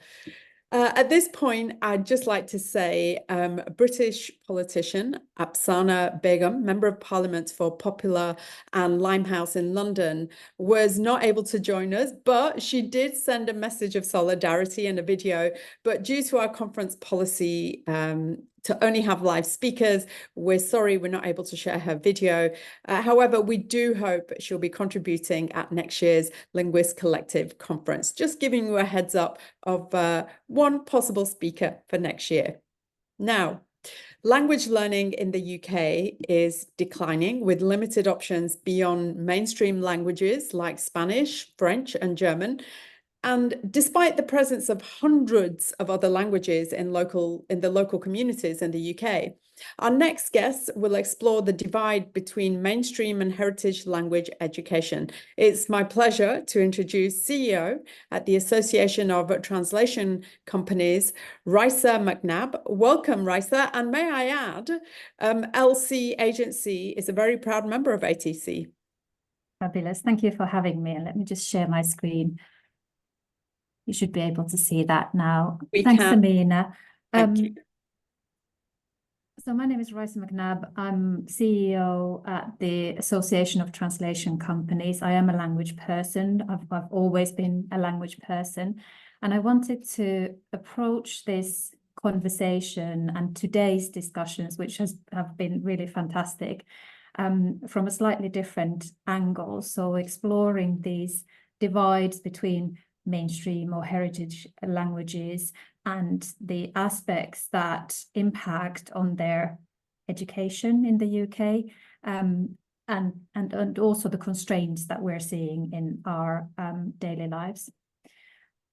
At this point, I'd just like to say a British politician, Apsana Begum, Member of Parliament for Popular and Limehouse in London, was not able to join us, but she did send a message of solidarity and a video. But due to our conference policy to only have live speakers, we're sorry we're not able to share her video. However, we do hope she'll be contributing at next year's Linguists Collective Conference. Just giving you a heads up of one possible speaker for next year. Now, language learning in the UK is declining with limited options beyond mainstream languages like Spanish, French, and German. And despite the presence of hundreds of other languages in the local communities in the UK, our next guest will explore the divide between mainstream and heritage language education. It's my pleasure to introduce CEO at the Association of Translation Companies, Raisa McNabb. Welcome, Raisa. And may I add, LC Agency is a very proud member of ATC. Fabulous. Thank you for having me. And let me just share my screen. You should be able to see that now. Thanks, Samina. Thank you. So my name is Raisa McNabb. I'm CEO at the Association of Translation Companies. I am a language person. I've always been a language person. And I wanted to approach this conversation and today's discussions, which have been really fantastic, from a slightly different angle. So exploring these divides between mainstream or heritage languages and the aspects that impact on their education in the UK, and also the constraints that we're seeing in our daily lives.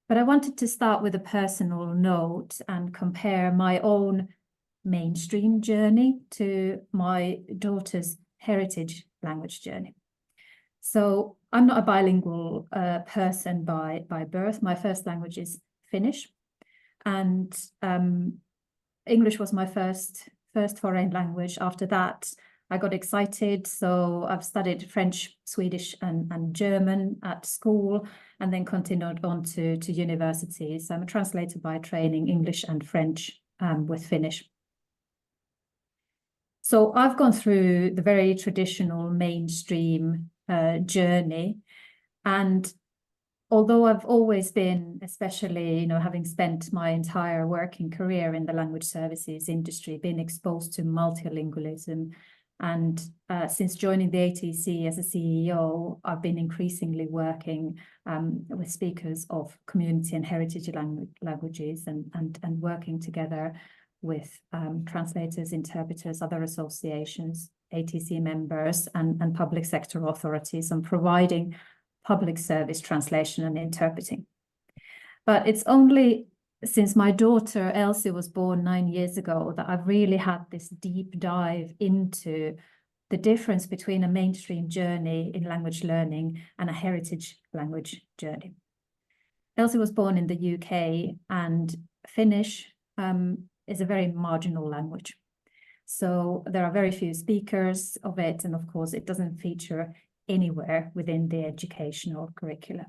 But I wanted to start with a personal note and compare my own mainstream journey to my daughter's heritage language journey. So I'm not a bilingual person by birth. My first language is Finnish, and English was my first foreign language. After that, I got excited, so I've studied French, Swedish, and German at school, and then continued on to university. So I'm a translator by training, English and French with Finnish. So I've gone through the very traditional mainstream journey, and although I've always been, especially, having spent my entire working career in the language services industry, been exposed to multilingualism, and since joining the ATC as a CEO, I've been increasingly working with speakers of community and heritage languages and working together with translators, interpreters, other associations, ATC members, and public sector authorities on providing public service translation and interpreting. But it's only since my daughter Elsie was born 9 years ago that I've really had this deep dive into the difference between a mainstream journey in language learning and a heritage language journey. Elsie was born in the UK, and Finnish is a very marginal language. So there are very few speakers of it, and of course it doesn't feature anywhere within the educational curricula.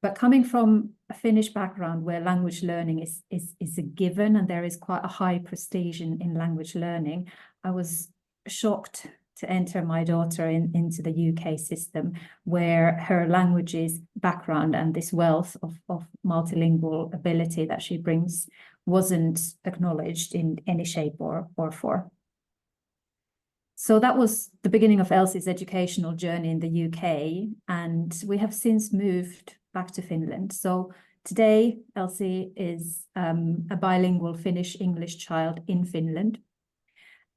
But coming from a Finnish background where language learning is a given and there is quite a high prestige in language learning, I was shocked to enter my daughter into the UK system, where her languages background and this wealth of multilingual ability that she brings wasn't acknowledged in any shape or form. So that was the beginning of Elsie's educational journey in the UK, and we have since moved back to Finland. So today, Elsie is a bilingual Finnish-English child in Finland,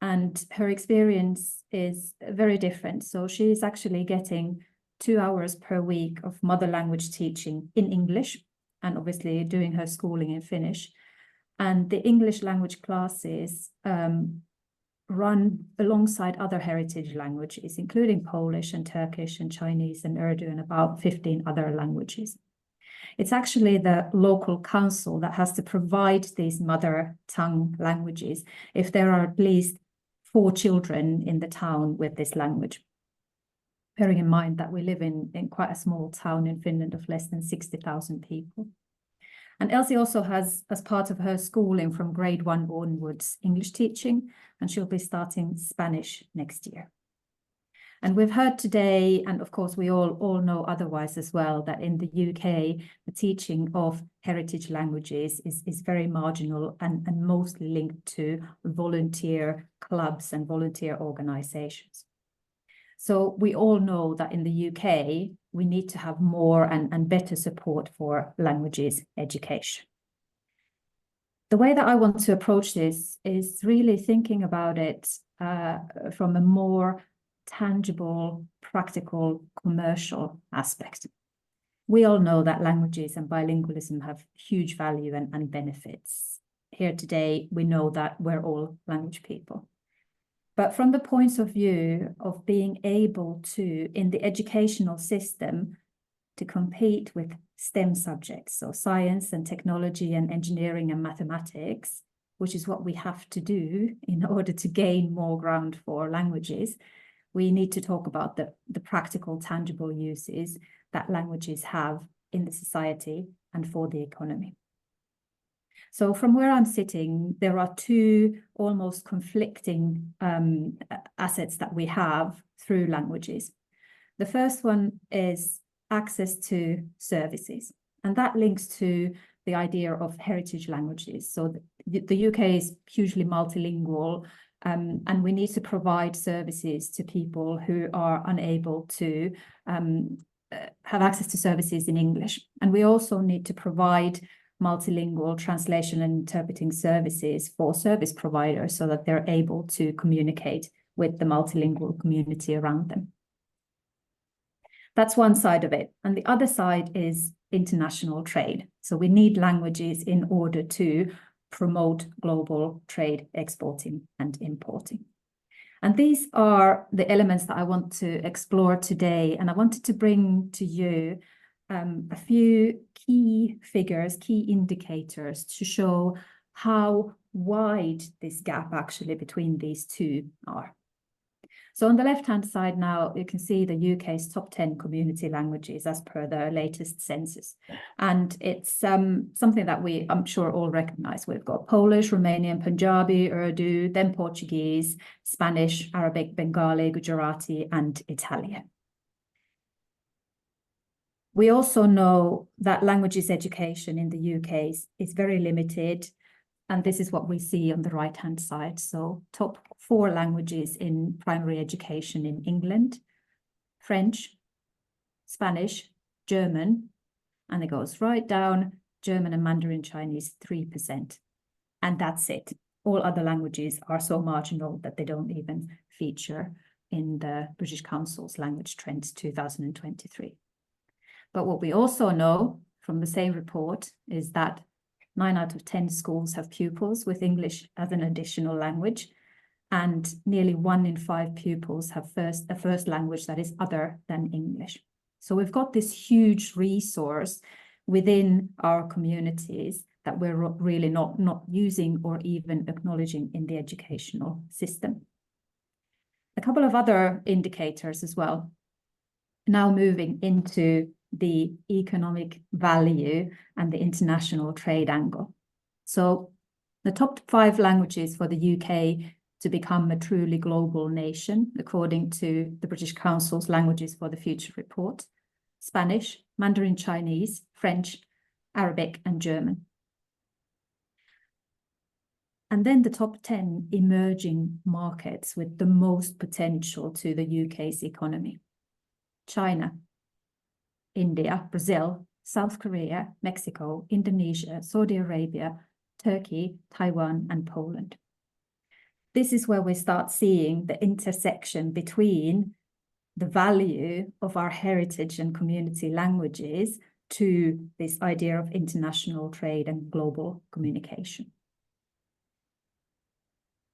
and her experience is very different. So she is actually getting 2 hours per week of mother language teaching in English, and obviously doing her schooling in Finnish. And the English language classes run alongside other heritage languages, including Polish and Turkish and Chinese and Urdu and about 15 other languages. It's actually the local council that has to provide these mother tongue languages if there are at least 4 children in the town with this language. Bearing in mind that we live in quite a small town in Finland of less than 60,000 people. And Elsie also has, as part of her schooling from grade 1 onwards, English teaching, and she'll be starting Spanish next year. And we've heard today, and of course we all know otherwise as well, that in the UK, the teaching of heritage languages is very marginal and mostly linked to volunteer clubs and volunteer organisations. So we all know that in the UK, we need to have more and better support for languages education. The way that I want to approach this is really thinking about it from a more tangible, practical, commercial aspect. We all know that languages and bilingualism have huge value and benefits. Here today, we know that we're all language people. But from the point of view of being able to, in the educational system, to compete with STEM subjects, so science and technology and engineering and mathematics, which is what we have to do in order to gain more ground for languages, we need to talk about the practical, tangible uses that languages have in the society and for the economy. So from where I'm sitting, there are two almost conflicting assets that we have through languages. The first one is access to services, and that links to the idea of heritage languages. So the UK is hugely multilingual, and we need to provide services to people who are unable to have access to services in English. And we also need to provide multilingual translation and interpreting services for service providers so that they're able to communicate with the multilingual community around them. That's one side of it. And the other side is international trade. So we need languages in order to promote global trade, exporting and importing. And these are the elements that I want to explore today. And I wanted to bring to you a few key figures, key indicators to show how wide this gap actually between these two are. So on the left-hand side now, you can see the UK's top 10 community languages as per the latest census. And it's something that I'm sure all recognize. We've got Polish, Romanian, Punjabi, Urdu, then Portuguese, Spanish, Arabic, Bengali, Gujarati, and Italian. We also know that languages education in the UK is very limited. And this is what we see on the right-hand side. So top 4 languages in primary education in England: French, Spanish, German, and it goes right down, German and Mandarin Chinese, 3%. And that's it. All other languages are so marginal that they don't even feature in the British Council's Language Trends 2023. But what we also know from the same report is that 9 out of 10 schools have pupils with English as an additional language, and nearly 1 in 5 pupils have a first language that is other than English. So we've got this huge resource within our communities that we're really not using or even acknowledging in the educational system. A couple of other indicators as well. Now moving into the economic value and the international trade angle. So the top 5 languages for the UK to become a truly global nation, according to the British Council's Languages for the Future report: Spanish, Mandarin Chinese, French, Arabic, and German. And then the top 10 emerging markets with the most potential to the UK's economy: China, India, Brazil, South Korea, Mexico, Indonesia, Saudi Arabia, Turkey, Taiwan, and Poland. This is where we start seeing the intersection between the value of our heritage and community languages to this idea of international trade and global communication.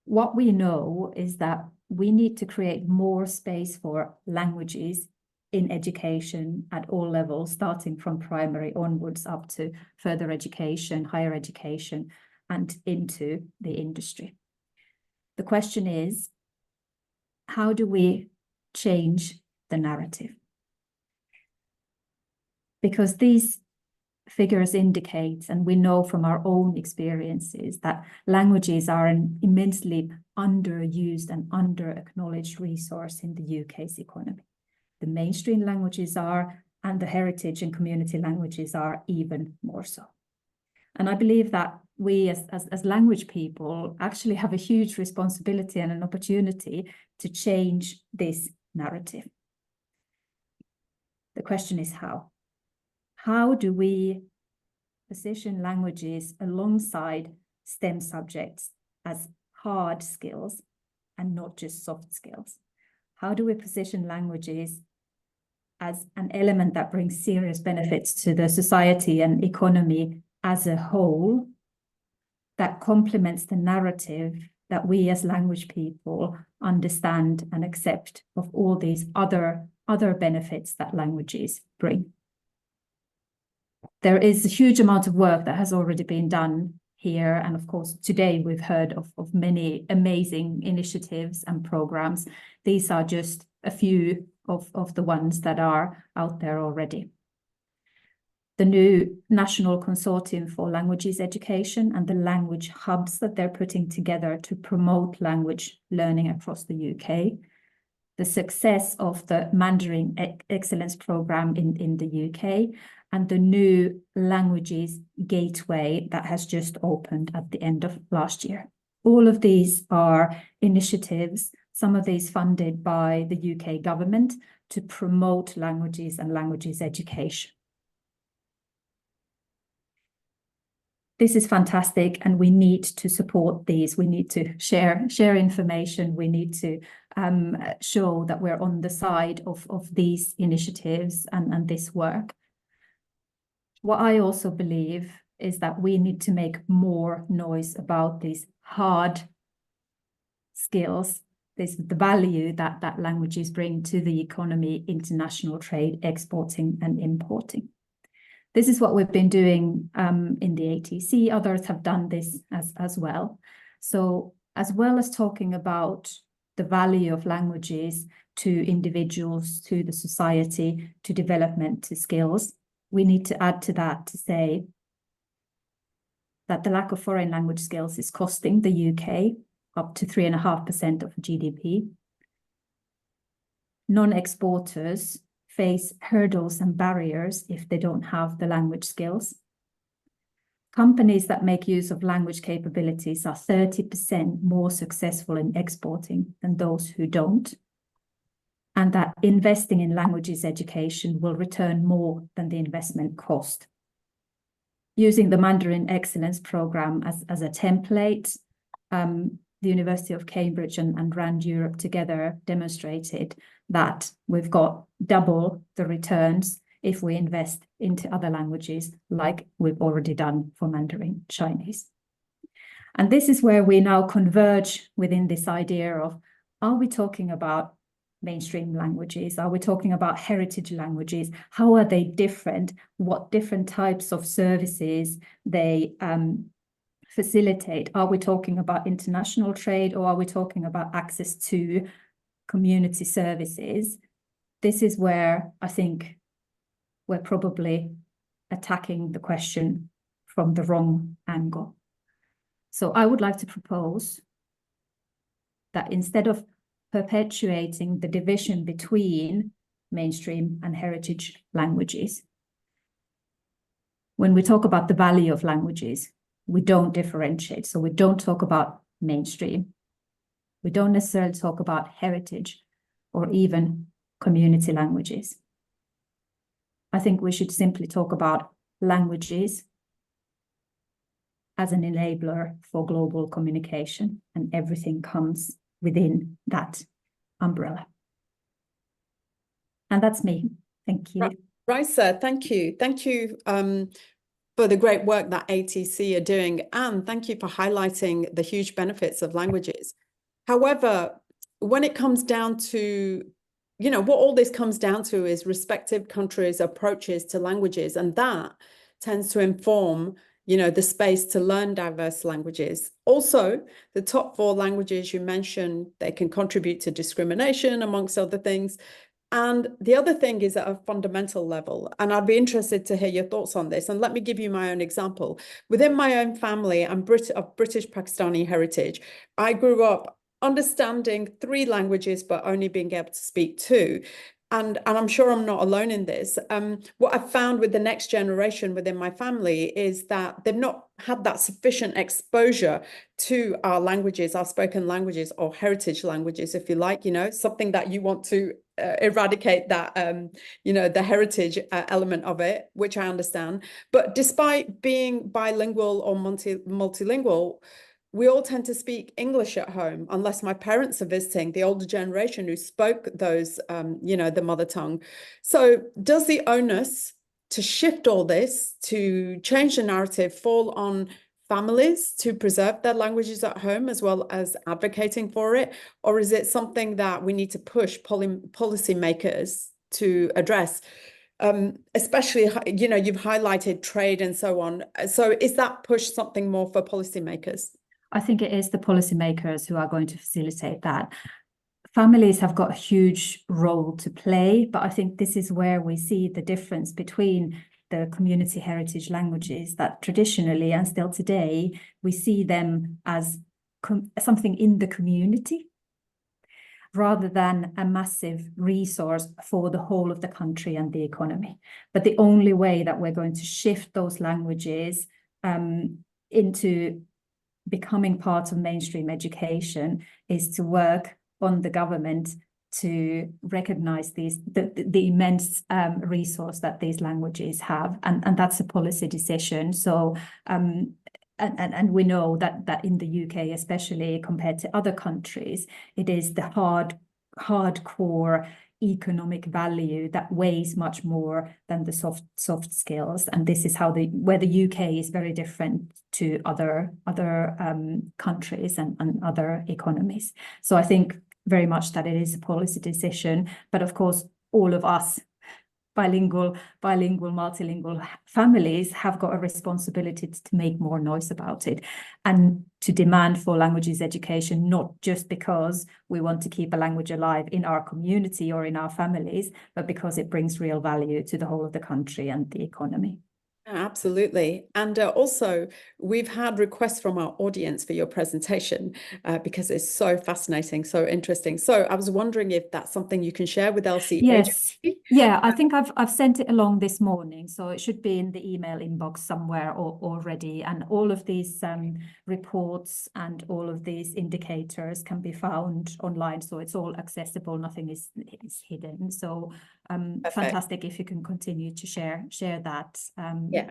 What we know is that we need to create more space for languages in education at all levels, starting from primary onwards up to further education, higher education, and into the industry. The question is, how do we change the narrative? Because these figures indicate, and we know from our own experiences, that languages are an immensely underused and under-acknowledged resource in the UK's economy. The mainstream languages are, and the heritage and community languages are even more so. And I believe that we as language people actually have a huge responsibility and an opportunity to change this narrative. The question is how? How do we position languages alongside STEM subjects as hard skills and not just soft skills? How do we position languages as an element that brings serious benefits to the society and economy as a whole, that complements the narrative that we as language people understand and accept of all these other benefits that languages bring? There is a huge amount of work that has already been done here. And of course, today we've heard of many amazing initiatives and programs. These are just a few of the ones that are out there already. The new National Consortium for Languages Education and the language hubs that they're putting together to promote language learning across the UK. The success of the Mandarin Excellence Programme in the UK, and the new Languages Gateway that has just opened at the end of last year. All of these are initiatives, some of these funded by the UK government, to promote languages and languages education. This is fantastic, and we need to support these. We need to share information. We need to show that we're on the side of these initiatives and this work. What I also believe is that we need to make more noise about these hard skills, the value that languages bring to the economy, international trade, exporting and importing. This is what we've been doing in the ATC. Others have done this as well. So as well as talking about the value of languages to individuals, to the society, to development, to skills, we need to add to that to say that the lack of foreign language skills is costing the UK up to 3.5% of GDP. Non-exporters face hurdles and barriers if they don't have the language skills. Companies that make use of language capabilities are 30% more successful in exporting than those who don't. And that investing in languages education will return more than the investment cost. Using the Mandarin Excellence Programme as a template, the University of Cambridge and RAND Europe together demonstrated that we've got double the returns if we invest into other languages, like we've already done for Mandarin Chinese. And this is where we now converge within this idea of, are we talking about mainstream languages? Are we talking about heritage languages? How are they different? What different types of services they facilitate? Are we talking about international trade, or are we talking about access to community services? This is where I think we're probably attacking the question from the wrong angle. So I would like to propose that instead of perpetuating the division between mainstream and heritage languages, when we talk about the value of languages, we don't differentiate. So we don't talk about mainstream. We don't necessarily talk about heritage or even community languages. I think we should simply talk about languages as an enabler for global communication, and everything comes within that umbrella. And that's me. Thank you. Raisa, thank you. Thank you for the great work that ATC are doing, and thank you for highlighting the huge benefits of languages. However, when it comes down to, what all this comes down to is respective countries' approaches to languages, and that tends to inform, the space to learn diverse languages. Also, the top 4 languages you mentioned, they can contribute to discrimination, amongst other things. And the other thing is at a fundamental level, and I'd be interested to hear your thoughts on this. And let me give you my own example. Within my own family, I'm of British Pakistani heritage. I grew up understanding 3 languages, but only being able to speak 2. And I'm sure I'm not alone in this. What I've found with the next generation within my family is that they've not had that sufficient exposure to our languages, our spoken languages, or heritage languages, if you like, something that you want to eradicate that, the heritage element of it, which I understand. But despite being bilingual or multilingual, we all tend to speak English at home, unless my parents are visiting, the older generation who spoke those, the mother tongue. So does the onus to shift all this, to change the narrative, fall on families to preserve their languages at home as well as advocating for it? Or is it something that we need to push policymakers to address? Especially, you've highlighted trade and so on. So is that push something more for policymakers? I think it is the policymakers who are going to facilitate that. Families have got a huge role to play, but I think this is where we see the difference between the community heritage languages that traditionally and still today, we see them as something in the community rather than a massive resource for the whole of the country and the economy. But the only way that we're going to shift those languages into becoming part of mainstream education is to work on the government to recognize the immense resource that these languages have, and that's a policy decision. So and we know that in the UK, especially compared to other countries, it is the hardcore economic value that weighs much more than the soft skills, and this is where the UK is very different to other countries and other economies. So I think very much that it is a policy decision, but of course all of us bilingual, multilingual families have got a responsibility to make more noise about it and to demand for languages education, not just because we want to keep a language alive in our community or in our families, but because it brings real value to the whole of the country and the economy. Absolutely. And also, we've had requests from our audience for your presentation because it's so fascinating, so interesting. So I was wondering if that's something you can share with LC. Yes. Yeah, I think I've sent it along this morning, so it should be in the email inbox somewhere already. And all of these reports and all of these indicators can be found online, so it's all accessible. Nothing is hidden. So fantastic if you can continue to share that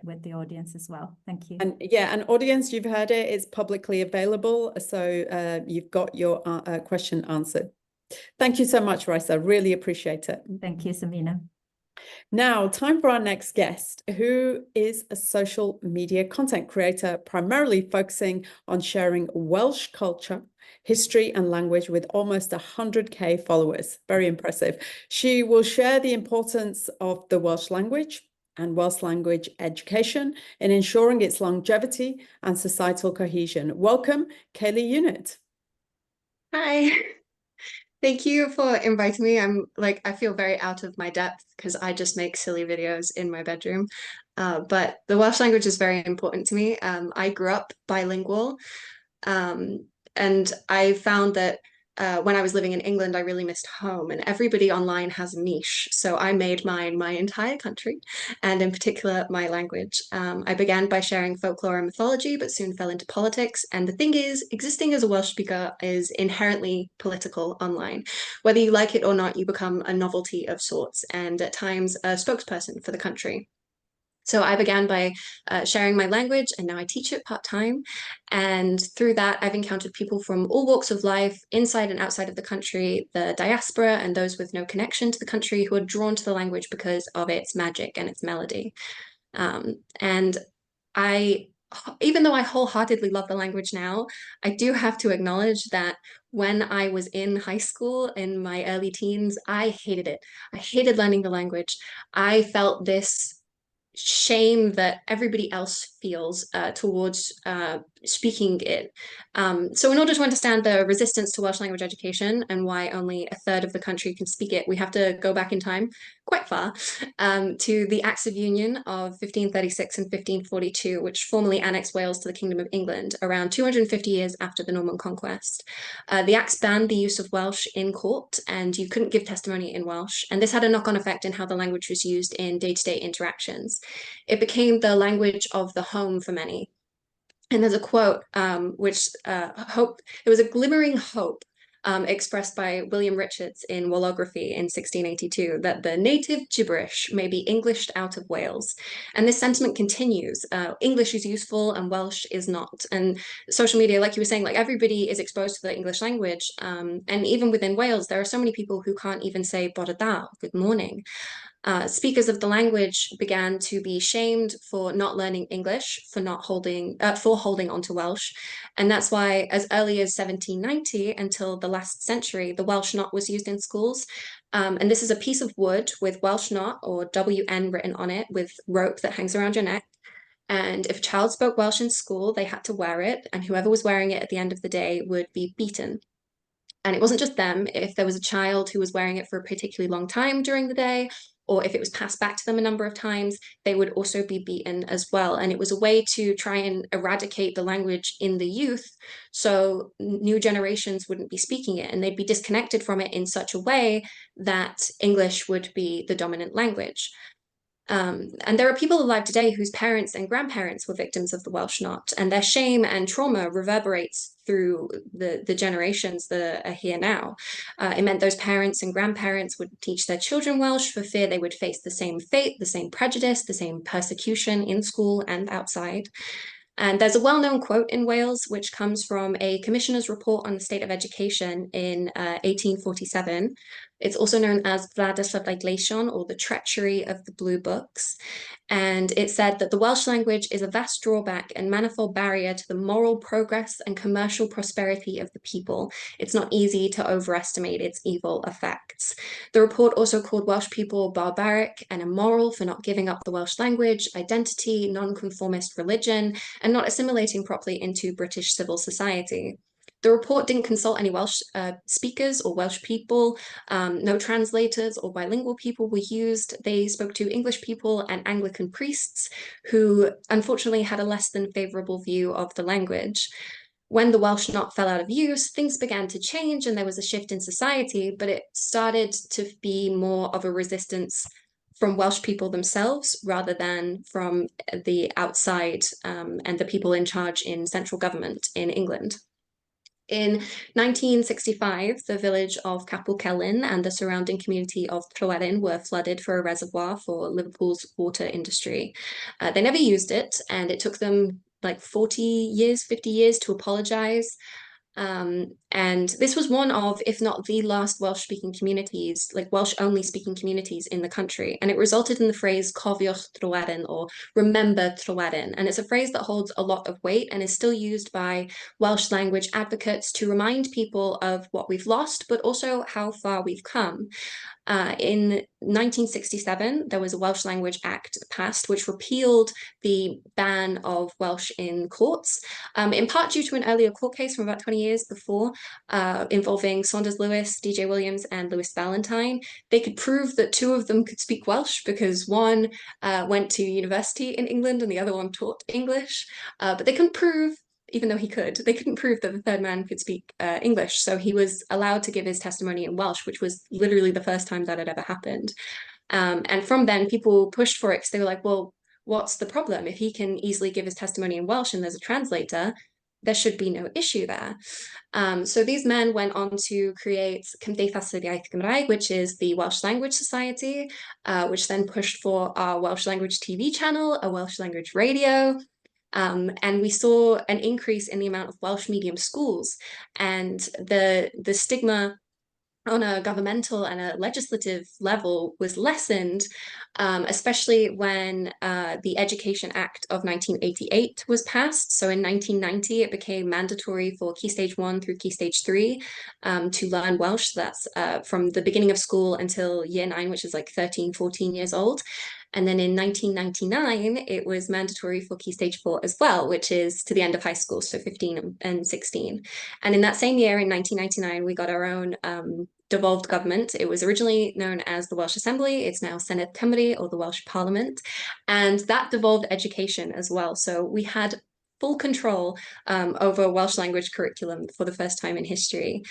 with the audience as well. Thank you. And an audience, you've heard it, it's publicly available, so you've got your question answered. Thank you so much, Raisa. Really appreciate it. Thank you, Samina. Now, time for our next guest, who is a social media content creator, primarily focusing on sharing Welsh culture, history and language with almost 100K followers. Very impressive. She will share the importance of the Welsh language and Welsh language education in ensuring its longevity and societal cohesion. Welcome, Kaylee Unit. Hi. Thank you for inviting me. I feel very out of my depth because I just make silly videos in my bedroom. But the Welsh language is very important to me. I grew up bilingual, and I found that when I was living in England, I really missed home, and everybody online has a niche. So I made mine my entire country, and in particular, my language. I began by sharing folklore and mythology, but soon fell into politics. And the thing is, existing as a Welsh speaker is inherently political online. Whether you like it or not, you become a novelty of sorts, and at times a spokesperson for the country. So I began by sharing my language, and now I teach it part-time. And through that, I've encountered people from all walks of life, inside and outside of the country, the diaspora, and those with no connection to the country who are drawn to the language because of its magic and its melody. And even though I wholeheartedly love the language now, I do have to acknowledge that when I was in high school, in my early teens, I hated it. I hated learning the language. I felt this shame that everybody else feels towards speaking it. So in order to understand the resistance to Welsh language education and why only a third of the country can speak it, we have to go back in time quite far to the Acts of Union of 1536 and 1542, which formally annexed Wales to the Kingdom of England around 250 years after the Norman Conquest. The Acts banned the use of Welsh in court, and you couldn't give testimony in Welsh. And this had a knock-on effect in how the language was used in day-to-day interactions. It became the language of the home for many. And there's a quote which there was a glimmering hope expressed by William Richards in Wallography in 1682 that the native gibberish may be Englished out of Wales. And this sentiment continues. English is useful and Welsh is not. And social media, like you were saying, like everybody is exposed to the English language. And even within Wales, there are so many people who can't even say bore da, good morning. Speakers of the language began to be shamed for not learning English, for holding onto Welsh. And that's why as early as 1790 until the last century, the Welsh knot was used in schools. And this is a piece of wood with Welsh knot or WN written on it with rope that hangs around your neck. And if a child spoke Welsh in school, they had to wear it. And whoever was wearing it at the end of the day would be beaten. And it wasn't just them. If there was a child who was wearing it for a particularly long time during the day, or if it was passed back to them a number of times, they would also be beaten as well. And it was a way to try and eradicate the language in the youth so new generations wouldn't be speaking it, and they'd be disconnected from it in such a way that English would be the dominant language. And there are people alive today whose parents and grandparents were victims of the Welsh knot, and their shame and trauma reverberates through the generations that are here now. It meant those parents and grandparents would teach their children Welsh for fear they would face the same fate, the same prejudice, the same persecution in school and outside. And there's a well-known quote in Wales, which comes from a commissioner's report on the state of education in 1847. It's also known as revitalising, or the treachery of the blue books. And it said that the Welsh language is a vast drawback and manifold barrier to the moral progress and commercial prosperity of the people. It's not easy to overestimate its evil effects. The report also called Welsh people barbaric and immoral for not giving up the Welsh language, identity, non-conformist religion, and not assimilating properly into British civil society. The report didn't consult any Welsh speakers or Welsh people. No translators or bilingual people were used. They spoke to English people and Anglican priests who unfortunately had a less than favorable view of the language. When the Welsh knot fell out of use, things began to change and there was a shift in society, but it started to be more of a resistance from Welsh people themselves rather than from the outside and the people in charge in central government in England. In 1965, the village of Capel Celyn and the surrounding community of Tryweryn were flooded for a reservoir for Liverpool's water industry. They never used it, and it took them like 40 years, 50 years to apologize. And this was one of, if not the last Welsh-speaking communities, like Welsh-only speaking communities in the country. And it resulted in the phrase cofiwch Tryweryn, or remember Tryweryn. And it's a phrase that holds a lot of weight and is still used by Welsh language advocates to remind people of what we've lost, but also how far we've come. In 1967, there was a Welsh Language Act passed, which repealed the ban of Welsh in courts, in part due to an earlier court case from about 20 years before, involving Saunders Lewis, DJ Williams, and Lewis Valentine. They could prove that two of them could speak Welsh because one went to university in England and the other one taught English, but they couldn't prove, even though he could, they couldn't prove that the third man could speak English. So he was allowed to give his testimony in Welsh, which was literally the first time that had ever happened. And from then, people pushed for it because they were like, well, what's the problem? If he can easily give his testimony in Welsh and there's a translator, there should be no issue there. So these men went on to create Cymdeithas yr Iaith Gymraeg, which is the Welsh Language Society, which then pushed for our Welsh language TV channel, a Welsh language radio, and we saw an increase in the amount of Welsh medium schools, and the stigma on a governmental and a legislative level was lessened, especially when the Education Act of 1988 was passed. So in 1990, it became mandatory for Key Stage 1 through Key Stage 3 to learn Welsh. So that's from the beginning of school until year 9, which is like 13, 14 years old. And then in 1999, it was mandatory for Key Stage 4 as well, which is to the end of high school, so 15 and 16. And in that same year, in 1999, we got our own devolved government. It was originally known as the Welsh Assembly. It's now Senedd Cymru, or the Welsh Parliament. And that devolved education as well. So we had full control over Welsh language curriculum for the first time in history.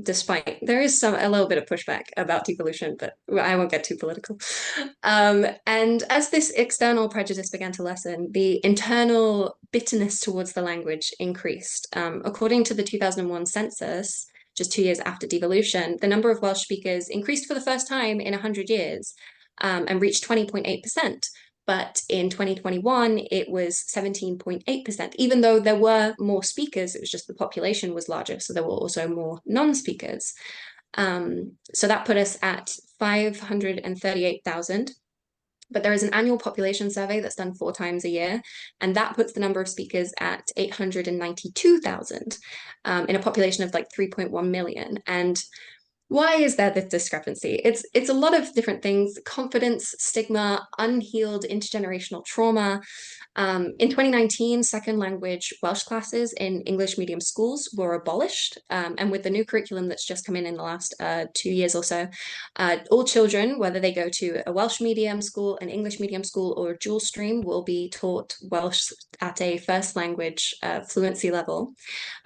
Despite there is a little bit of pushback about devolution, but I won't get too political. And as this external prejudice began to lessen, the internal bitterness towards the language increased. According to the 2001 census, just 2 years after devolution, the number of Welsh speakers increased for the first time in 100 years and reached 20.8%. But in 2021, it was 17.8%. Even though there were more speakers, it was just the population was larger, so there were also more non-speakers. So that put us at 538,000. But there is an annual population survey that's done 4 times a year, and that puts the number of speakers at 892,000 in a population of like 3.1 million. And why is there this discrepancy? It's a lot of different things: confidence, stigma, unhealed intergenerational trauma. In 2019, second language Welsh classes in English medium schools were abolished. And with the new curriculum that's just come in the last 2 years or so, all children, whether they go to a Welsh medium school, an English medium school, or a dual stream, will be taught Welsh at a first language fluency level.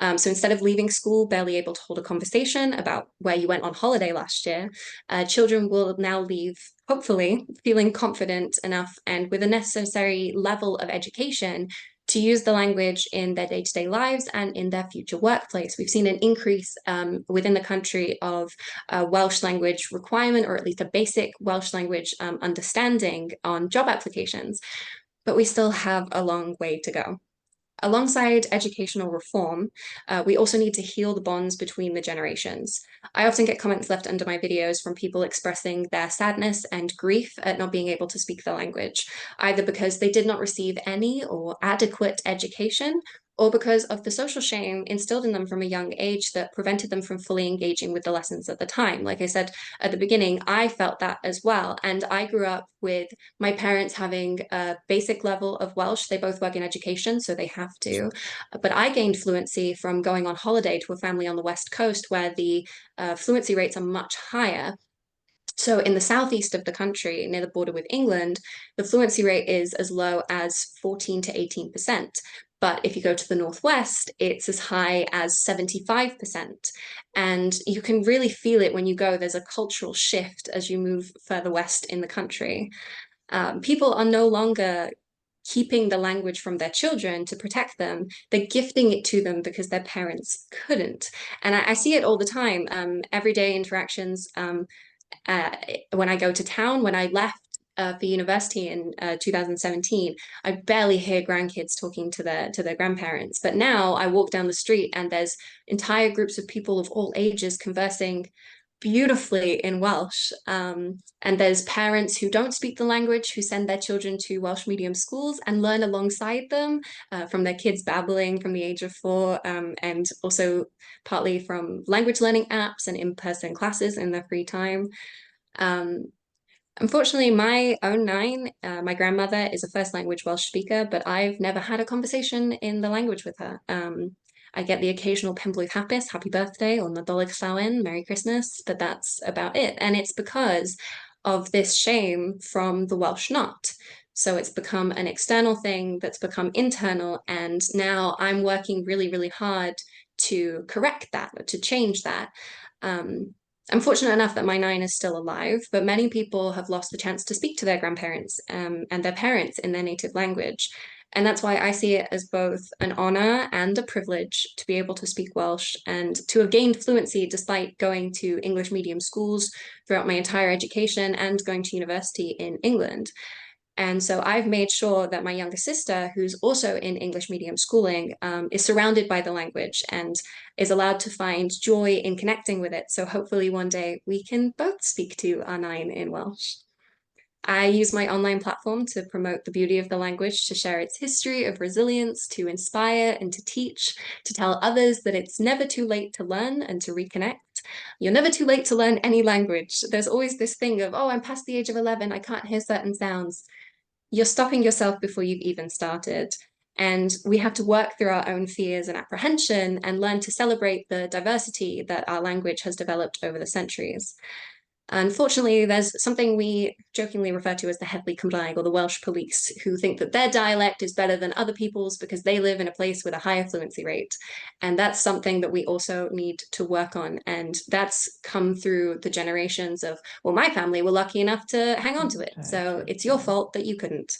So instead of leaving school barely able to hold a conversation about where you went on holiday last year, children will now leave, hopefully, feeling confident enough and with a necessary level of education to use the language in their day-to-day lives and in their future workplace. We've seen an increase within the country of Welsh language requirement, or at least a basic Welsh language understanding on job applications, but we still have a long way to go. Alongside educational reform, we also need to heal the bonds between the generations. I often get comments left under my videos from people expressing their sadness and grief at not being able to speak the language, either because they did not receive any or adequate education, or because of the social shame instilled in them from a young age that prevented them from fully engaging with the lessons at the time. Like I said at the beginning, I felt that as well. And I grew up with my parents having a basic level of Welsh. They both work in education, so they have to. But I gained fluency from going on holiday to a family on the West Coast where the fluency rates are much higher. So in the southeast of the country, near the border with England, the fluency rate is as low as 14 to 18%. But if you go to the Northwest, it's as high as 75%. And you can really feel it when you go. There's a cultural shift as you move further west in the country. People are no longer keeping the language from their children to protect them. They're gifting it to them because their parents couldn't. And I see it all the time, everyday interactions. When I go to town, when I left for university in 2017, I barely hear grandkids talking to their grandparents. But now I walk down the street and there's entire groups of people of all ages conversing beautifully in Welsh. And there's parents who don't speak the language who send their children to Welsh medium schools and learn alongside them from their kids babbling from the age of 4, and also partly from language learning apps and in-person classes in their free time. Unfortunately, my own 9, my grandmother is a first language Welsh speaker, but I've never had a conversation in the language with her. I get the occasional Penblwydd Hapus, happy birthday, or Nadolig Llawen, Merry Christmas, but that's about it. And it's because of this shame from the Welsh not. So it's become an external thing that's become internal, and now I'm working really, really hard to correct that, or to change that. I'm fortunate enough that my 9 is still alive, but many people have lost the chance to speak to their grandparents and their parents in their native language. And that's why I see it as both an honor and a privilege to be able to speak Welsh and to have gained fluency despite going to English medium schools throughout my entire education and going to university in England. And so I've made sure that my younger sister, who's also in English medium schooling, is surrounded by the language and is allowed to find joy in connecting with it. So hopefully one day we can both speak to our 9 in Welsh. I use my online platform to promote the beauty of the language, to share its history of resilience, to inspire and to teach, to tell others that it's never too late to learn and to reconnect. You're never too late to learn any language. There's always this thing of, oh, I'm past the age of 11, I can't hear certain sounds. You're stopping yourself before you've even started. And we have to work through our own fears and apprehension and learn to celebrate the diversity that our language has developed over the centuries. Unfortunately, there's something we jokingly refer to as the Heddlu Cymraeg, or the Welsh police, who think that their dialect is better than other people's because they live in a place with a higher fluency rate. And that's something that we also need to work on. And that's come through the generations of, well, my family were lucky enough to hang on to it, so it's your fault that you couldn't.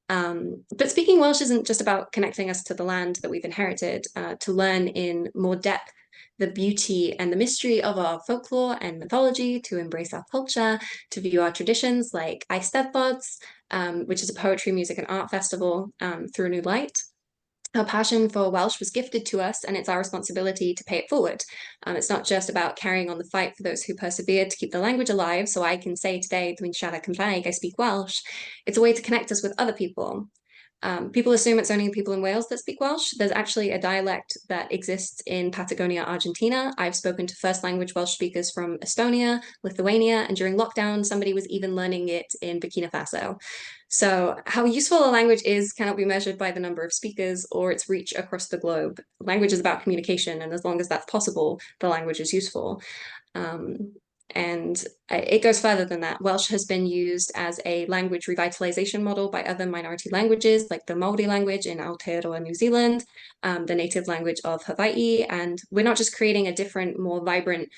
But speaking Welsh isn't just about connecting us to the land that we've inherited, to learn in more depth the beauty and the mystery of our folklore and mythology, to embrace our culture, to view our traditions like Eisteddfods, which is a poetry, music, and art festival, through a new light. Our passion for Welsh was gifted to us, and it's our responsibility to pay it forward. It's not just about carrying on the fight for those who persevered to keep the language alive, so I can say today, dwi'n siarad Cymraeg, I speak Welsh. It's a way to connect us with other people. People assume it's only people in Wales that speak Welsh. There's actually a dialect that exists in Patagonia, Argentina. I've spoken to first language Welsh speakers from Estonia, Lithuania, and during lockdown, somebody was even learning it in Burkina Faso. So how useful a language is cannot be measured by the number of speakers or its reach across the globe. Language is about communication, and as long as that's possible, the language is useful. And it goes further than that. Welsh has been used as a language revitalisation model by other minority languages, like the Maori language in Aotearoa, New Zealand, the native language of Hawaii. And we're not just creating a different, more vibrant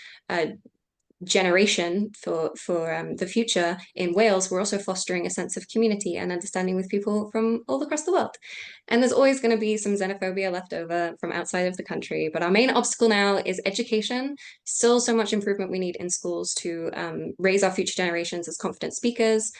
generation for the future in Wales, we're also fostering a sense of community and understanding with people from all across the world. And there's always going to be some xenophobia left over from outside of the country, but our main obstacle now is education. Still so much improvement we need in schools to raise our future generations as confident speakers,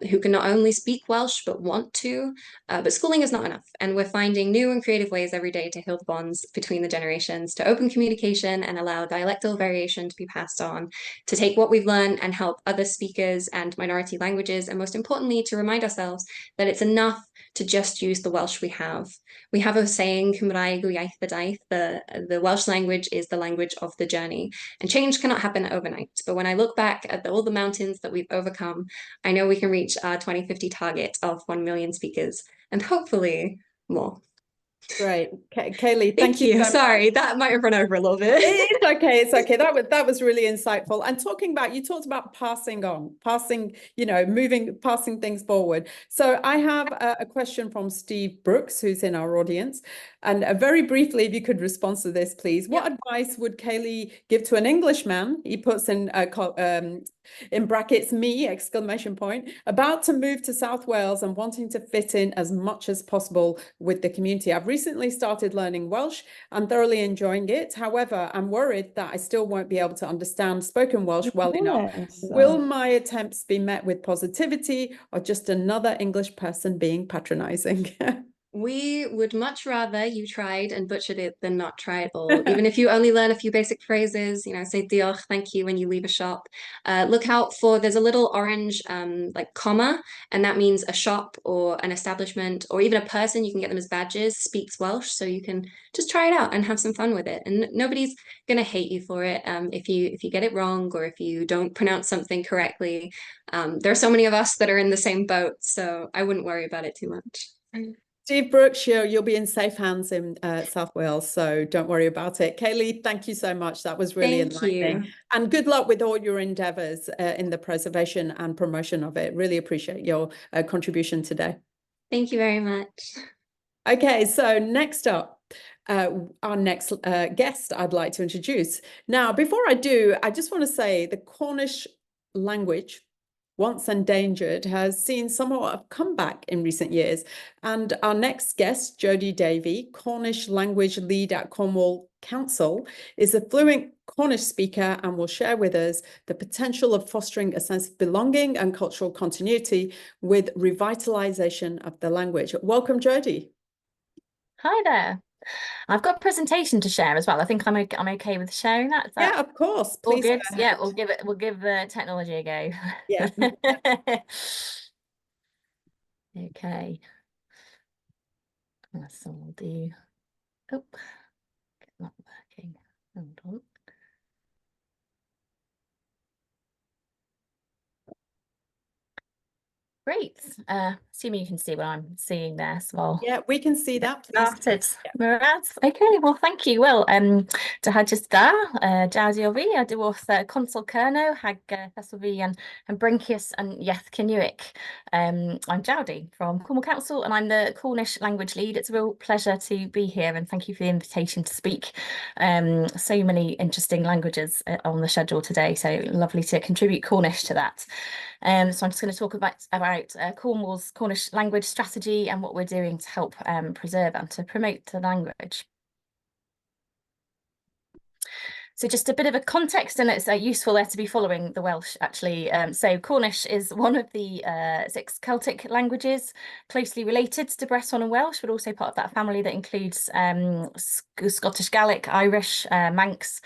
who can not only speak Welsh but want to, but schooling is not enough. And we're finding new and creative ways every day to heal the bonds between the generations, to open communication and allow dialectal variation to be passed on, to take what we've learned and help other speakers and minority languages, and most importantly, to remind ourselves that it's enough to just use the Welsh we have. We have a saying, Cymraeg yw iaith y daith, the Welsh language is the language of the journey. And change cannot happen overnight. But when I look back at all the mountains that we've overcome, I know we can reach our 2050 target of 1 million speakers, and hopefully more. Great. Kaylee, thank you. Sorry, that might have run over a little bit. It's okay. It's okay. That was really insightful. And you talked about passing on, passing things forward. So I have a question from Steve Brooks, who's in our audience. And very briefly, if you could respond to this, please. What advice would Kaylee give to an Englishman? He puts in brackets, me, ! About to move to South Wales and wanting to fit in as much as possible with the community. I've recently started learning Welsh and thoroughly enjoying it. However, I'm worried that I still won't be able to understand spoken Welsh well enough. Will my attempts be met with positivity or just another English person being patronizing? We would much rather you tried and butchered it than not try at all. Even if you only learn a few basic phrases, say diolch, thank you, when you leave a shop. Look out for, there's a little orange like comma, and that means a shop or an establishment or even a person, you can get them as badges, speaks Welsh, so you can just try it out and have some fun with it. And nobody's going to hate you for it if you get it wrong or if you don't pronounce something correctly. There are so many of us that are in the same boat, so I wouldn't worry about it too much. Steve Brooks, you'll be in safe hands in South Wales, so don't worry about it. Kaylee, thank you so much. That was really enlightening. And good luck with all your endeavours in the preservation and promotion of it. Really appreciate your contribution today. Thank you very much. Okay, so next up, our next guest I'd like to introduce. Now, before I do, I just want to say the Cornish language, once endangered, has seen somewhat of a comeback in recent years. And our next guest, Jodie Davey, Cornish language lead at Cornwall Council, is a fluent Cornish speaker and will share with us the potential of fostering a sense of belonging and cultural continuity with revitalisation of the language. Welcome, Jodie. Hi there. I've got a presentation to share as well. I think I'm okay with sharing that. Yeah, of course. All Please good. go Yeah, ahead. we'll give the technology a go. Yeah. Okay. So we'll do. Oh, not working. Hold on. Great. Assuming you can see what I'm seeing there. So Yeah, we can see that. started. Murad. Okay, well, thank you. Well, just da, Jaziovi, I do with Consul Kerno, Hag Thessalvi and Brinkius and Yeth Kinuik. I'm Jowdy from Cornwall Council and I'm the Cornish language lead. It's a real pleasure to be here and thank you for the invitation to speak. So many interesting languages on the schedule today, so lovely to contribute Cornish to that. So I'm just going to talk about Cornwall's Cornish language strategy and what we're doing to help preserve and to promote the language. So just a bit of a context, and it's useful there to be following the Welsh, actually. So Cornish is one of the 6 Celtic languages closely related to Breton and Welsh, but also part of that family that includes Scottish Gaelic, Irish, Manx.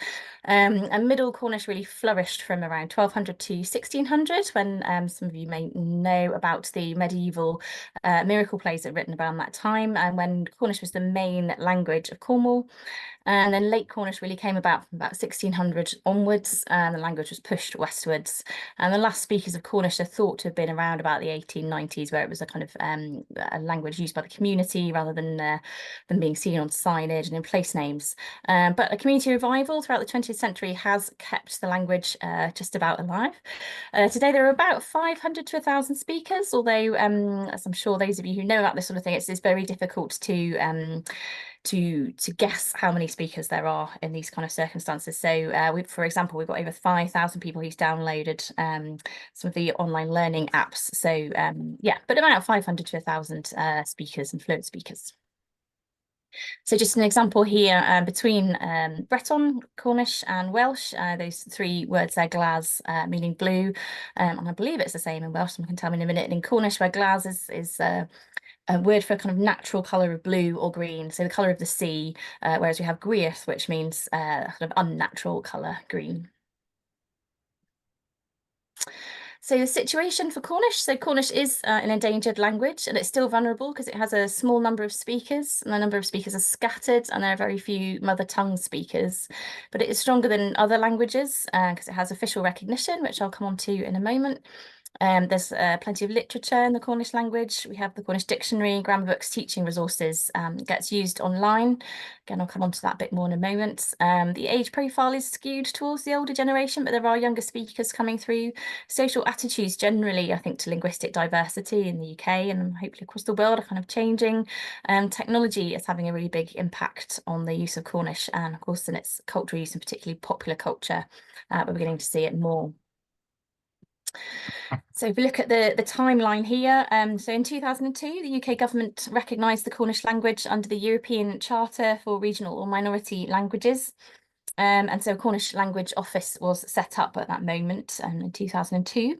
And Middle Cornish really flourished from around 1200 to 1600, when some of you may know about the medieval miracle plays that were written around that time, and when Cornish was the main language of Cornwall. And then Late Cornish really came about from about 1600 onwards, and the language was pushed westwards. And the last speakers of Cornish are thought to have been around about the 1890s, where it was a kind of a language used by the community rather than being seen on signage and in place names. But a community revival throughout the 20th century has kept the language just about alive. Today there are about 500 to 1,000 speakers, although as I'm sure those of you who know about this sort of thing, it's very difficult to guess how many speakers there are in these kind of circumstances. So for example, we've got over 5,000 people who's downloaded some of the online learning apps. So yeah, but about 500 to 1,000 speakers and fluent speakers. So just an example here between Breton, Cornish and Welsh, those 3 words there, glas, meaning blue, and I believe it's the same in Welsh, someone can tell me in a minute. And in Cornish, where glas is a word for a kind of natural colour of blue or green, so the colour of the sea, whereas we have gwyrth, which means kind of unnatural colour, green. So the situation for Cornish, so Cornish is an endangered language and it's still vulnerable because it has a small number of speakers and the number of speakers are scattered and there are very few mother tongue speakers, but it is stronger than other languages because it has official recognition, which I'll come on to in a moment. There's plenty of literature in the Cornish language. We have the Cornish dictionary, grammar books, teaching resources. It gets used online. Again, I'll come on to that a bit more in a moment. The age profile is skewed towards the older generation, but there are younger speakers coming through. Social attitudes generally, I think, to linguistic diversity in the UK and hopefully across the world are kind of changing. Technology is having a really big impact on the use of Cornish and, of course, in its cultural use and particularly popular culture. We're beginning to see it more. So if we look at the timeline here, so in 2002, the UK government recognised the Cornish language under the European Charter for Regional or Minority Languages. And so a Cornish language office was set up at that moment in 2002.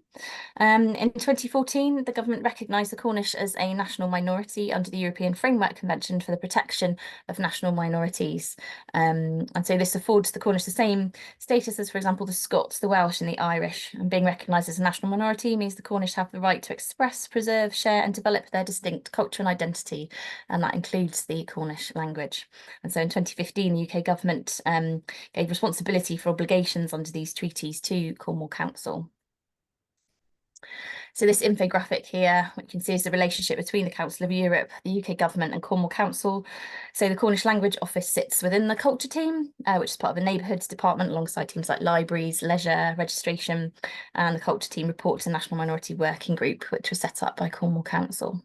In 2014, the government recognised the Cornish as a national minority under the European Framework Convention for the Protection of National Minorities. And so this affords the Cornish the same status as, for example, the Scots, the Welsh and the Irish. And being recognised as a national minority means the Cornish have the right to express, preserve, share and develop their distinct culture and identity. And that includes the Cornish language. And so in 2015, the UK government gave responsibility for obligations under these treaties to Cornwall Council. So this infographic here, what you can see is the relationship between the Council of Europe, the UK government and Cornwall Council. So the Cornish Language Office sits within the culture team, which is part of the neighbourhoods department alongside teams like libraries, leisure, registration, and the culture team reports to the National Minority Working Group, which was set up by Cornwall Council.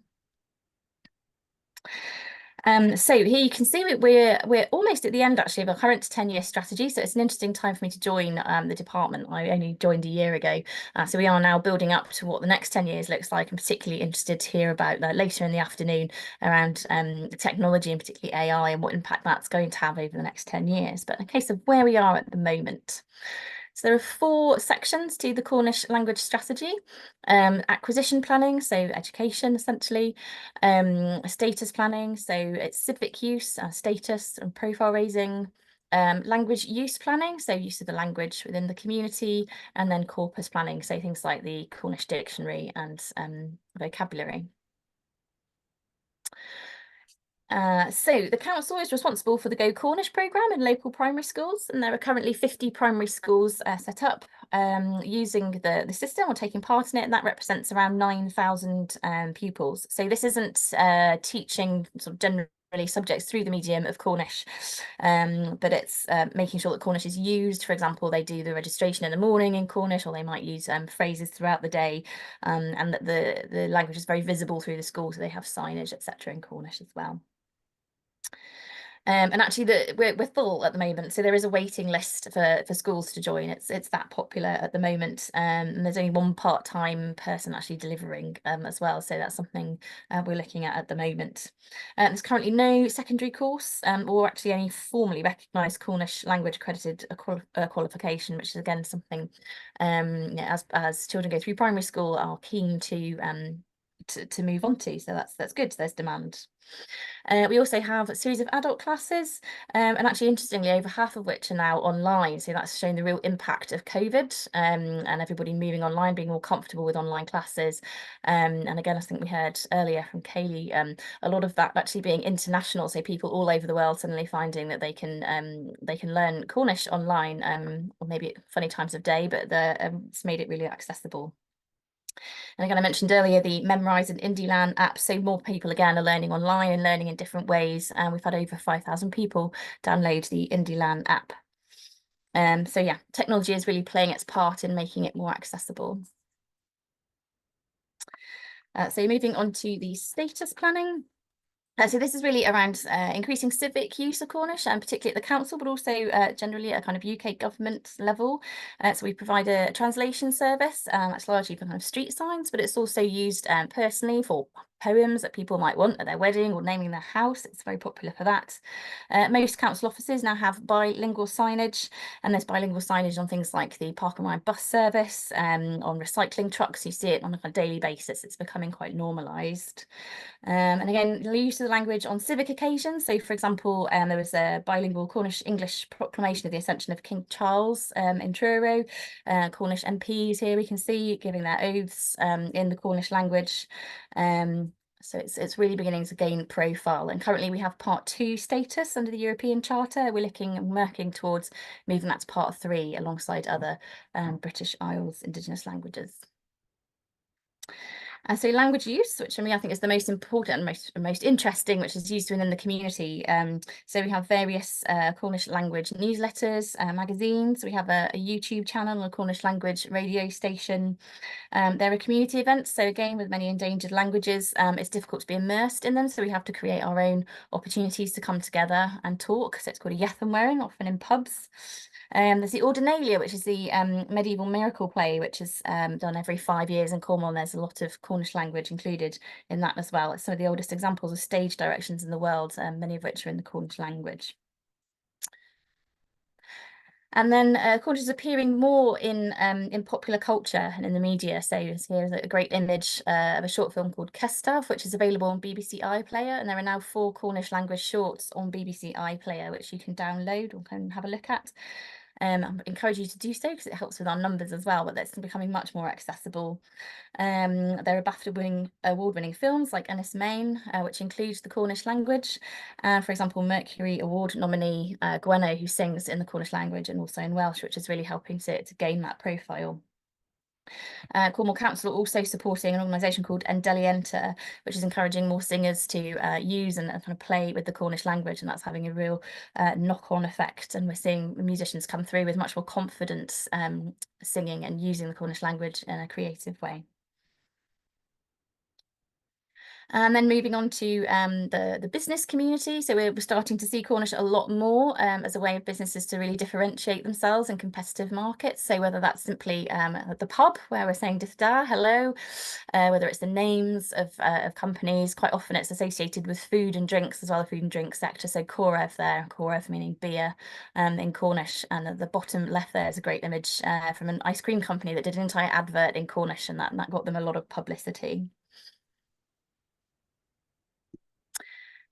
So here you can see we're almost at the end actually of our current 10-year strategy. So it's an interesting time for me to join the department. I only joined a year ago. So we are now building up to what the next 10 years looks like. I'm particularly interested to hear about later in the afternoon around technology and particularly AI and what impact that's going to have over the next 10 years. But in the case of where we are at the moment. So there are 4 sections to the Cornish language strategy: acquisition planning, so education essentially, status planning, so it's civic use, status and profile raising, language use planning, so use of the language within the community, and then corpus planning, so things like the Cornish dictionary and vocabulary. So the council is responsible for the Go Cornish programme in local primary schools, and there are currently 50 primary schools set up using the system or taking part in it, and that represents around 9,000 pupils. So this isn't teaching sort of generally subjects through the medium of Cornish, but it's making sure that Cornish is used. For example, they do the registration in the morning in Cornish, or they might use phrases throughout the day, and that the language is very visible through the school, so they have signage, etc. in Cornish as well. And actually we're full at the moment, so there is a waiting list for schools to join. It's that popular at the moment, and there's only one part-time person actually delivering as well, so that's something we're looking at the moment. There's currently no secondary course or actually any formally recognised Cornish language accredited qualification, which is again something as children go through primary school are keen to move on to, so that's good. There's demand. We also have a series of adult classes, and actually interestingly over half of which are now online, so that's showing the real impact of COVID and everybody moving online, being more comfortable with online classes, and again I think we heard earlier from Kaylee, a lot of that actually being international, so people all over the world suddenly finding that they can learn Cornish online, or maybe at funny times of day, but it's made it really accessible. And again, I mentioned earlier the Memorise and Indielan app, so more people again are learning online and learning in different ways, and we've had over 5,000 people download the Indielan app. So yeah, technology is really playing its part in making it more accessible. So moving on to the status planning. So this is really around increasing civic use of Cornish, and particularly at the council, but also generally at a kind of UK government level. So we provide a translation service. That's largely for kind of street signs, but it's also used personally for poems that people might want at their wedding or naming their house. It's very popular for that. Most council offices now have bilingual signage, and there's bilingual signage on things like the Park and Ride bus service, on recycling trucks. You see it on a daily basis. It's becoming quite normalised. And again, the use of the language on civic occasions. So, for example, there was a bilingual Cornish-English proclamation of the Ascension of King Charles in Truro. Cornish MPs here we can see giving their oaths in the Cornish language. So it's really beginning to gain profile. And currently we have Part 2 status under the European Charter. We're looking and working towards moving that to Part 3 alongside other British Isles Indigenous languages. So language use, which I think is the most important and most interesting, which is used within the community. So we have various Cornish language newsletters, magazines. We have a YouTube channel, a Cornish language radio station. There are community events. So again, with many endangered languages, it's difficult to be immersed in them. So we have to create our own opportunities to come together and talk. So it's called a Yethan, often in pubs. There's the Ordinalia, which is the medieval miracle play, which is done every 5 years in Cornwall. And there's a lot of Cornish language included in that as well. It's some of the oldest examples of stage directions in the world, many of which are in the Cornish language. And then Cornish is appearing more in popular culture and in the media. So here's a great image of a short film called Kestav, which is available on BBC iPlayer. And there are now 4 Cornish language shorts on BBC iPlayer, which you can download or can have a look at. I encourage you to do so because it helps with our numbers as well, but that's becoming much more accessible. There are BAFTA award-winning films like Ynys Maen, which includes the Cornish language. For example, Mercury Award nominee Gwenno, who sings in the Cornish language and also in Welsh, which is really helping to gain that profile. Cornwall Council are also supporting an organisation called Endangered, which is encouraging more singers to use and kind of play with the Cornish language, and that's having a real knock-on effect. And we're seeing musicians come through with much more confidence singing and using the Cornish language in a creative way. And then moving on to the business community. So we're starting to see Cornish a lot more as a way of businesses to really differentiate themselves in competitive markets. So whether that's simply the pub where we're saying Dithda, hello, whether it's the names of companies, quite often it's associated with food and drinks as well, the food and drink sector. So Corev there, Corev meaning beer in Cornish. And at the bottom left there is a great image from an ice cream company that did an entire advert in Cornish, and that got them a lot of publicity.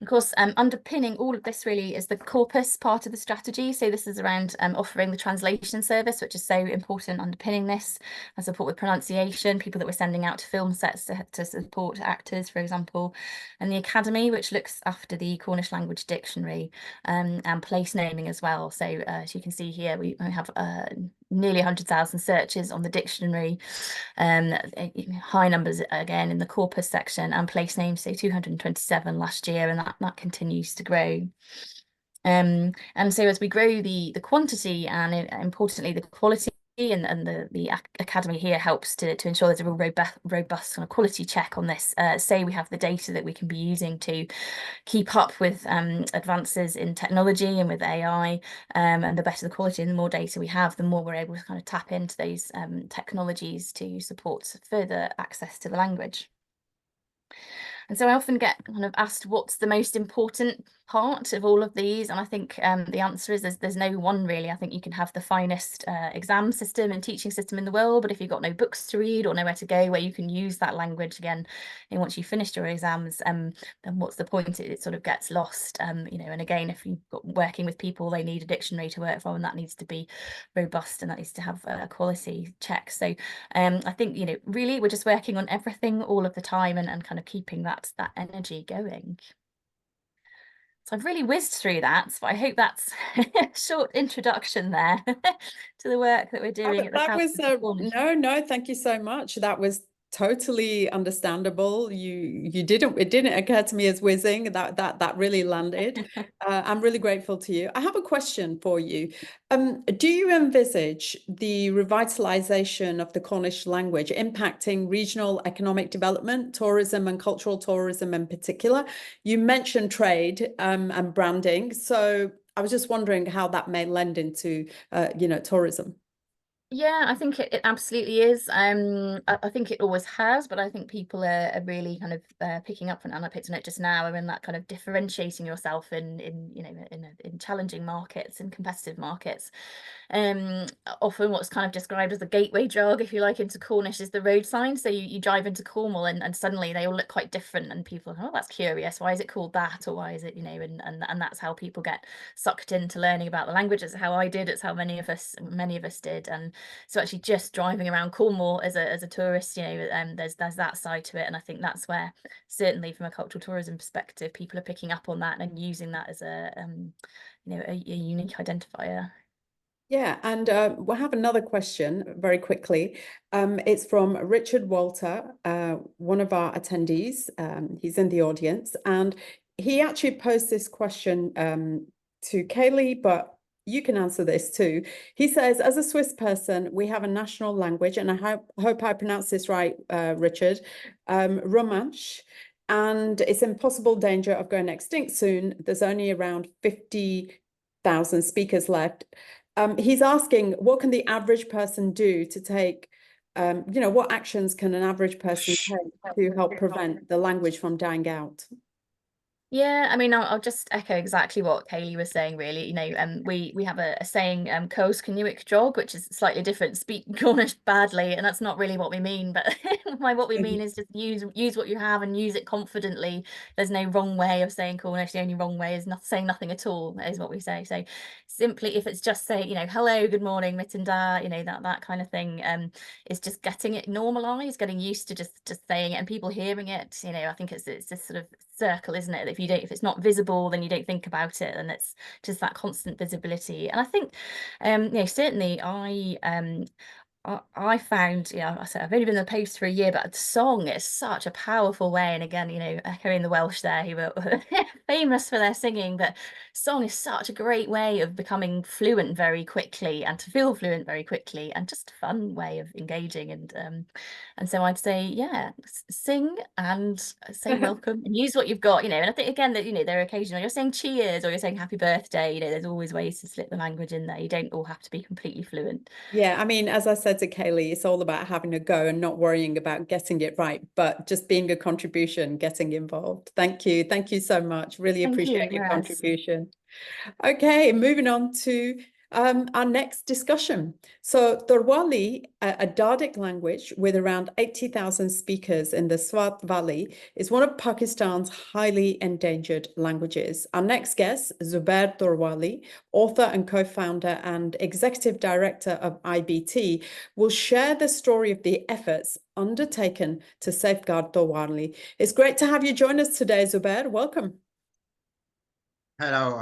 Of course, underpinning all of this really is the corpus part of the strategy. So this is around offering the translation service, which is so important, underpinning this, and support with pronunciation, people that we're sending out to film sets to support actors, for example, and the Academy, which looks after the Cornish language dictionary and place naming as well. So as you can see here, we have nearly 100,000 searches on the dictionary, high numbers again in the corpus section, and place names, so 227 last year, and that continues to grow. And so as we grow the quantity and importantly the quality, and the Academy here helps to ensure there's a real robust kind of quality check on this. Say we have the data that we can be using to keep up with advances in technology and with AI, and the better the quality and the more data we have, the more we're able to kind of tap into those technologies to support further access to the language. And so I often get kind of asked what's the most important part of all of these, and I think the answer is there's no one really. I think you can have the finest exam system and teaching system in the world, but if you've got no books to read or nowhere to go where you can use that language again, and once you've finished your exams, then what's the point? It sort of gets lost, you know. And again, if you've got working with people, they need a dictionary to work from, and that needs to be robust, and that needs to have a quality check. So I think, you know, really we're just working on everything all of the time and kind of keeping that energy going. So I've really whizzed through that, but I hope that's a short introduction there to the work that we're doing. That was no, thank you so much. That was totally understandable. It didn't occur to me as whizzing. That really landed. I'm really grateful to you. I have a question for you. Do you envisage the revitalisation of the Cornish language impacting regional economic development, tourism and cultural tourism in particular? You mentioned trade and branding, so I was just wondering how that may lend into you know, tourism. Yeah, I think it absolutely is. I think it always has, but I think people are really kind of picking up, and I picked on it just now, in that kind of differentiating yourself in you know, in challenging markets and competitive markets. Often what's kind of described as the gateway drug, if you like, into Cornish is the road sign. So you drive into Cornwall and suddenly they all look quite different, and people are, oh, that's curious. Why is it called that? Or why is it, you know, and that's how people get sucked into learning about the language. It's how I did. It's how many of us did. And so actually just driving around Cornwall as a tourist, you know, there's that side to it. And I think that's where, certainly from a cultural tourism perspective, people are picking up on that and using that as a you know, a unique identifier. Yeah, and we'll have another question very quickly. It's from Richard Walter, one of our attendees. He's in the audience, and he actually posed this question to Kaylee, but you can answer this too. He says, as a Swiss person, we have a national language, and I hope I pronounce this right, Richard, Romansh, and it's in possible danger of going extinct soon. There's only around 50,000 speakers left. He's asking, what can the average person do to take, you know, what actions can an average person take to help prevent the language from dying out? Yeah, I mean, I'll just echo exactly what Kaylee was saying, really. You know, we have a saying, Cos Canuic jog, which is slightly different, speak Cornish badly, and that's not really what we mean, but what we mean is just use what you have and use it confidently. There's no wrong way of saying Cornish. The only wrong way is not saying nothing at all, is what we say. So simply, if it's just saying, you know, hello, good morning, mitenda, you know, that kind of thing, is just getting it normalized, getting used to just saying it and people hearing it. You know, I think it's this sort of circle, isn't it? If it's not visible, then you don't think about it, and it's just that constant visibility. And I think you know, certainly I found, I said I've only been in the post for a year, but the song is such a powerful way. And again, echoing the Welsh there, who were famous for their singing, but song is such a great way of becoming fluent very quickly and to feel fluent very quickly, and just a fun way of engaging. And so I'd say, yeah, sing and say welcome and use what you've got, and I think again that, there are occasions where you're saying cheers or you're saying happy birthday, there's always ways to slip the language in there. You don't all have to be completely fluent. Yeah, I mean, as I said to Kaylee, it's all about having a go and not worrying about getting it right, but just being a contribution, getting involved. Thank you. Thank you so much. Really appreciate your contribution. Okay, moving on to our next discussion. So Torwali, a Dardic language with around 80,000 speakers in the Swat Valley, is one of Pakistan's highly endangered languages. Our next guest, Zubair Torwali, author and co-founder and executive director of IBT, will share the story of the efforts undertaken to safeguard Torwali. It's great to have you join us today, Zubair. Welcome. Hello,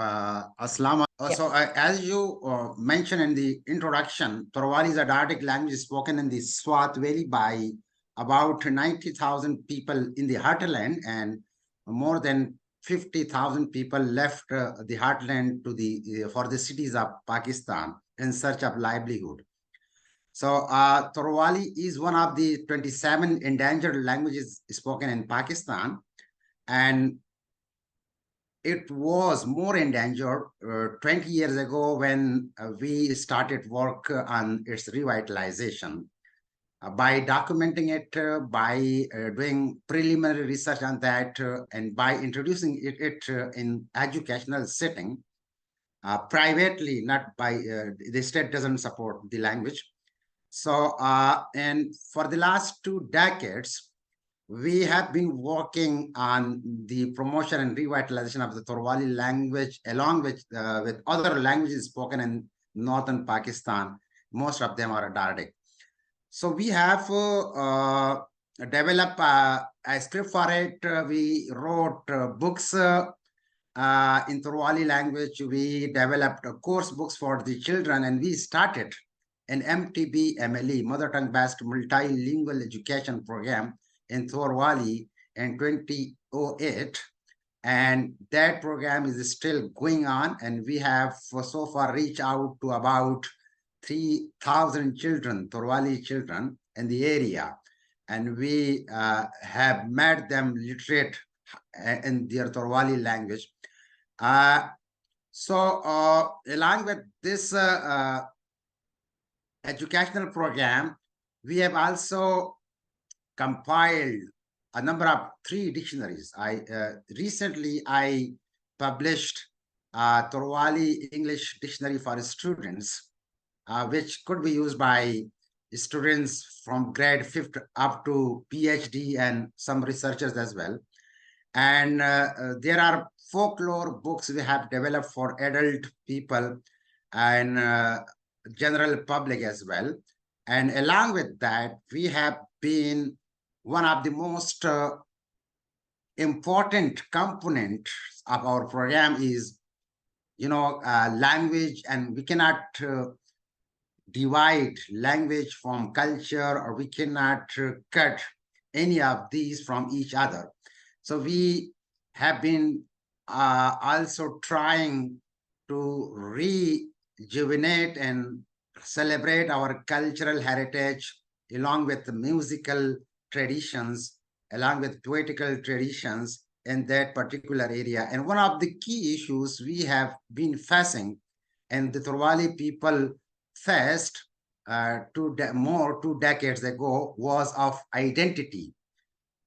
Aslam. So as you mentioned in the introduction, Torwali is a Dardic language spoken in the Swat Valley by about 90,000 people in the heartland, and more than 50,000 people left the heartland to for the cities of Pakistan in search of livelihood. So Torwali is one of the 27 endangered languages spoken in Pakistan, and it was more endangered 20 years ago when we started work on its revitalization. By documenting it, by doing preliminary research on that, and by introducing it in educational setting, privately, not by, the state doesn't support the language. So, and for the last 2 decades, we have been working on the promotion and revitalization of the Torwali language, along with other languages spoken in northern Pakistan. Most of them are Dardic. So we have developed a script for it. We wrote books in Torwali language. We developed course books for the children, and we started an MTB MLE, Mother Tongue Based Multilingual Education program in Torwali in 2008, and that program is still going on, and we have so far reached out to about 3,000 children, Torwali children in the area, and we have made them literate in their Torwali language. So along with this educational program, we have also compiled a number of 3 dictionaries. Recently I published Torwali English Dictionary for students, which could be used by students from grade 5th up to PhD and some researchers as well. And there are folklore books we have developed for adult people and general public as well. And along with that, we have been one of the most important components of our program is, language, and we cannot divide language from culture, or we cannot cut any of these from each other. So we have been also trying to rejuvenate and celebrate our cultural heritage along with the musical traditions, along with poetical traditions in that particular area. And one of the key issues we have been facing, and the Torwali people faced 2 decades ago, was of identity.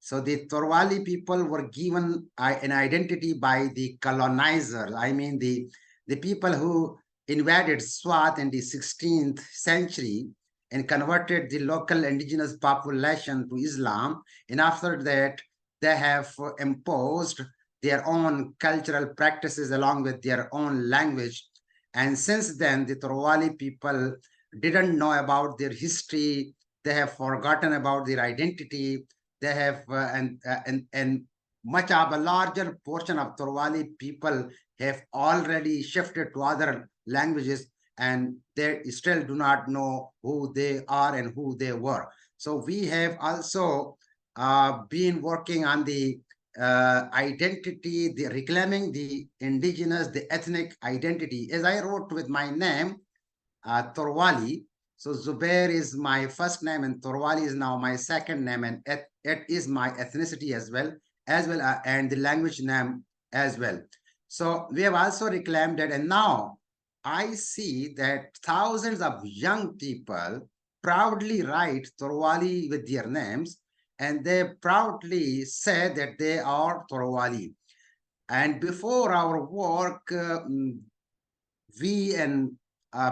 So the Torwali people were given an identity by the colonizers. I mean, the people who invaded Swat in the 16th century and converted the local indigenous population to Islam. And after that, they have imposed their own cultural practices along with their own language. And since then, the Torwali people didn't know about their history. They have forgotten about their identity. They have, and much of a larger portion of Torwali people have already shifted to other languages, and they still do not know who they are and who they were. So we have also been working on the identity, the reclaiming the indigenous, the ethnic identity. As I wrote with my name, Torwali. So Zubair is my first name and Torwali is now my second name, and it is my ethnicity as well, and the language name as well. So we have also reclaimed it, and now I see that thousands of young people proudly write Torwali with their names, and they proudly say that they are Torwali. And before our work, we and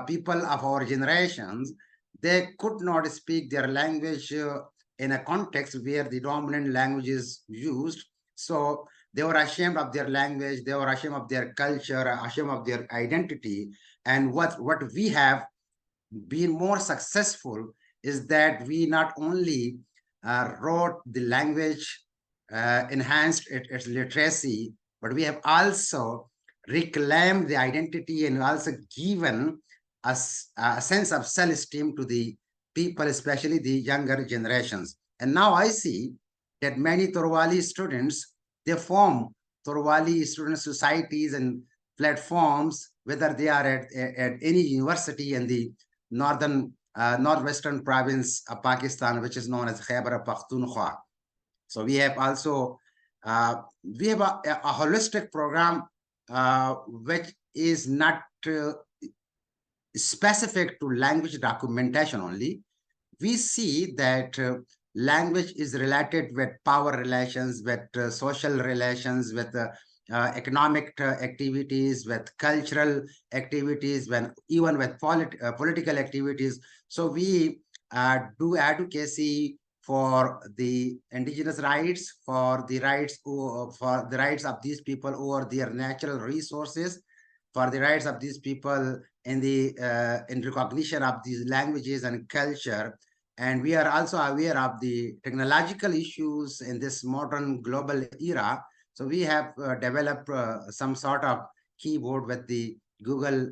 people of our generations, they could not speak their language in a context where the dominant language is used. So they were ashamed of their language, they were ashamed of their culture, ashamed of their identity. And what we have been more successful is that we not only wrote the language, enhanced its literacy, but we have also reclaimed the identity and also given us a sense of self-esteem to the people, especially the younger generations. And now I see that many Torwali students, they form Torwali student societies and platforms, whether they are at any university in the northwestern province of Pakistan, which is known as Khyber Pakhtunkhwa. So we have also we have a holistic program which is not specific to language documentation only. We see that language is related with power relations, with social relations, with economic activities, with cultural activities, even with political activities. So we do advocacy for the indigenous rights, for the rights of these people over their natural resources, for the rights of these people in the in recognition of these languages and culture. And we are also aware of the technological issues in this modern global era. So we have developed some sort of keyboard with the Google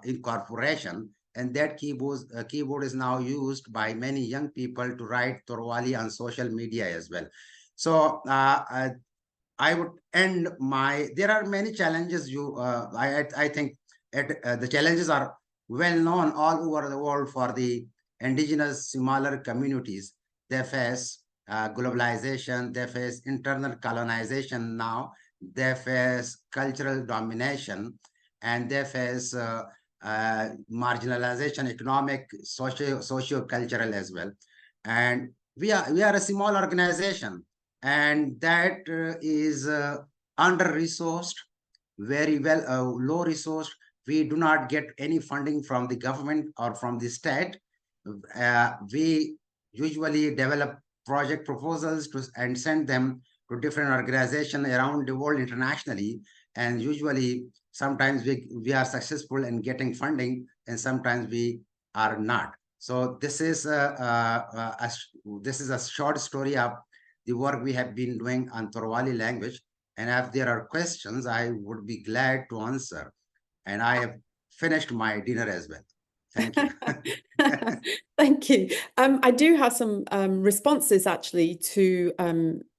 incorporation, and that keyboard is now used by many young people to write Torwali on social media as well. So I would end my, there are many challenges. I think the challenges are well known all over the world for the indigenous smaller communities. They face globalization, they face internal colonization now, they face cultural domination, and they face marginalization, economic, socio-cultural as well. And we are a small organization, and that is under-resourced, very well, low-resourced. We do not get any funding from the government or from the state. We usually develop project proposals and send them to different organizations around the world internationally. And usually, sometimes we are successful in getting funding, and sometimes we are not. So this is a short story of the work we have been doing on Torwali language. And if there are questions, I would be glad to answer. And I have finished my dinner as well. Thank you. Thank you. I do have some responses actually to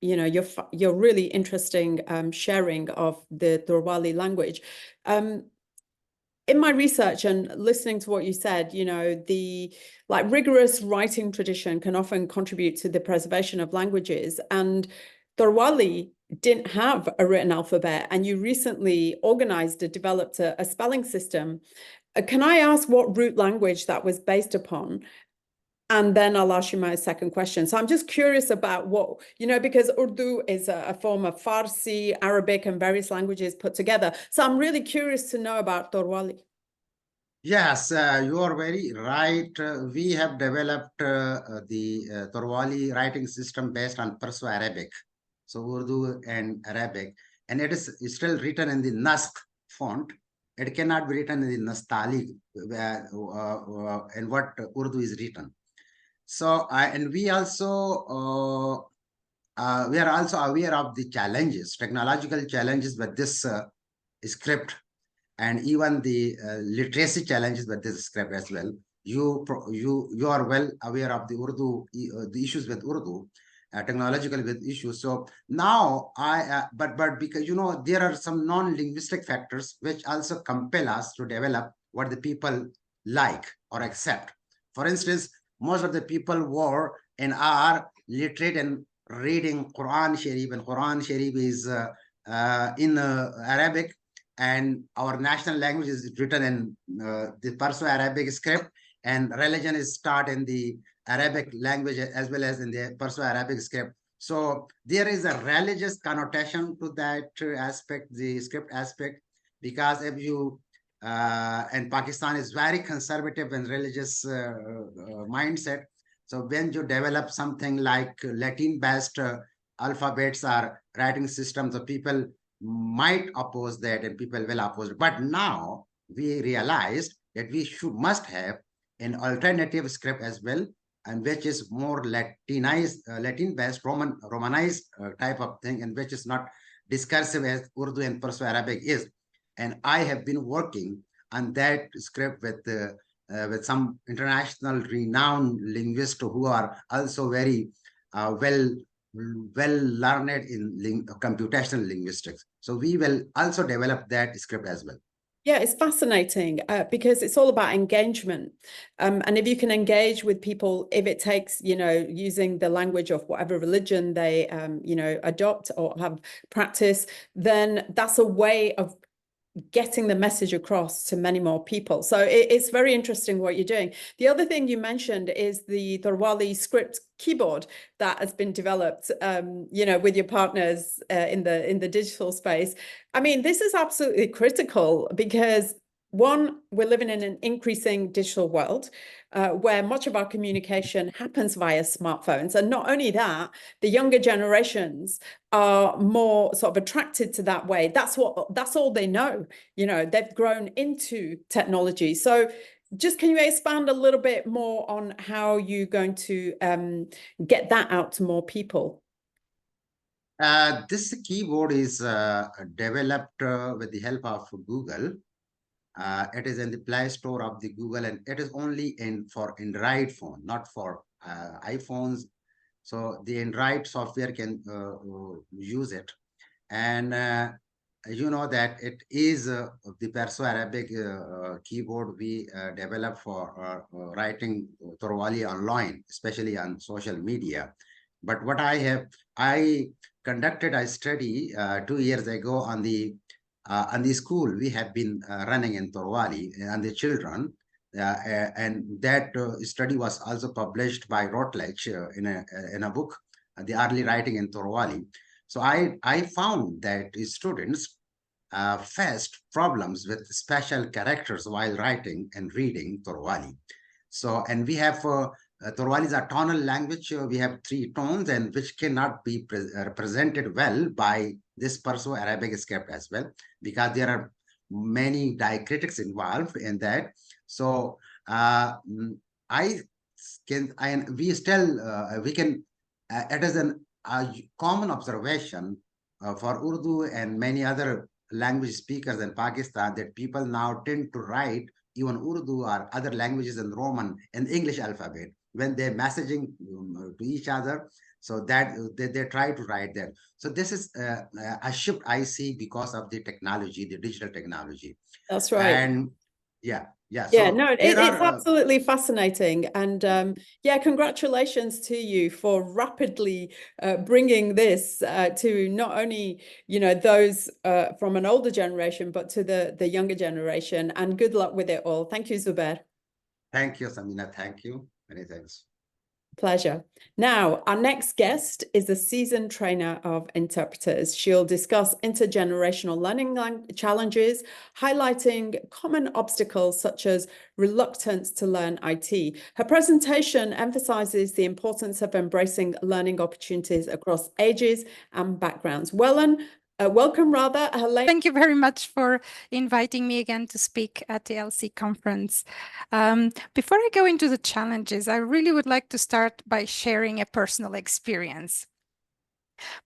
your really interesting sharing of the Torwali language. In my research and listening to what you said, the rigorous writing tradition can often contribute to the preservation of languages, and Torwali didn't have a written alphabet, and you recently developed a spelling system. Can I ask what root language that was based upon? And then I'll ask you my second question. So I'm just curious about what, because Urdu is a form of Farsi, Arabic, and various languages put together. So I'm really curious to know about Torwali. Yes, you are very right. We have developed the Torwali writing system based on Perso-Arabic, so Urdu and Arabic, and it is still written in the Naskh font. It cannot be written in the Nastali and what Urdu is written. So, and we also we are also aware of the challenges, technological challenges with this script. and even the literacy challenges with this script as well. You are well aware of the Urdu, the issues with Urdu, technological with issues. So now but because there are some non-linguistic factors which also compel us to develop what the people like or accept. For instance, most of the people were and are literate in reading Quran Sharif, and Quran Sharif is in Arabic, and our national language is written in the Perso-Arabic script, and religion is taught in the Arabic language as well as in the Perso-Arabic script. So there is a religious connotation to that aspect, the script aspect, because if you and Pakistan is very conservative and religious mindset. So when you develop something like Latin-based alphabets or writing systems, the people might oppose that, and people will oppose it. But now we realized that we must have an alternative script as well, and which is more Latinized, Latin-based, Romanized type of thing, and which is not discursive as Urdu and Perso-Arabic is. And I have been working on that script with some international renowned linguists who are also very well learned in computational linguistics. So we will also develop that script as well. Yeah, it's fascinating because it's all about engagement. And if you can engage with people, if it takes, using the language of whatever religion they, adopt or have practice, then that's a way of getting the message across to many more people. So it's very interesting what you're doing. The other thing you mentioned is the Torwali script keyboard that has been developed, with your partners in the digital space. I mean, this is absolutely critical because one, we're living in an increasing digital world where much of our communication happens via smartphones. And not only that, the younger generations are more sort of attracted to that way. That's all they know. They've grown into technology. So just can you expand a little bit more on how you're going to get that out to more people? This keyboard is developed with the help of Google. It is in the Play Store of the Google, and it is only for Android phone, not for iPhones. So the Android software can use it. And you know that it is the Perso-Arabic keyboard we developed for writing Torwali online, especially on social media. But what I conducted a study 2 years ago on the school we have been running in Torwali and the children, and that study was also published by Routledge in a book, The Early Writing in Torwali. So I found that students faced problems with special characters while writing and reading Torwali. So, and we have Torwali is a tonal language. We have 3 tones, and which cannot be represented well by this Perso-Arabic script as well, because there are many diacritics involved in that. So it is a common observation for Urdu and many other language speakers in Pakistan that people now tend to write even Urdu or other languages in Roman and English alphabet when they're messaging to each other. So that they try to write there. So this is a shift I see because of the technology, the digital technology. That's right. And yeah. So no, it's absolutely fascinating. And yeah, congratulations to you for rapidly bringing this to not only, those from an older generation, but to the younger generation. And good luck with it all. Thank you, Zubair. Thank you, Samina. Thank you. Many thanks. Pleasure. Now, our next guest is a seasoned trainer of interpreters. She'll discuss intergenerational learning challenges, highlighting common obstacles such as reluctance to learn IT. Her presentation emphasizes the importance of embracing learning opportunities across ages and backgrounds. Welcome, Helene. Thank you very much for inviting me again to speak at the LC conference. Before I go into the challenges, I really would like to start by sharing a personal experience.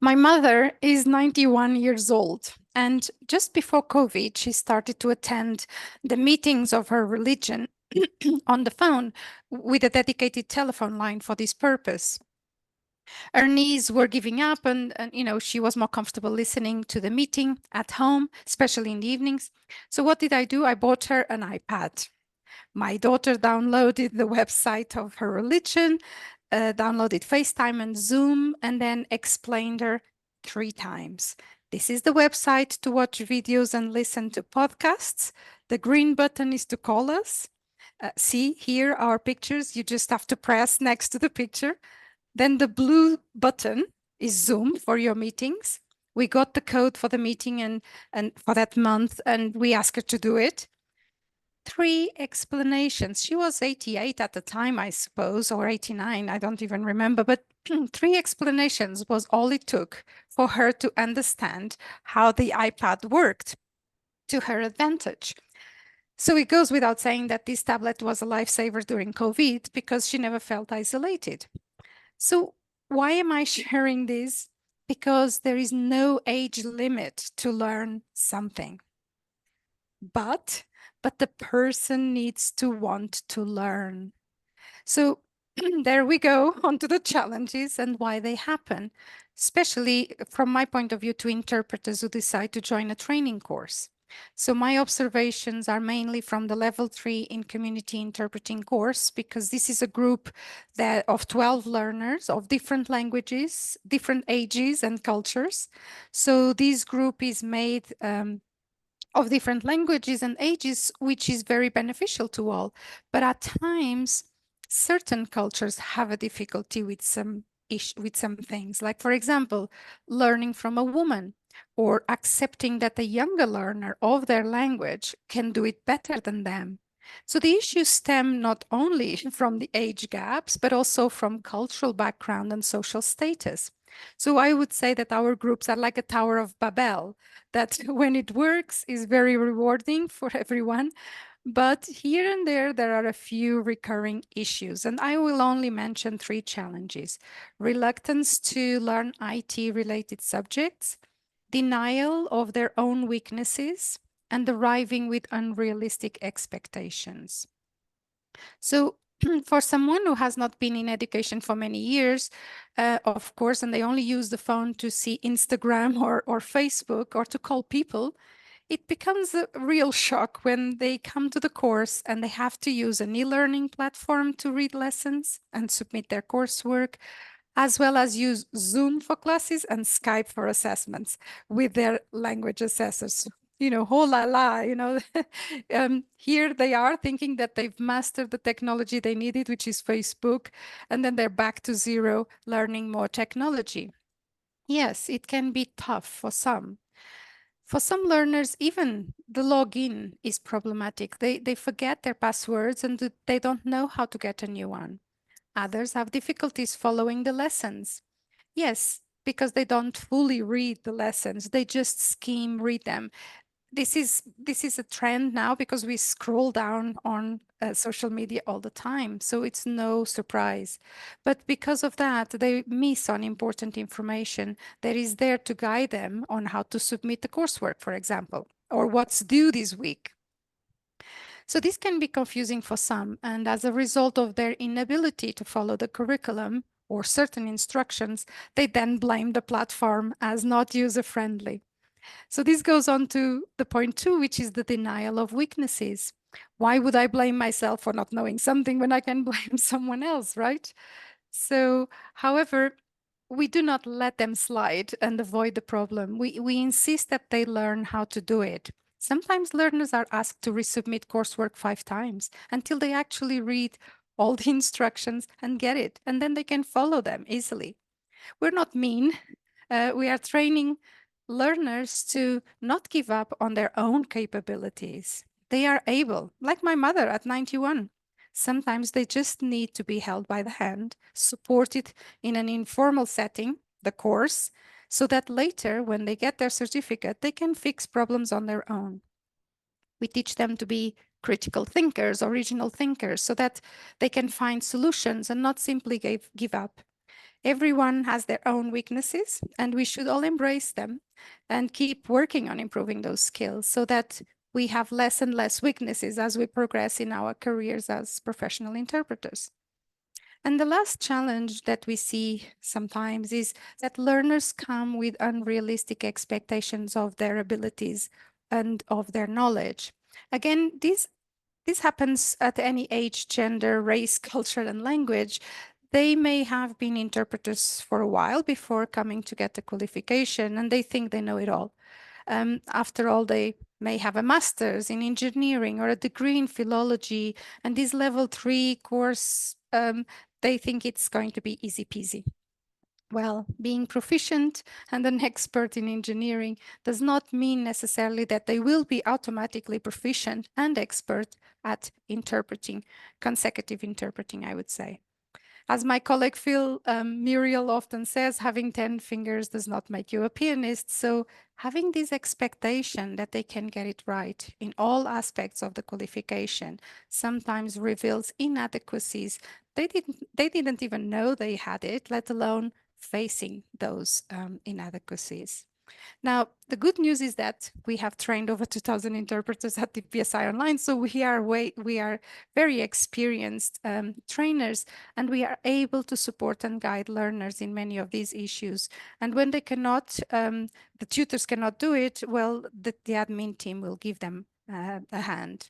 My mother is 91 years old, and just before COVID, she started to attend the meetings of her religion on the phone with a dedicated telephone line for this purpose. Her knees were giving up, and she was more comfortable listening to the meeting at home, especially in the evenings. So what did I do? I bought her an iPad. My daughter downloaded the website of her religion, downloaded FaceTime and Zoom, and then explained her 3 times. This is the website to watch videos and listen to podcasts. The green button is to call us. See, here are our pictures. You just have to press next to the picture. Then the blue button is Zoom for your meetings. We got the code for the meeting and for that month, and we asked her to do it. 3 explanations. She was 88 at the time, I suppose, or 89, I don't even remember, but 3 explanations was all it took for her to understand how the iPad worked to her advantage. So it goes without saying that this tablet was a lifesaver during COVID because she never felt isolated. So why am I sharing this? Because there is no age limit to learn something. But the person needs to want to learn. So there we go onto the challenges and why they happen, especially from my point of view to interpreters who decide to join a training course. So my observations are mainly from the level 3 in community interpreting course, because this is a group of 12 learners of different languages, different ages and cultures. So this group is made of different languages and ages, which is very beneficial to all. But at times, certain cultures have a difficulty with some things, like, for example, learning from a woman or accepting that a younger learner of their language can do it better than them. So the issues stem not only from the age gaps, but also from cultural background and social status. So I would say that our groups are like a Tower of Babel, that when it works is very rewarding for everyone. But here and there are a few recurring issues, and I will only mention 3 challenges: reluctance to learn IT-related subjects, denial of their own weaknesses, and arriving with unrealistic expectations. So for someone who has not been in education for many years, of course, and they only use the phone to see Instagram or Facebook or to call people, it becomes a real shock when they come to the course and they have to use an e-learning platform to read lessons and submit their coursework, as well as use Zoom for classes and Skype for assessments with their language assessors. Oh la la, here they are thinking that they've mastered the technology they needed, which is Facebook, and then they're back to zero, learning more technology. Yes, it can be tough for some. For some learners, even the login is problematic. They forget their passwords and they don't know how to get a new one. Others have difficulties following the lessons. Yes, because they don't fully read the lessons. They just skim read them. This is a trend now because we scroll down on social media all the time, so it's no surprise. But because of that, they miss on important information that is there to guide them on how to submit the coursework, for example, or what's due this week. So this can be confusing for some, and as a result of their inability to follow the curriculum or certain instructions, they then blame the platform as not user-friendly. So this goes on to the point 2, which is the denial of weaknesses. Why would I blame myself for not knowing something when I can blame someone else, right? So, however, we do not let them slide and avoid the problem. We insist that they learn how to do it. Sometimes learners are asked to resubmit coursework 5 times until they actually read all the instructions and get it, and then they can follow them easily. We're not mean. We are training learners to not give up on their own capabilities. They are able, like my mother at 91. Sometimes they just need to be held by the hand, supported in an informal setting, the course, so that later, when they get their certificate, they can fix problems on their own. We teach them to be critical thinkers, original thinkers, so that they can find solutions and not simply give up. Everyone has their own weaknesses, and we should all embrace them and keep working on improving those skills so that we have less and less weaknesses as we progress in our careers as professional interpreters. And the last challenge that we see sometimes is that learners come with unrealistic expectations of their abilities and of their knowledge. Again, this happens at any age, gender, race, culture, and language. They may have been interpreters for a while before coming to get the qualification, and they think they know it all. After all, they may have a master's in engineering or a degree in philology, and this level 3 course, they think it's going to be easy peasy. Well, being proficient and an expert in engineering does not mean necessarily that they will be automatically proficient and expert at interpreting, consecutive interpreting, I would say. As my colleague Phil Muriel often says, having 10 fingers does not make you a pianist. So having this expectation that they can get it right in all aspects of the qualification sometimes reveals inadequacies. They didn't even know they had it, let alone facing those inadequacies. Now, the good news is that we have trained over 2,000 interpreters at the PSI Online, so we are very experienced trainers, and we are able to support and guide learners in many of these issues. And when they cannot, the tutors cannot do it, well, the admin team will give them a hand.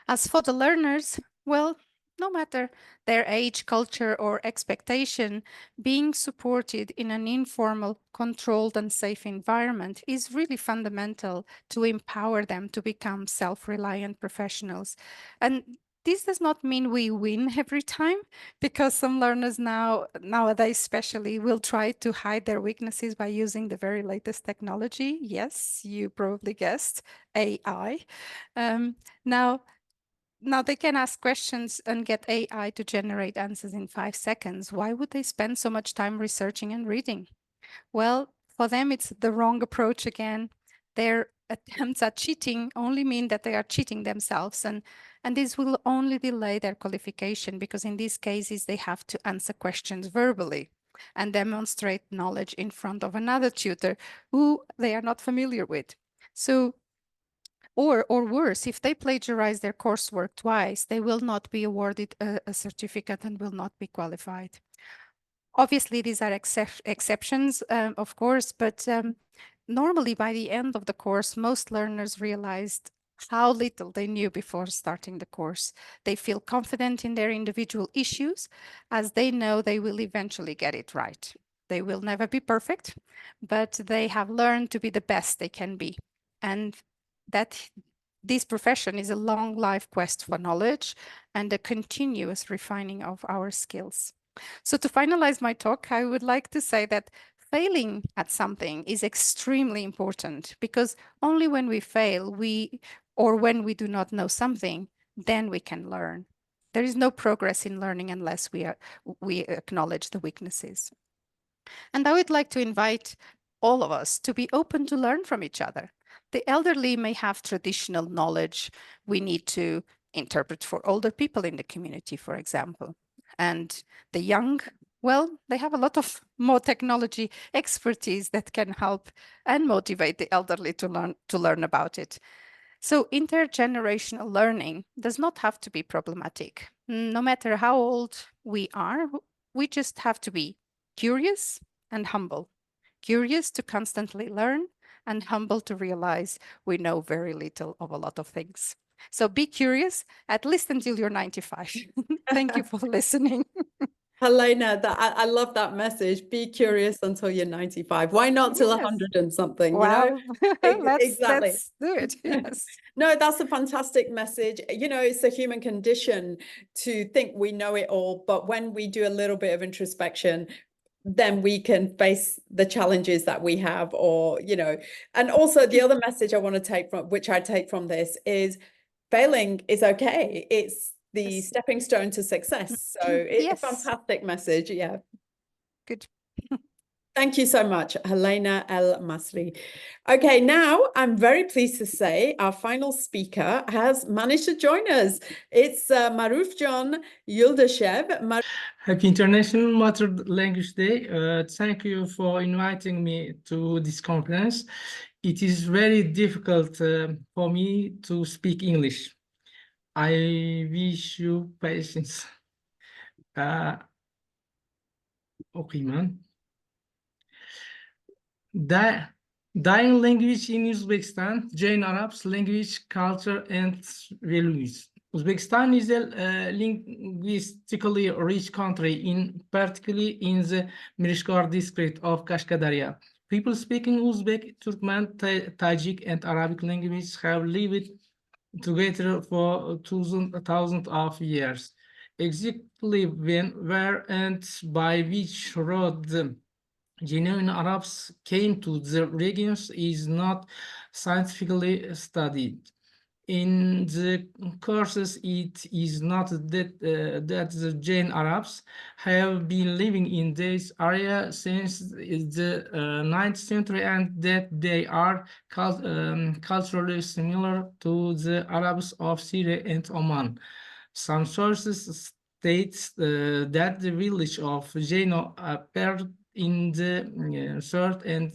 As for the learners, well, no matter their age, culture, or expectation, being supported in an informal, controlled, and safe environment is really fundamental to empower them to become self-reliant professionals. And this does not mean we win every time, because some learners nowadays especially will try to hide their weaknesses by using the very latest technology. Yes, you probably guessed, AI. Now they can ask questions and get AI to generate answers in 5 seconds. Why would they spend so much time researching and reading? Well, for them, it's the wrong approach again. Their attempts at cheating only mean that they are cheating themselves, and this will only delay their qualification, because in these cases, they have to answer questions verbally and demonstrate knowledge in front of another tutor who they are not familiar with. So, or worse, if they plagiarize their coursework twice, they will not be awarded a certificate and will not be qualified. Obviously, these are exceptions, of course, but normally by the end of the course, most learners realized how little they knew before starting the course. They feel confident in their individual issues, as they know they will eventually get it right. They will never be perfect, but they have learned to be the best they can be. And that this profession is a long life quest for knowledge and a continuous refining of our skills. So to finalize my talk, I would like to say that failing at something is extremely important, because only when we fail, or when we do not know something, then we can learn. There is no progress in learning unless we acknowledge the weaknesses. And I would like to invite all of us to be open to learn from each other. The elderly may have traditional knowledge we need to interpret for older people in the community, for example. And the young, well, they have a lot of more technology expertise that can help and motivate the elderly to learn about it. So intergenerational learning does not have to be problematic. No matter how old we are, we just have to be curious and humble. Curious to constantly learn, and humble to realize we know very little of a lot of things. So be curious, at least until you're 95. Thank you for listening. Helena, I love that message. Be curious until you're 95. Why not till 100 and something, Well, you know? Exactly. Let's do it, yes. No, that's a fantastic message. You know, it's a human condition to think we know it all, but when we do a little bit of introspection, then we can face the challenges that we have, or, you know. And also the other message I want to take from, which I take from this, is failing is okay. It's the stepping stone to success. So it's a fantastic message. Yeah. Good. Thank you so much, Helena El Masri. Okay, now I'm very pleased to say our final speaker has managed to join us. It's Marufjan Yuldashev. Happy International Mother Language Day. Thank you for inviting me to this conference. It is very difficult for me to speak English. I wish you patience. Okay, man. Dying language in Uzbekistan, Jain Arabs, language, culture, and values. Uzbekistan is a linguistically rich country, particularly in the Mirishkor district of Kashkadarya. People speaking Uzbek, Turkmen, Tajik, and Arabic languages have lived together for thousands of years. Exactly when, where, and by which road the genuine Arabs came to the regions is not scientifically studied. In the courses, it is not that the Jain Arabs have been living in this area since the 9th century and that they are culturally similar to the Arabs of Syria and Oman. Some sources state that the village of Jaino appeared in the 3rd and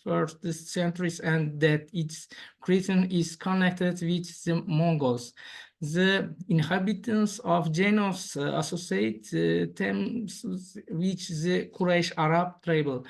4th centuries and that its creation is connected with the Mongols. The inhabitants of Janos associate terms with the Quraysh Arab tribal.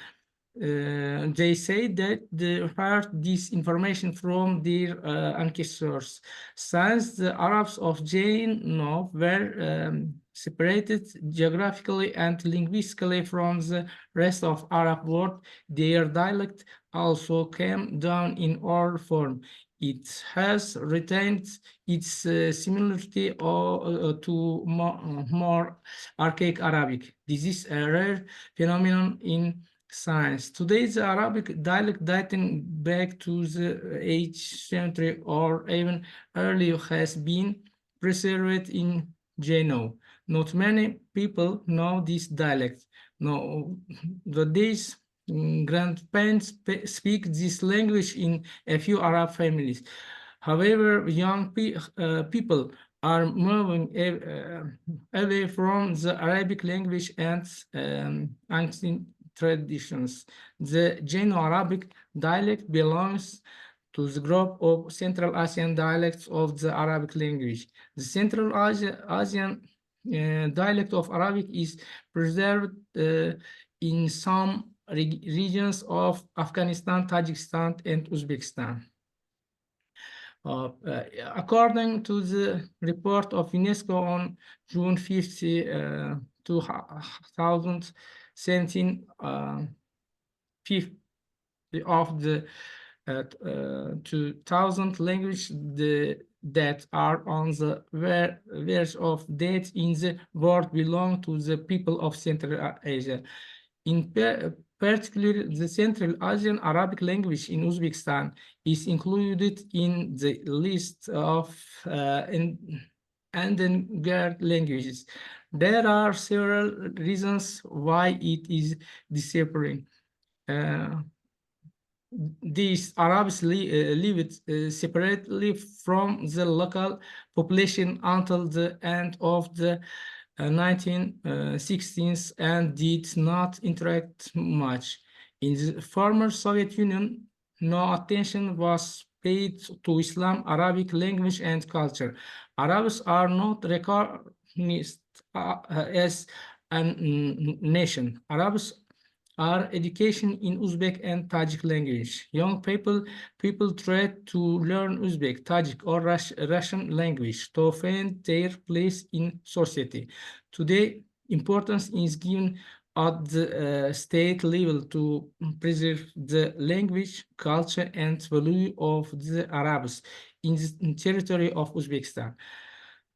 They say that they heard this information from their ancestors. Since the Arabs of Jaino were separated geographically and linguistically from the rest of Arab world, their dialect also came down in oral form. It has retained its similarity to more archaic Arabic. This is a rare phenomenon in science. Today, the Arabic dialect dating back to the 8th century or even earlier has been preserved in Jaino. Not many people know this dialect. Nowadays, grandparents speak this language in a few Arab families. However, young people are moving away from the Arabic language and ancient traditions. The Jaino-Arabic dialect belongs to the group of Central Asian dialects of the Arabic language. The Central Asian dialect of Arabic is preserved in some regions of Afghanistan, Tajikistan, and Uzbekistan. According to the report of UNESCO on June 50, 2017, 50 of the 2000 languages that are on the verge of death in the world belong to the people of Central Asia. In particular, the Central Asian Arabic language in Uzbekistan is included in the list of endangered languages. There are several reasons why it is disappearing. These Arabs lived separately from the local population until the end of the 1960s and did not interact much. In the former Soviet Union, no attention was paid to Islam, Arabic language, and culture. Arabs are not recognized as a nation. Arabs are education in Uzbek and Tajik language. Young people try to learn Uzbek, Tajik, or Russian language to find their place in society. Today, importance is given at the state level to preserve the language, culture, and value of the Arabs in the territory of Uzbekistan.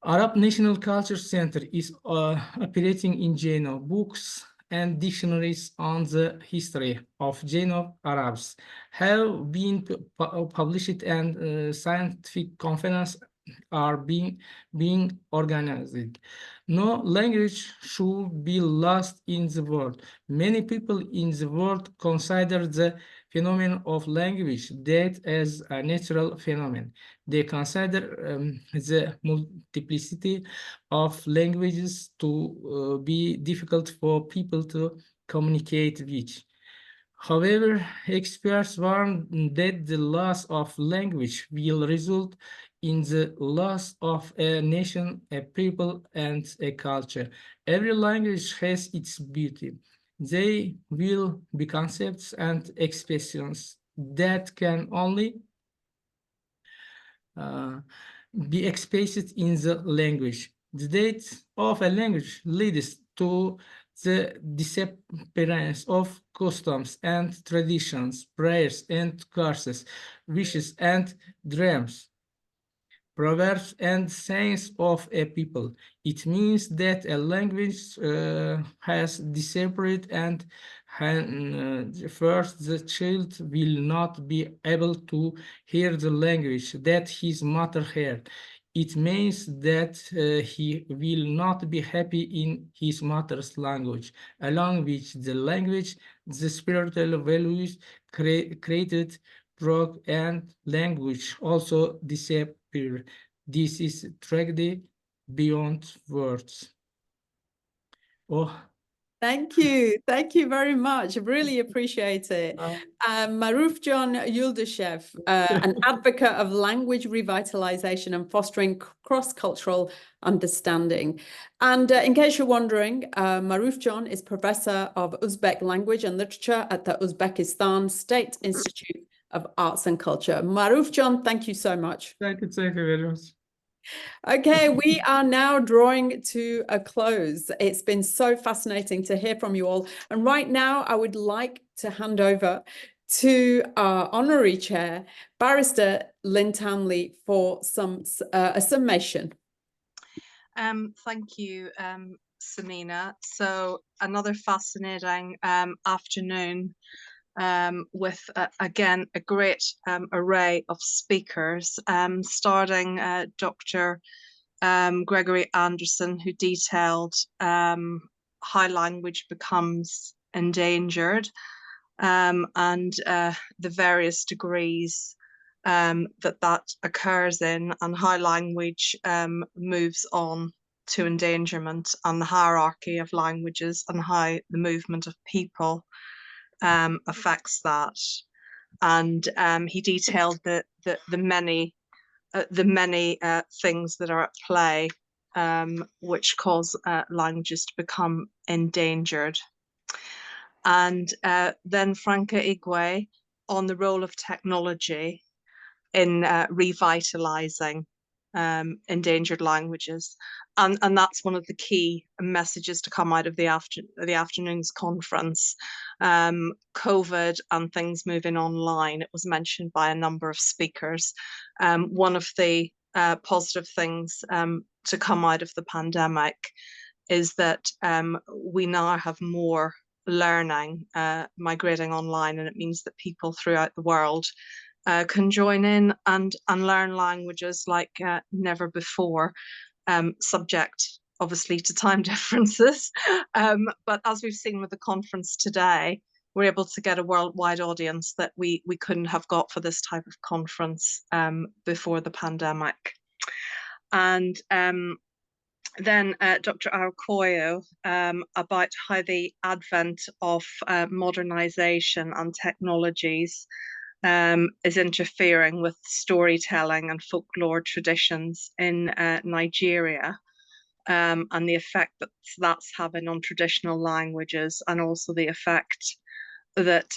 Arab National Culture Center is operating in Jaino. Books and dictionaries on the history of Jaino Arabs have been published and scientific conferences are being organized. No language should be lost in the world. Many people in the world consider the phenomenon of language that as a natural phenomenon. They consider the multiplicity of languages to be difficult for people to communicate with. However, experts warn that the loss of language will result in the loss of a nation, a people, and a culture. Every language has its beauty. They will be concepts and expressions that can only be expressed in the language. The date of a language leads to the disappearance of customs and traditions, prayers and curses, wishes and dreams, proverbs and sayings of a people. It means that a language has disappeared, and first the child will not be able to hear the language that his mother heard. It means that he will not be happy in his mother's language. Along with the language, the spiritual values created broke and language also disappear. This is tragedy beyond words. Oh. Thank you very much. I really appreciate it. Marufjan Yuldashev, an advocate of language revitalization and fostering cross-cultural understanding. And in case you're wondering, Marufjan is Professor of Uzbek Language and Literature at the Uzbekistan State Institute of Arts and Culture. Marufjan, thank you so much. Thank you very much. Okay, we are now drawing to a close. It's been so fascinating to hear from you all. And right now, I would like to hand over to our honorary chair, Barrister Lynn Townley, for a summation. Thank you, Samina. So another fascinating afternoon with, again, a great array of speakers, starting Dr. Gregory Anderson, who detailed how language becomes endangered and the various degrees that occurs in, and how language moves on to endangerment, and the hierarchy of languages, and how the movement of people affects that. And he detailed the many things that are at play which cause languages to become endangered. And then Franca Igwe on the role of technology in revitalising endangered languages. And that's one of the key messages to come out of the afternoon's conference. COVID and things moving online, it was mentioned by a number of speakers. One of the positive things to come out of the pandemic is that we now have more learning migrating online, and it means that people throughout the world can join in and learn languages like never before, subject obviously to time differences. But as we've seen with the conference today, we're able to get a worldwide audience that we couldn't have got for this type of conference before the pandemic. And then Dr. Aokoyo about how the advent of modernization and technologies is interfering with storytelling and folklore traditions in Nigeria, and the effect that that's having on traditional languages, and also the effect that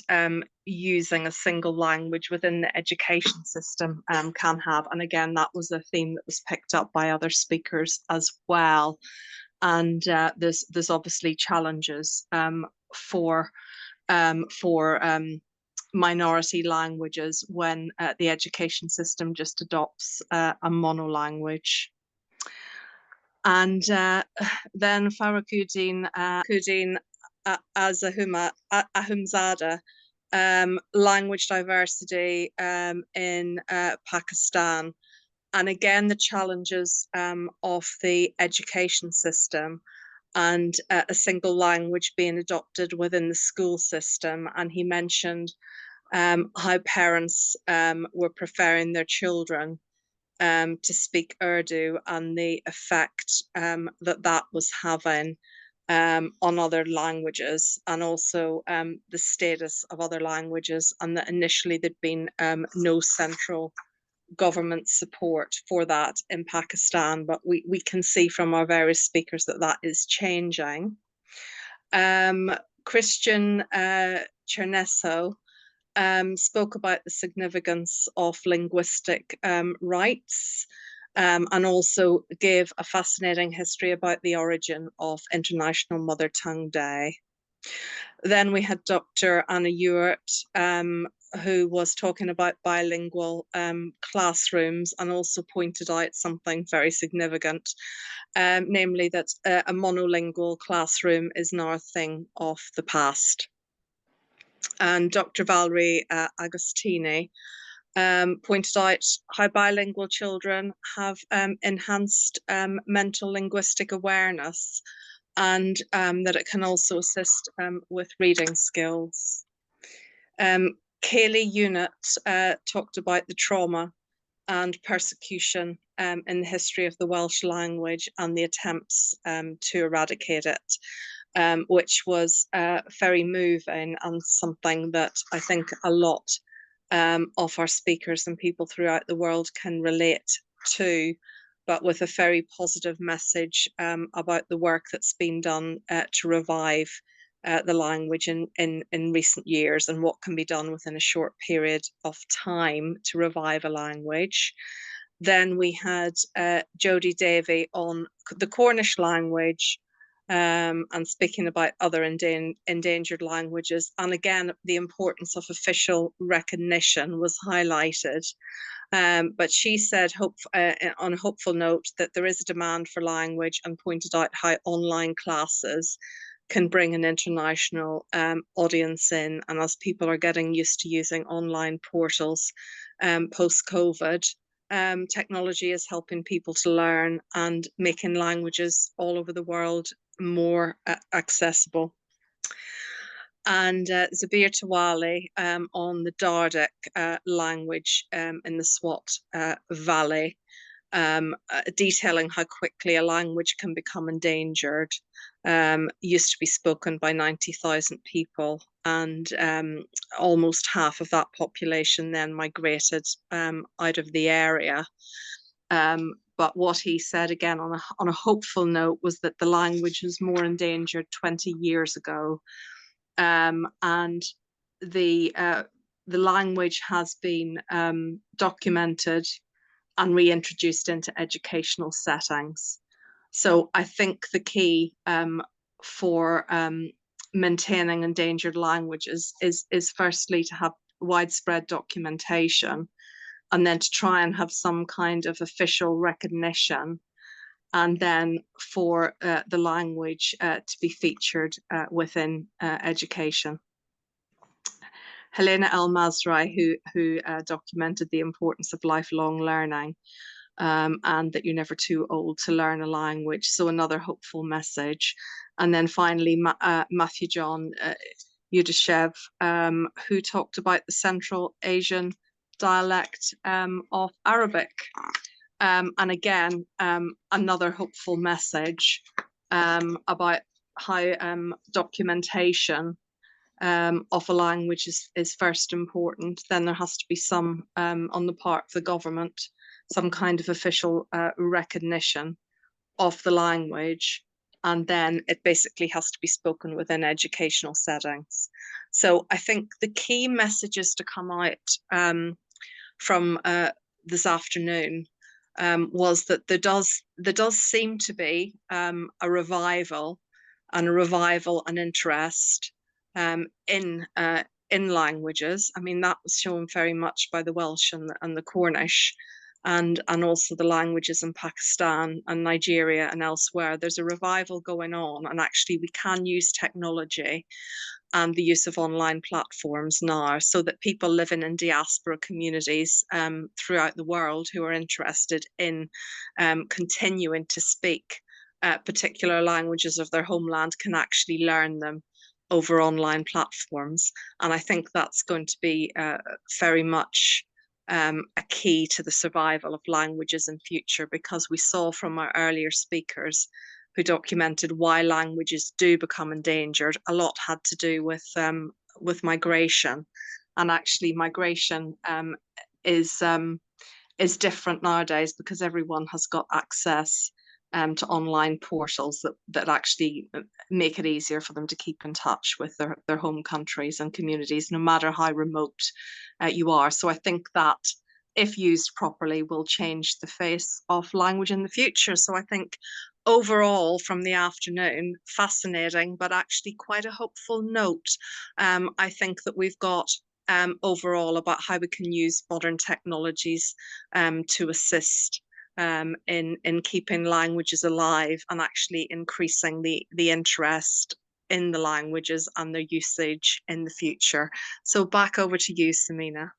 using a single language within the education system can have. And again, that was a theme that was picked up by other speakers as well. And there's obviously challenges for minority languages when the education system just adopts a monolanguage. And then Farooquddin Ahumzada, language diversity in Pakistan. And again, the challenges of the education system and a single language being adopted within the school system. And he mentioned how parents were preferring their children to speak Urdu and the effect that was having on other languages, and also the status of other languages, and that initially there'd been no central government support for that in Pakistan, but we can see from our various speakers that that is changing. Christian Cherneso spoke about the significance of linguistic rights, and also gave a fascinating history about the origin of International Mother Tongue Day. Then we had Dr. Anna Ewart, who was talking about bilingual classrooms, and also pointed out something very significant, namely that a monolingual classroom is now a thing of the past. And Dr. Valerie Agostini pointed out how bilingual children have enhanced mental linguistic awareness, and that it can also assist with reading skills. Kaylee Unit talked about the trauma and persecution in the history of the Welsh language and the attempts to eradicate it, which was very moving, and something that I think a lot of our speakers and people throughout the world can relate to, but with a very positive message about the work that's been done to revive the language in recent years, and what can be done within a short period of time to revive a language. Then we had Jodie Davey on the Cornish language, and speaking about other endangered languages. And again, the importance of official recognition was highlighted. But she said, on a hopeful note, that there is a demand for language, and pointed out how online classes can bring an international audience in. And as people are getting used to using online portals post-COVID, technology is helping people to learn and making languages all over the world more accessible. And Zabir Tawali on the Dardic language in the Swat Valley, detailing how quickly a language can become endangered. Used to be spoken by 90,000 people, and almost half of that population then migrated out of the area. But what he said, again on a hopeful note, was that the language was more endangered 20 years ago, and the language has been documented and reintroduced into educational settings. So I think the key for maintaining endangered languages is firstly to have widespread documentation, and then to try and have some kind of official recognition, and then for the language to be featured within education. Helena El Mazrai, who documented the importance of lifelong learning, and that you're never too old to learn a language. So another hopeful message. And then finally, Matthew John Yudashev, who talked about the Central Asian dialect of Arabic. And again, another hopeful message about how documentation of a language is first important. Then there has to be some, on the part of the government, some kind of official recognition of the language, and then it basically has to be spoken within educational settings. So I think the key messages to come out from this afternoon was that there does seem to be a revival and interest in languages. I mean, that was shown very much by the Welsh and the Cornish, and also the languages in Pakistan and Nigeria and elsewhere. There's a revival going on, and actually we can use technology and the use of online platforms now, so that people living in diaspora communities throughout the world who are interested in continuing to speak particular languages of their homeland can actually learn them over online platforms. And I think that's going to be very much a key to the survival of languages in future, because we saw from our earlier speakers who documented why languages do become endangered, a lot had to do with migration. And actually migration is different nowadays because everyone has got access to online portals that actually make it easier for them to keep in touch with their home countries and communities, no matter how remote you are. So I think that, if used properly, will change the face of language in the future. So I think overall from the afternoon, fascinating, but actually quite a hopeful note. I think that we've got overall about how we can use modern technologies to assist in keeping languages alive and actually increasing the interest in the languages and their usage in the future. So back over to you, Samina.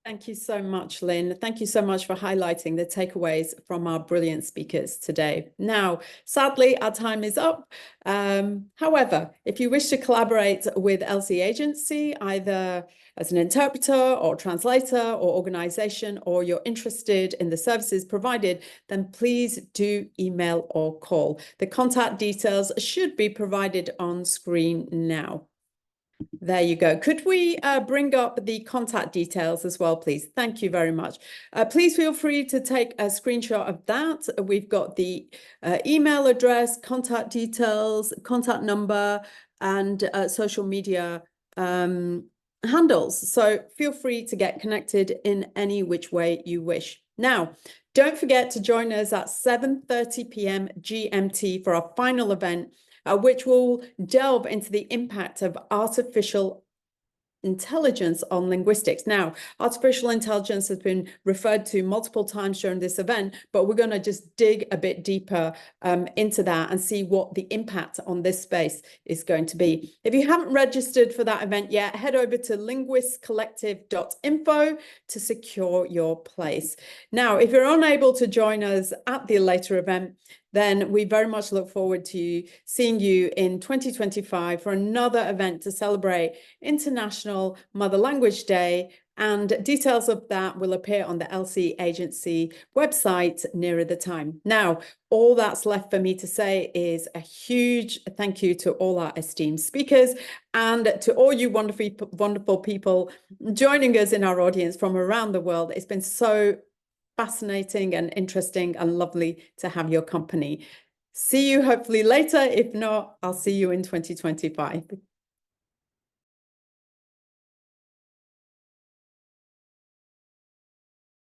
Thank you so much, Lynn. Thank you so much for highlighting the takeaways from our brilliant speakers today. Now, sadly, our time is up. However, if you wish to collaborate with LC Agency, either as an interpreter or translator or organization, or you're interested in the services provided, then please do email or call. The contact details should be provided on screen now. There you go. Could we bring up the contact details as well, please? Thank you very much. Please feel free to take a screenshot of that. We've got the email address, contact details, contact number, and social media handles. So feel free to get connected in any which way you wish. Now, don't forget to join us at 7:30 p.m. GMT for our final event, which will delve into the impact of artificial intelligence on linguistics. Now, artificial intelligence has been referred to multiple times during this event, but we're going to just dig a bit deeper into that and see what the impact on this space is going to be. If you haven't registered for that event yet, head over to linguistscollective.info to secure your place. Now, if you're unable to join us at the later event, then we very much look forward to seeing you in 2025 for another event to celebrate International Mother Language Day, and details of that will appear on the LC Agency website nearer the time. Now, all that's left for me to say is a huge thank you to all our esteemed speakers and to all you wonderful people joining us in our audience from around the world. It's been so fascinating and interesting and lovely to have your company. See you hopefully later. If not, I'll see you in 2025.